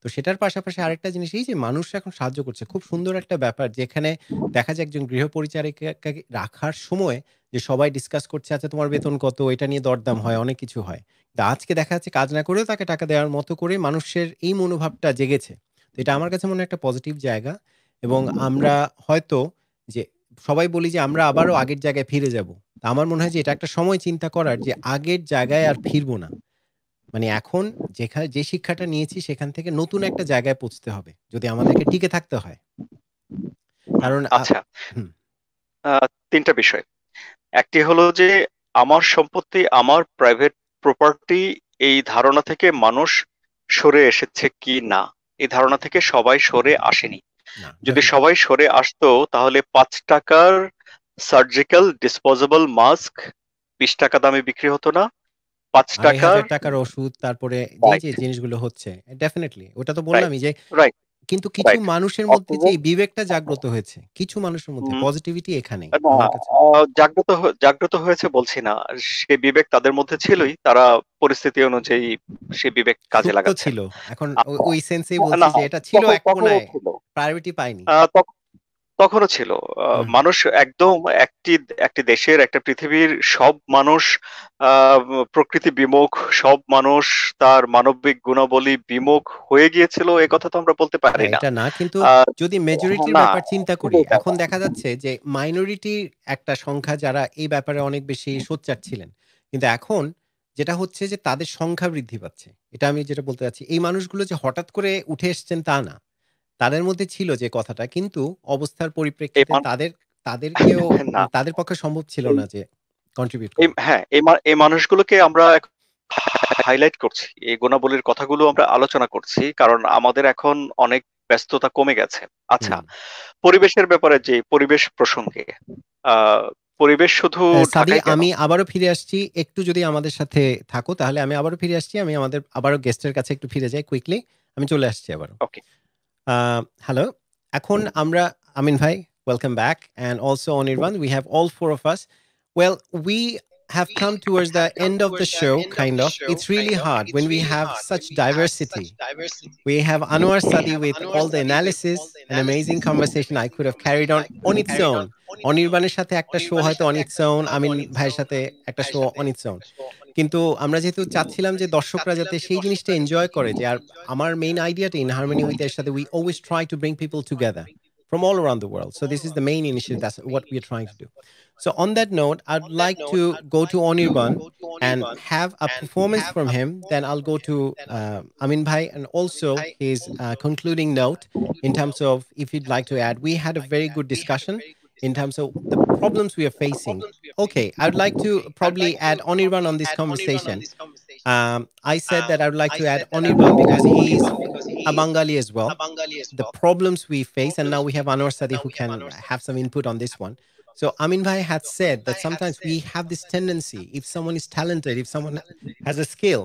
তো তো সেটার পাশাপাশি আরেকটা জিনিস এই যে মানুষ এখন সাহায্য করছে। খুব সুন্দর একটা ব্যাপার যেখানে দেখা যায় একজন গৃহ পরিচারিকাকে রাখার সময় যে সবাই ডিসকাস করছে, আচ্ছা তোমার বেতন কত? এটা নিয়ে দরদাম হয়, অনেক কিছু হয়। তো আজকে দেখা যাচ্ছে কাজ না করেও তাকে টাকা দেওয়ার মতো করে মানুষের এই মনোভাবটা জেগেছে। তো এটা আমার কাছে মনে হয় একটা পজিটিভ জায়গা এবং আমরা হয়তো যে সবাই বলি যে আমরা আবারও আগের জায়গায় ফিরে যাব। তো আমার মনে হয় যে এটা একটা সময় চিন্তা করার যে আগের জায়গায় আর ফিরব না। মানে এখন যে শিক্ষাটা নিয়েছি সেখান থেকে নতুন একটা জায়গায় পৌঁছতে হবে। যদি আমাদেরকে টিকে থাকতে হয়। কারণ আচ্ছা, হুম। ৩ টা বিষয়। একটি হলো যে আমার সম্পত্তি আমার প্রাইভেট প্রপার্টি, এই ধারণা থেকে মানুষ সরে এসেছে কি না? এই ধারণা থেকে সবাই সরে আসেনি। না, যদি definitely। সবাই সরে আসতো তাহলে ৳৫ সার্জিক্যাল ডিসপোজেবল মাস্ক ৳২০ দামে বিক্রি হতো না। ৳৫ ৳২৫০০ ওষুধ তারপরে রাইট, যে জিনিসগুলো হচ্ছে ডেফিনিটলি ওটা তো রাইট, বললামই যে রাইট, কিন্তু কিছু রাইট। মানুষের মধ্যে যে অক্সিজেন এই বিবেকটা জাগ্রত হয়েছে, কিছু মানুষের মধ্যে হুম, পজিটিভিটি এখানেই না, আমার কাছে। জাগ্রত হয়েছে বলছি না। সে বিবেক তাদের মধ্যে ছিলই। তারা পরিস্থিতি অনুযায়ী সে বিবেক কাজে সুপ্ত লাগাচ্ছেন। ছিল। এখন আ ওই সেন্সেই বলছি না, যে এটা ছিল এক তখনও কোণায়, ছিল। প্রায়োরিটি পায়নি। আ তখ তখনও ছিল। হুম। মানুষ একদম একটি দেশের, একটা পৃথিবীর সব মানুষ আ প্রকৃতি বিমুখ, সব মানুষ তার মানবিক গুণাবলী বিমুখ হয়ে গিয়েছিল, এ কথা তো আমরা বলতে না পারি না। এটা না। কিন্তু আ যদি মেজরিটির না, ব্যাপার চিন্তা করি, সেটাই এখন কথা। দেখা যাচ্ছে যে মাইনরিটির একটা সংখ্যা যারা এই ব্যাপারে অনেক বেশি সোচ্চার ছিলেন। কিন্তু এখন যেটা হচ্ছে যে তাদের সংখ্যা বৃদ্ধি পাচ্ছে। এটা আমি যেটা বলতে চাচ্ছি। এই মানুষগুলো যে হঠাৎ করে উঠে এসছেন তা না। তাদের মধ্যে ছিল যে কথাটা। কিন্তু অবস্থার এই পরিপ্রেক্ষিতে মান তাদেরকেও না, তাদের পক্ষে সম্ভব ছিল এই না যে কন্ট্রিবিউট করা। হ্যাঁ, এই মানুষগুলোকে আমরা হাইলাইট করছি। এই গুণাবলীর কথাগুলো আমরা আলোচনা করছি। কারণ আমাদের এখন অনেক ব্যস্ততা কমে গেছে। আচ্ছা, হুম। পরিবেশের ব্যাপারে, যে পরিবেশ প্রসঙ্গে, আ পরিবেশ শুধু সাদি ঢাকায় কেন? আমি আবারও ফিরে আসছি। একটু যদি আমাদের সাথে থাকো তাহলে আমি আবারও ফিরে আসছি। আমি আমাদের আবারও গেস্টের কাছে একটু ফিরে যাই কুইকলি। আমি চলে আসছি আবারও। ওকে। হ্যালো। এখন আমরা আমিন ভাই, welcome back, and also Anirban. We have all four of us. Well, we have come towards the end of the show, kind of. It's really hard when we have such diversity. We have Anwar Sadi with all the analysis, an amazing conversation I could have carried on its own. অনির্বাণের সাথে একটা show হয়তো on its own, আমিন ভাইয়ের সাথে একটা show on its own. কিন্তু আমরা যেহেতু চাচ্ছিলাম যে দর্শকরা যাতে সেই জিনিসটা এনজয় করে যে আর আমার মেইন আইডিয়াটা in harmony with Ershad we always try to bring people together from all around the world. So this is the main initiative. That's what we are trying to do. So on that note, I'd like to go to Anirban and have a performance from him. Then I'll go to Amin Bhai and also his concluding note in terms of if you'd like to add. We had a very good discussion in terms of the problems we are facing. Okay, I would like to probably add Anirban on this conversation. I said that I would like to add Anirban because he's a Bengali as well. The problems we face, and now we have Anwar Sadi who can have some input on this one. So Amin Bhai had said that sometimes we have this tendency, if someone is talented, if someone has a skill,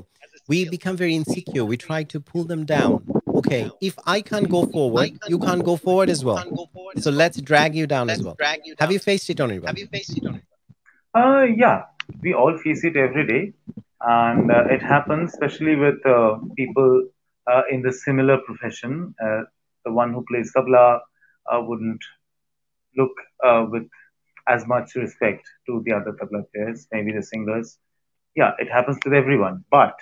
we become very insecure. We try to pull them down. Okay, if I can't go forward, you can't go forward as well. So let's drag you down as well. Have you faced it, Anirban? Yeah, we all face it every day, and it happens especially with people in the similar profession. The one who plays tabla wouldn't look with as much respect to the other tabla players, maybe the singers. Yeah, it happens with everyone. But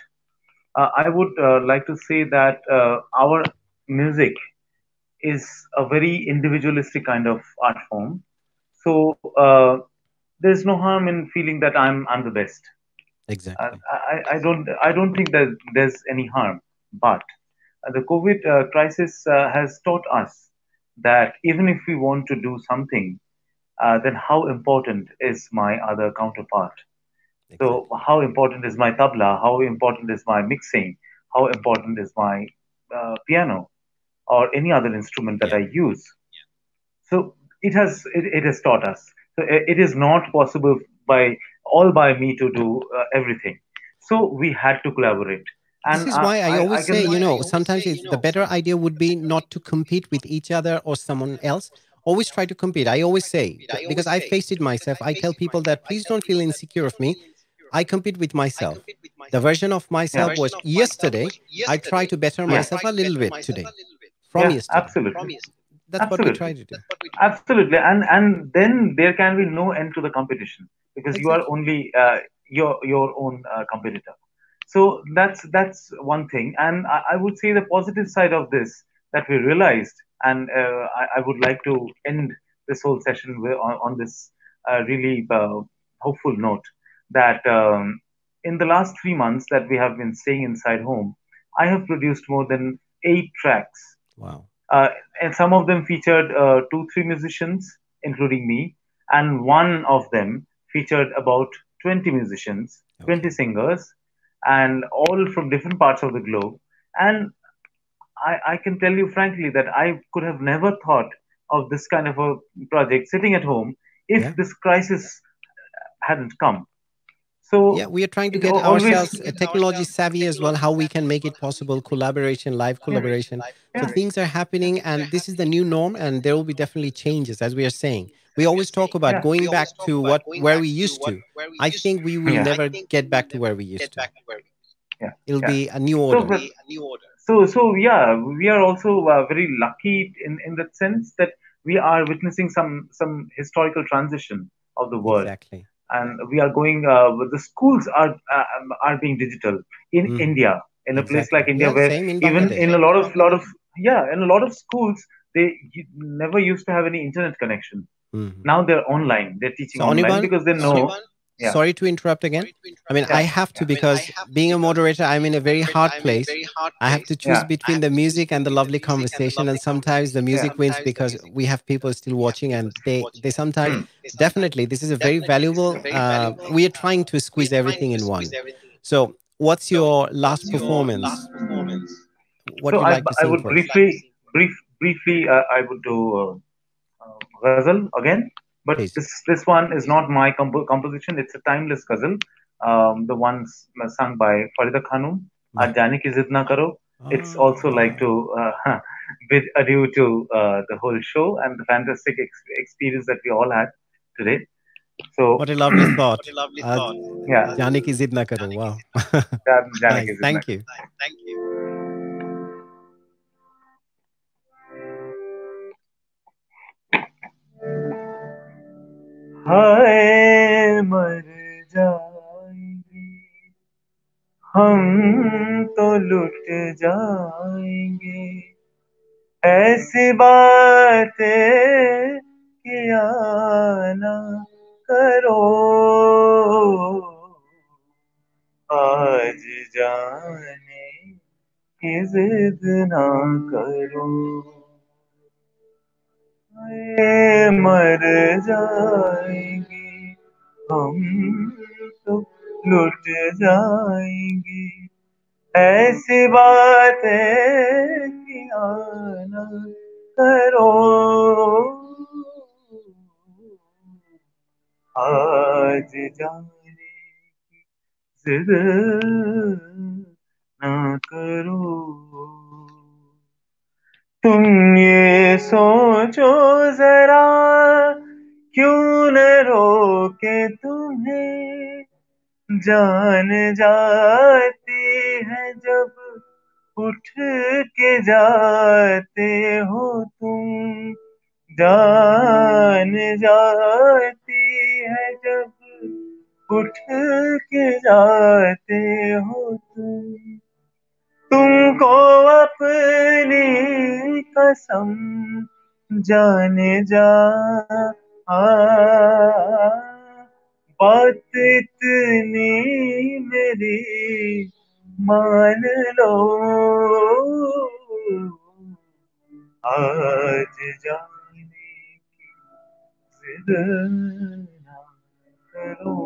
I would like to say that our music is a very individualistic kind of art form. So there's no harm in feeling that I'm the best. Exactly. I don't think that there's any harm. But the COVID crisis has taught us that even if we want to do something, then how important is my other counterpart? So how important is my tabla? How important is my mixing? How important is my piano or any other instrument that I use? So it has taught us. So it is not possible by all by me to do everything. So we had to collaborate. This And is why I always can say, sometimes the better idea would be not to compete with each other or someone else. Always try to compete. I always say, because I faced it myself, I tell people that please don't feel insecure of me. I compete with myself. The version of Yeah. myself was yesterday. I try to better Yeah. myself a little bit today from Yeah, yesterday. absolutely. That's what we try Absolutely. to do. Absolutely. And then there can be no end to the competition because you are Exactly. only your own competitor. So that's one thing. And I would say the positive side of this that we realized, and I would like to end this whole session on this really hopeful note that in the last 3 months that we have been staying inside home, I have produced more than 8 tracks, Wow. and some of them featured two, three musicians, including me, and one of them featured about 20 musicians, 20 Okay. singers, and all from different parts of the globe. And I can tell you frankly that I could have never thought of this kind of a project sitting at home if Yeah. this crisis hadn't come. Yeah, So we are trying to it get always, ourselves technology savvy as well, how we can make it possible, collaboration, live yeah, collaboration. So yeah, things are happening, and this is the new norm, and there will be definitely changes, as we are saying. We always talk about yeah, going back to where we used to. I think we will yeah, never get back to where we used to. yeah, It'll yeah. be a new So, order. so yeah, we are also very lucky in that sense that we are witnessing some historical transition of the world, Exactly. and we are going. The schools are being digital in Hmm. India, in a place like Exactly. India, Yeah, where same in even Bangladesh. in a lot of yeah, in a lot of schools never used to have any internet connection. Hmm. Now they're online. They're teaching So, online Anirban, because they know. Yeah, sorry to interrupt again. I mean, I yeah, have to yeah, because being a moderator, I'm in a very hard place. I have to choose yeah, between the music and the lovely conversation, and sometimes the yeah. music wins because we have people still watching, and they sometimes Hmm. definitely this is a very valuable. We are trying to squeeze everything in one. So, what's your last performance? What So you like to I sing would for us? briefly I would do ghazal again, but Please. this one is not my composition. It's a timeless ghazal, the ones sung by Farida Khanum. Bah. Jane ki zid na karo. It's Oh, also like wow. to bid adieu to the whole show and the fantastic experience that we all had today. So What a lovely thought. yeah, Jaane ki zid na karo. Wow. Jane ki Nice. zid na Thank karo. you. हाय मर जाएंगे हम तो लुट जाएंगे ऐसी बातें किया ना करो आज जाने की जिद ना करो हाय मर जाएंगे हम तो लुट जाएंगे ऐसी बातें किया ना करो आज जाने की जिद ना करो तुम ये सोचो जरा क्यों न रोके तुम्हें जान जाती है जब उठ के जाते हो तुम जान जाती है जब उठ के जाते हो तुमको अपनी कसम जाने जा आ, बात इतनी मेरी मान लो आज जाने की जिद ना करो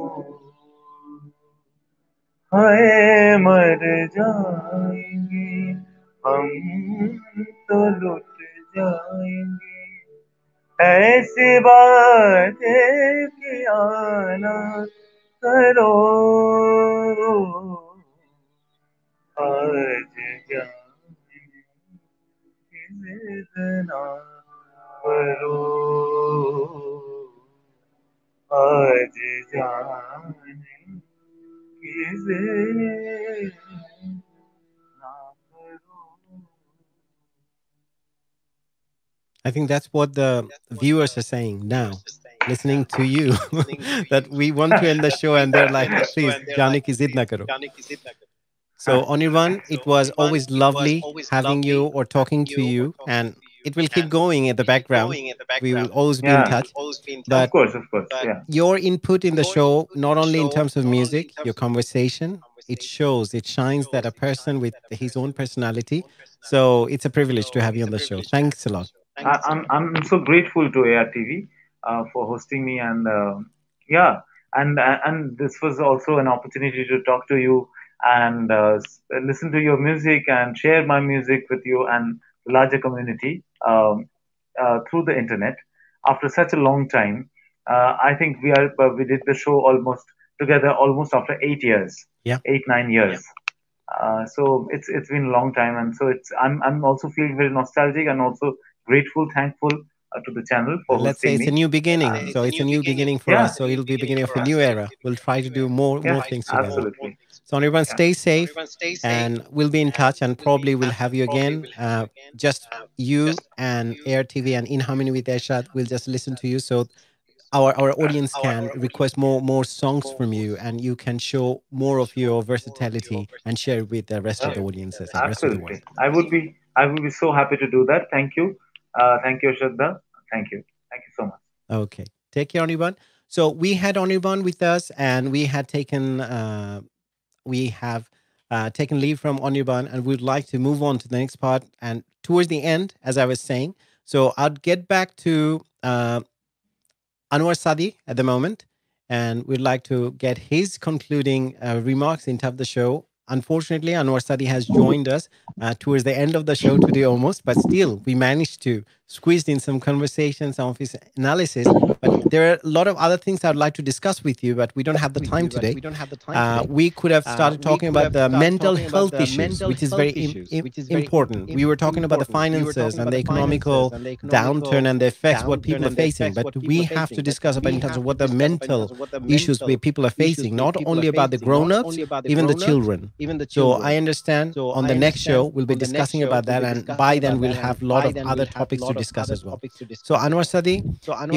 हाय मर जाएंगे हम तो लुट जाएंगे ऐसी बातें किया ना करो आज जाने की जिद ना करो आज जाने I think that's what the viewers are saying now, listening to you, that we want to end the show and they're like, please, Jani ki zid na karo. So, Anirban, it was always lovely having you or talking to you, and it will keep going in the background. We will always be in Yeah, touch. But of course, yeah. your input in the show, not only in terms of music, your conversation, it shows, it shines that a person with his own personality. So, it's a privilege to have you on the show. Thanks a lot. I'm so grateful to ARTV for hosting me, and yeah, and this was also an opportunity to talk to you and listen to your music and share my music with you and the larger community through the internet after such a long time. I think we did the show almost together almost after 8 years, Yeah. 8 9 years. So it's been a long time, and so I'm also feeling very nostalgic and also grateful, thankful to the channel for Let's say hosting it's a me. new beginning. So it's a new beginning for Yeah, us. So it'll be beginning of a new era. We'll try to do more things together. absolutely. So everyone Yeah, stay safe, and we'll be in touch, and probably we'll have you again. Just you and Air TV and In Harmony with Ershad. We'll just listen to you, so our audience can request more songs from you, and you can show more of your versatility and share with the rest of the audiences and rest of the world. absolutely. I will be so happy to do that. Thank you, Shraddha. Thank you so much. Okay, take care, Anirban. So we had Anirban with us, and we have taken leave from Anirban, and we'd like to move on to the next part. And towards the end, as I was saying, so I'd get back to Anwar Sadi at the moment, and we'd like to get his concluding remarks into the show. Unfortunately, Anwar Sadi has joined us towards the end of the show today almost, but still, we managed to squeeze in some conversations, some of his analysis. But there are a lot of other things I'd like to discuss with you, but we don't have the time today. We could have started talking about the mental health issues, which is very important. We were talking about the finances and the economical downturn and the effects what people are facing, but we have to discuss about in terms of what the mental issues where people are facing, not only about the grown-ups, even the children. So I understand on the next show we'll be discussing about that, and by then we'll have a lot of other topics to discuss as well. So Anwar Sadi,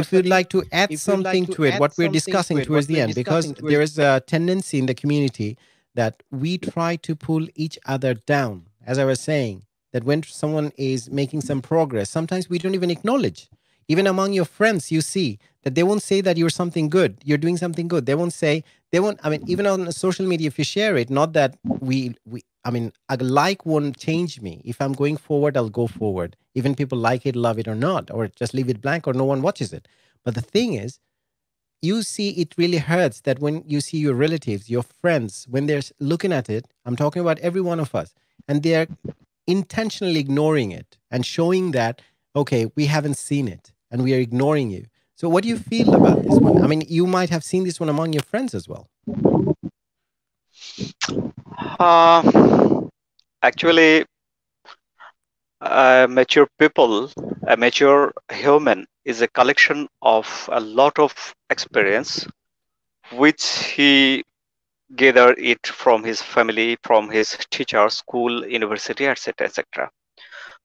if you'd like to add something to it, what we're discussing towards the end, because there is a tendency in the community that we try to pull each other down. As I was saying, that when someone is making some progress, sometimes we don't even acknowledge. Even among your friends, you see that they won't say that you're something good, you're doing something good. They won't say, I mean, even on social media, if you share it, not that I mean, a like won't change me. If I'm going forward, I'll go forward. Even people like it, love it or not, or just leave it blank or no one watches it. But the thing is, you see, it really hurts that when you see your relatives, your friends, when they're looking at it, I'm talking about every one of us, and they're intentionally ignoring it and showing that, okay, we haven't seen it and we are ignoring you. So what do you feel about this one? I mean, you might have seen this one among your friends as well. Actually, mature people, a mature human is a collection of a lot of experience, which he gathered it from his family, from his teacher, school, university, etc., etc.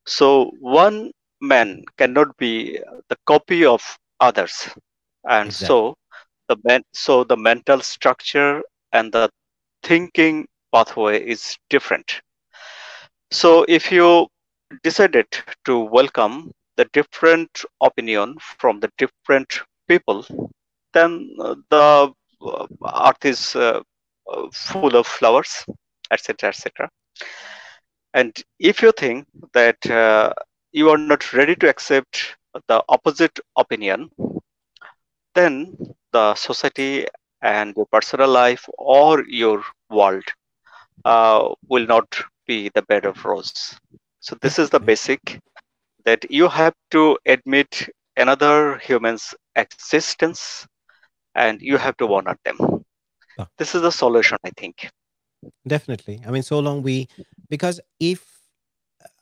So one man cannot be the copy of others, and Exactly. so the mental structure and the thinking pathway is different. So if you decided to welcome the different opinion from the different people, then the earth is full of flowers, etc., etc. And if you think that you are not ready to accept the opposite opinion, then the society and your personal life or your world will not be the bed of rose. So this is the Definitely. basic, that you have to admit another human's existence and you have to honor them. Oh, This is the solution, I think. definitely. I mean, so long because if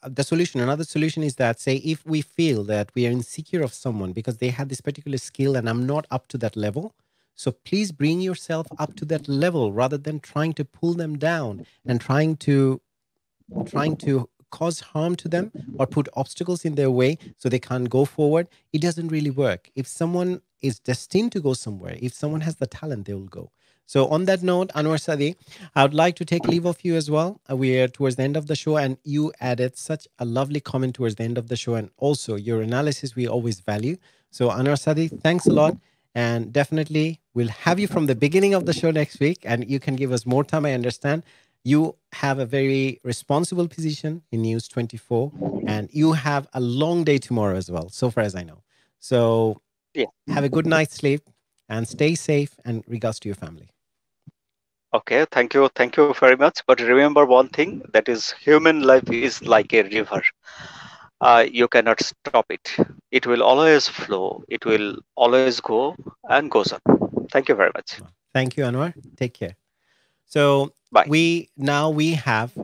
the solution, another solution is that, say, if we feel that we are insecure of someone because they have this particular skill and I'm not up to that level, So please bring yourself up to that level rather than trying to pull them down and trying to cause harm to them or put obstacles in their way so they can't go forward. It doesn't really work. If someone is destined to go somewhere, if someone has the talent, they will go. So on that note, Anwar Sadi, I would like to take leave of you as well. We are towards the end of the show, and you added such a lovely comment towards the end of the show, and also your analysis we always value. So Anwar Sadi, thanks a lot, and definitely we'll have you from the beginning of the show next week, and you can give us more time. I understand you have a very responsible position in News 24, and you have a long day tomorrow as well, so far as I know. So have a good night's sleep and stay safe, and regards to your family. Okay, thank you very much. But remember one thing, that is, human life is like a river. You cannot stop it. It will always flow. It will always go and goes on. Thank you very much. Thank you, Anwar. Take care. So bye. We have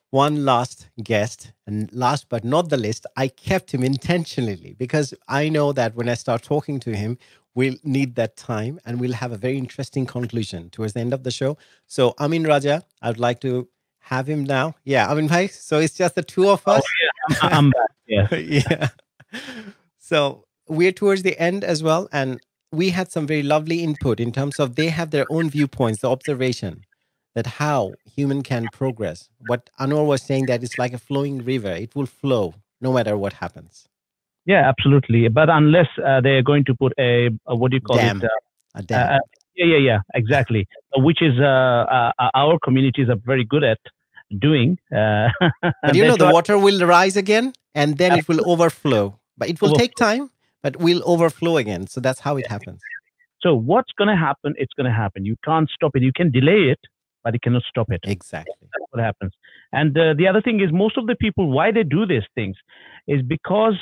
one last guest, and last but not the least, I kept him intentionally because I know that when I start talking to him, we'll need that time and we'll have a very interesting conclusion towards the end of the show. So Amin Raja, I'd like to have him now. Yeah, Amin Bhai. So it's just the two of us. Oh, yeah. I'm back. Yeah. Yeah. So we're towards the end as well. And we had some very lovely input in terms of they have their own viewpoints, the observation that how human can progress. What Anwar was saying, that it's like a flowing river. It will flow no matter what happens. Yeah, absolutely. But unless they're going to put a what do you call dam. it? A dam. Yeah, exactly. Which is our communities are very good at doing. But the water will rise again and then it will overflow. But it will take time, but will overflow again. So that's how it happens. So what's going to happen? It's going to happen. You can't stop it. You can delay it, but you cannot stop it. Exactly. That's what happens. And the other thing is, most of the people, why they do these things is because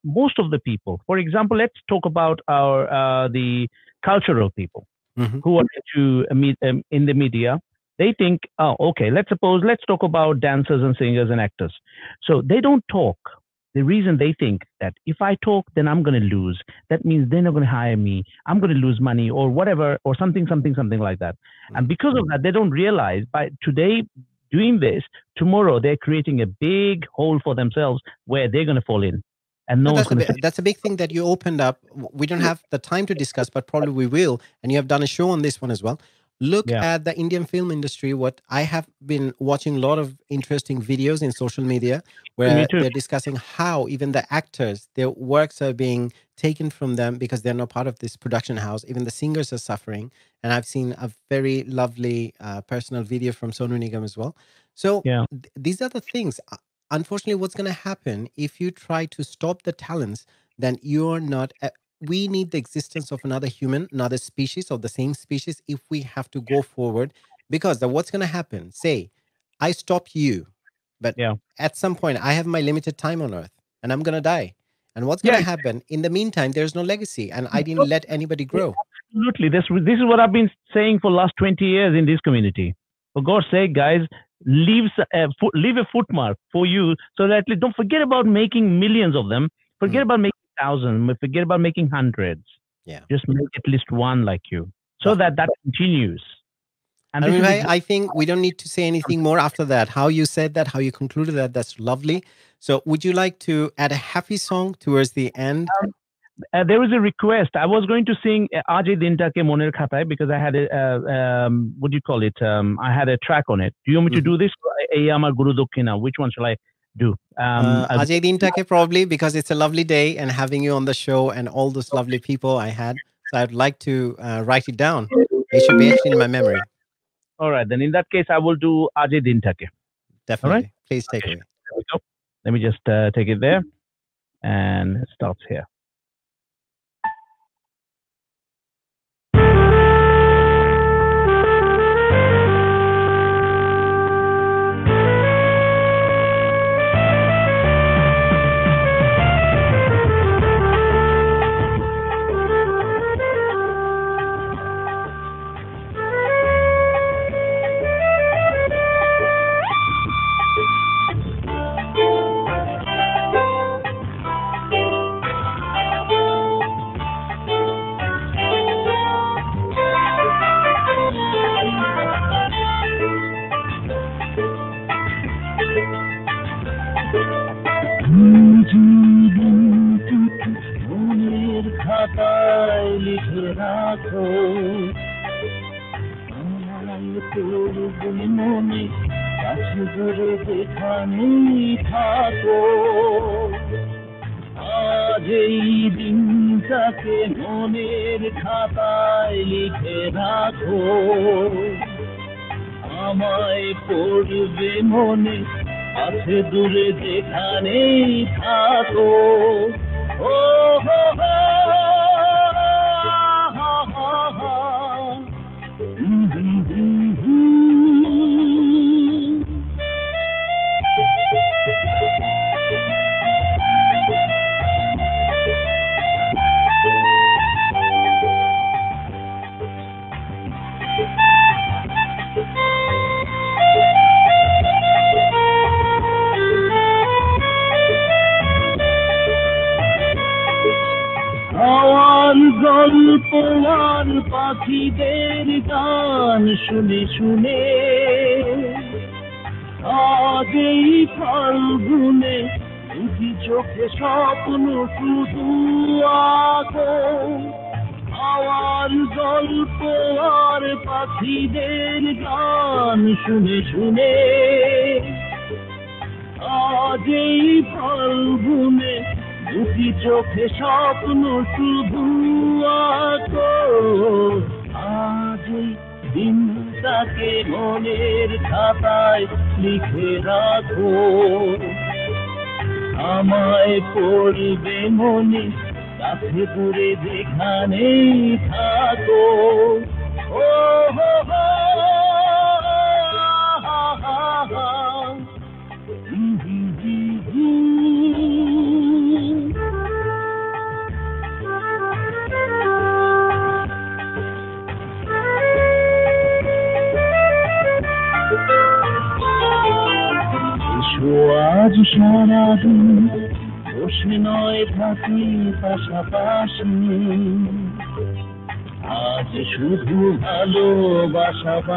most of the people, for example, let's talk about the cultural people who are into in the media. They think, oh, okay, let's talk about dancers and singers and actors. So they don't talk. The reason they think that if I talk, then I'm going to lose. That means they're not going to hire me. I'm going to lose money or whatever, or something like that. And because of that, they don't realize by today doing this, tomorrow they're creating a big hole for themselves where they're going to fall in. And that's a big thing that you opened up. We don't have the time to discuss, but probably we will. And you have done a show on this one as well. Look at the Indian film industry. What I have been watching a lot of interesting videos in social media where they're discussing how even the actors, their works are being taken from them because they're not part of this production house. Even the singers are suffering. And I've seen a very lovely personal video from Sonu Nigam as well. So these are the things. Unfortunately, what's going to happen if you try to stop the talents, then you're not... we need the existence of another human, another species of the same species if we have to go forward. Because what's going to happen? Say, I stop you, but at some point I have my limited time on Earth and I'm going to die. And what's going to happen? In the meantime, there's no legacy and I didn't let anybody grow. Absolutely. This is what I've been saying for the last 20 years in this community. For God's sake, guys, leave a footmark for you so that don't forget about making millions of them. Forget about making thousands. Forget about making hundreds. Yeah. Just make at least one like you so that continues. And I think we don't need to say anything more after that. How you said that, how you concluded that, that's lovely. So would you like to add a happy song towards the end? There was a request. I was going to sing Ajay Dinta Ke Moner Khatai because I had what do you call it? I had a track on it. Do you want me to do this? Amar Guru Dokkhina. Which one shall I do? Ajay Dinta Ke, probably, because it's a lovely day and having you on the show and all those lovely people I had. So I'd like to write it down. It should be actually in my memory. All right. Then in that case, I will do Ajay Dinta Ke. Definitely. All right? Please take it away. There we go. Let me just take it there. And it starts here. পড়বে মনে কাছে দূরে যেখানেই থাকো আজ এই দিনটাকে মনের খাতায় লিখে রাখো আমায় পড়বে মনে কাছে দূরে যেখানেই থাকো ও হো হো হা হা হা আমার গল্প আর পাখিদের গান শুনে শুনে আজ এই ফাল্গুনে দুটি চোখে স্বপ্ন শুধু আঁকো আমার গল্প আর পাখিদের গান শুনে শুনে আজ এই ফাল্গুনে দুটি চোখে স্বপ্ন শুধু আঁকো আজ এই দিনটাকে মনের খাতায় লিখে রাখো আমায় পড়বে মনে কাছে দূরে যেখানেই থাকো ও হো হো হা হা হা আজ সারাদিন বসে নয় থাকি পাশাপাশি আজ শুধু ভালোবাসাবাসি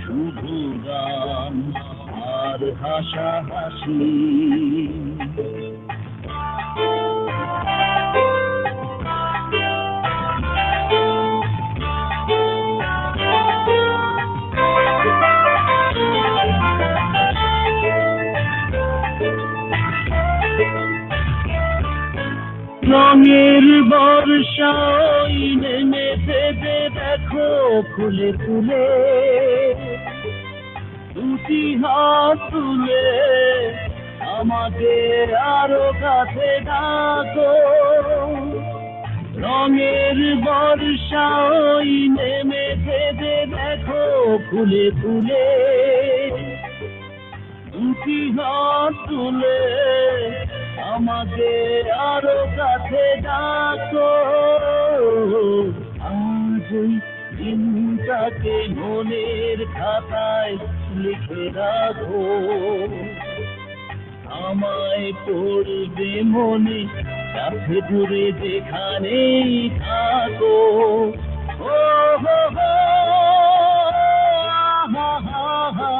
শুধু গান আর হাসাহাসি রঙের বর্ষায় নেমেছে যে দেখো ফুলে ফুলে দুটি হাত তুলে আমাকে আরো কাছে ডাকো রঙের বর্ষায় নেমেছে যে দেখো ফুলে ফুলে দুটি হাত তুলে আমাকে আরো কাছে ডাকো আজ ওই দিনটাকে মনের খাতায় লিখে রাখো আমায় পড়বে মনে কাছে দূরে যেখানেই থাকো ও হো হো হা হা হা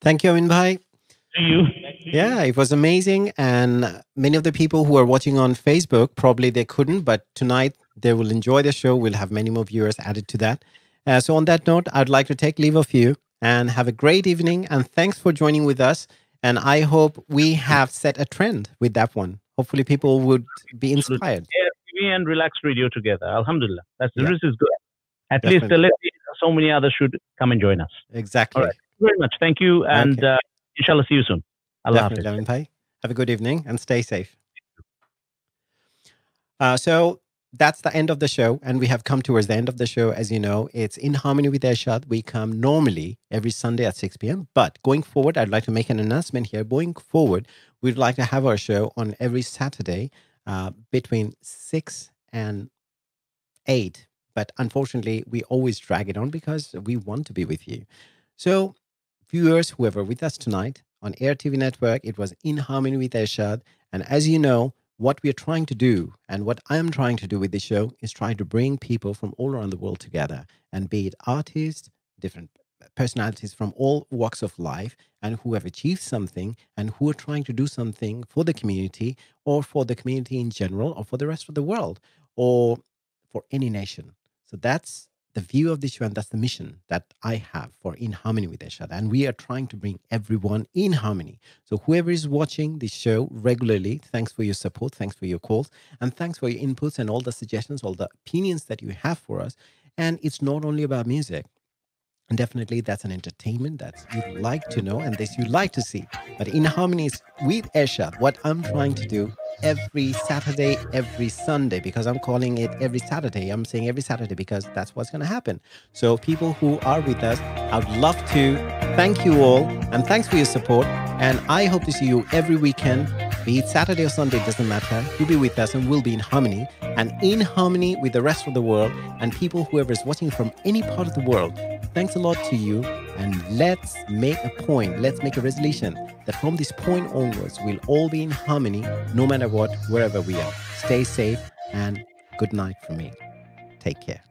Thank you, Amin Bhai. To you. Yeah, it was amazing. And many of the people who are watching on Facebook, probably they couldn't, but tonight they will enjoy the show. We'll have many more viewers added to that. So on that note, I'd like to take leave of you and have a great evening. And thanks for joining with us. And I hope we have set a trend with that one. Hopefully people would be inspired. Yeah, TV and relaxed radio together. Alhamdulillah. This is good. At Definitely. least so many others should come and join us. Exactly. All right. Thank you very much. Thank you. And inshallah, see you soon. Allah Hafiz. Definitely, Amin Bhai. Have a good evening and stay safe. So that's the end of the show. And we have come towards the end of the show. As you know, it's In Harmony with Ershad. We come normally every Sunday at 6 p.m. But going forward, I'd like to make an announcement here. Going forward, we'd like to have our show on every Saturday between 6 and 8. But unfortunately, we always drag it on because we want to be with you. So viewers, whoever with us tonight on Air TV Network, it was In Harmony with Ershad. And as you know, what we are trying to do and what I am trying to do with this show is try to bring people from all around the world together, and be it artists, different personalities from all walks of life and who have achieved something and who are trying to do something for the community or for the community in general or for the rest of the world or for any nation. So that's the view of the show and that's the mission that I have for In Harmony with Ershad. And we are trying to bring everyone in harmony. So whoever is watching this show regularly, thanks for your support, thanks for your calls, and thanks for your inputs and all the suggestions, all the opinions that you have for us. And it's not only about music. And definitely that's an entertainment that you'd like to know and this you'd like to see. But In Harmony is with Ershad, what I'm trying to do every Saturday, every Sunday, because I'm calling it every Saturday. I'm saying every Saturday because that's what's going to happen. So people who are with us, I would love to thank you all and thanks for your support. And I hope to see you every weekend, be it Saturday or Sunday, it doesn't matter. You'll be with us and we'll be in harmony and in harmony with the rest of the world and people, whoever is watching from any part of the world. Thanks a lot to you. And let's make a point, let's make a resolution that from this point onwards, we'll all be in harmony, no matter what, wherever we are. Stay safe and good night from me. Take care.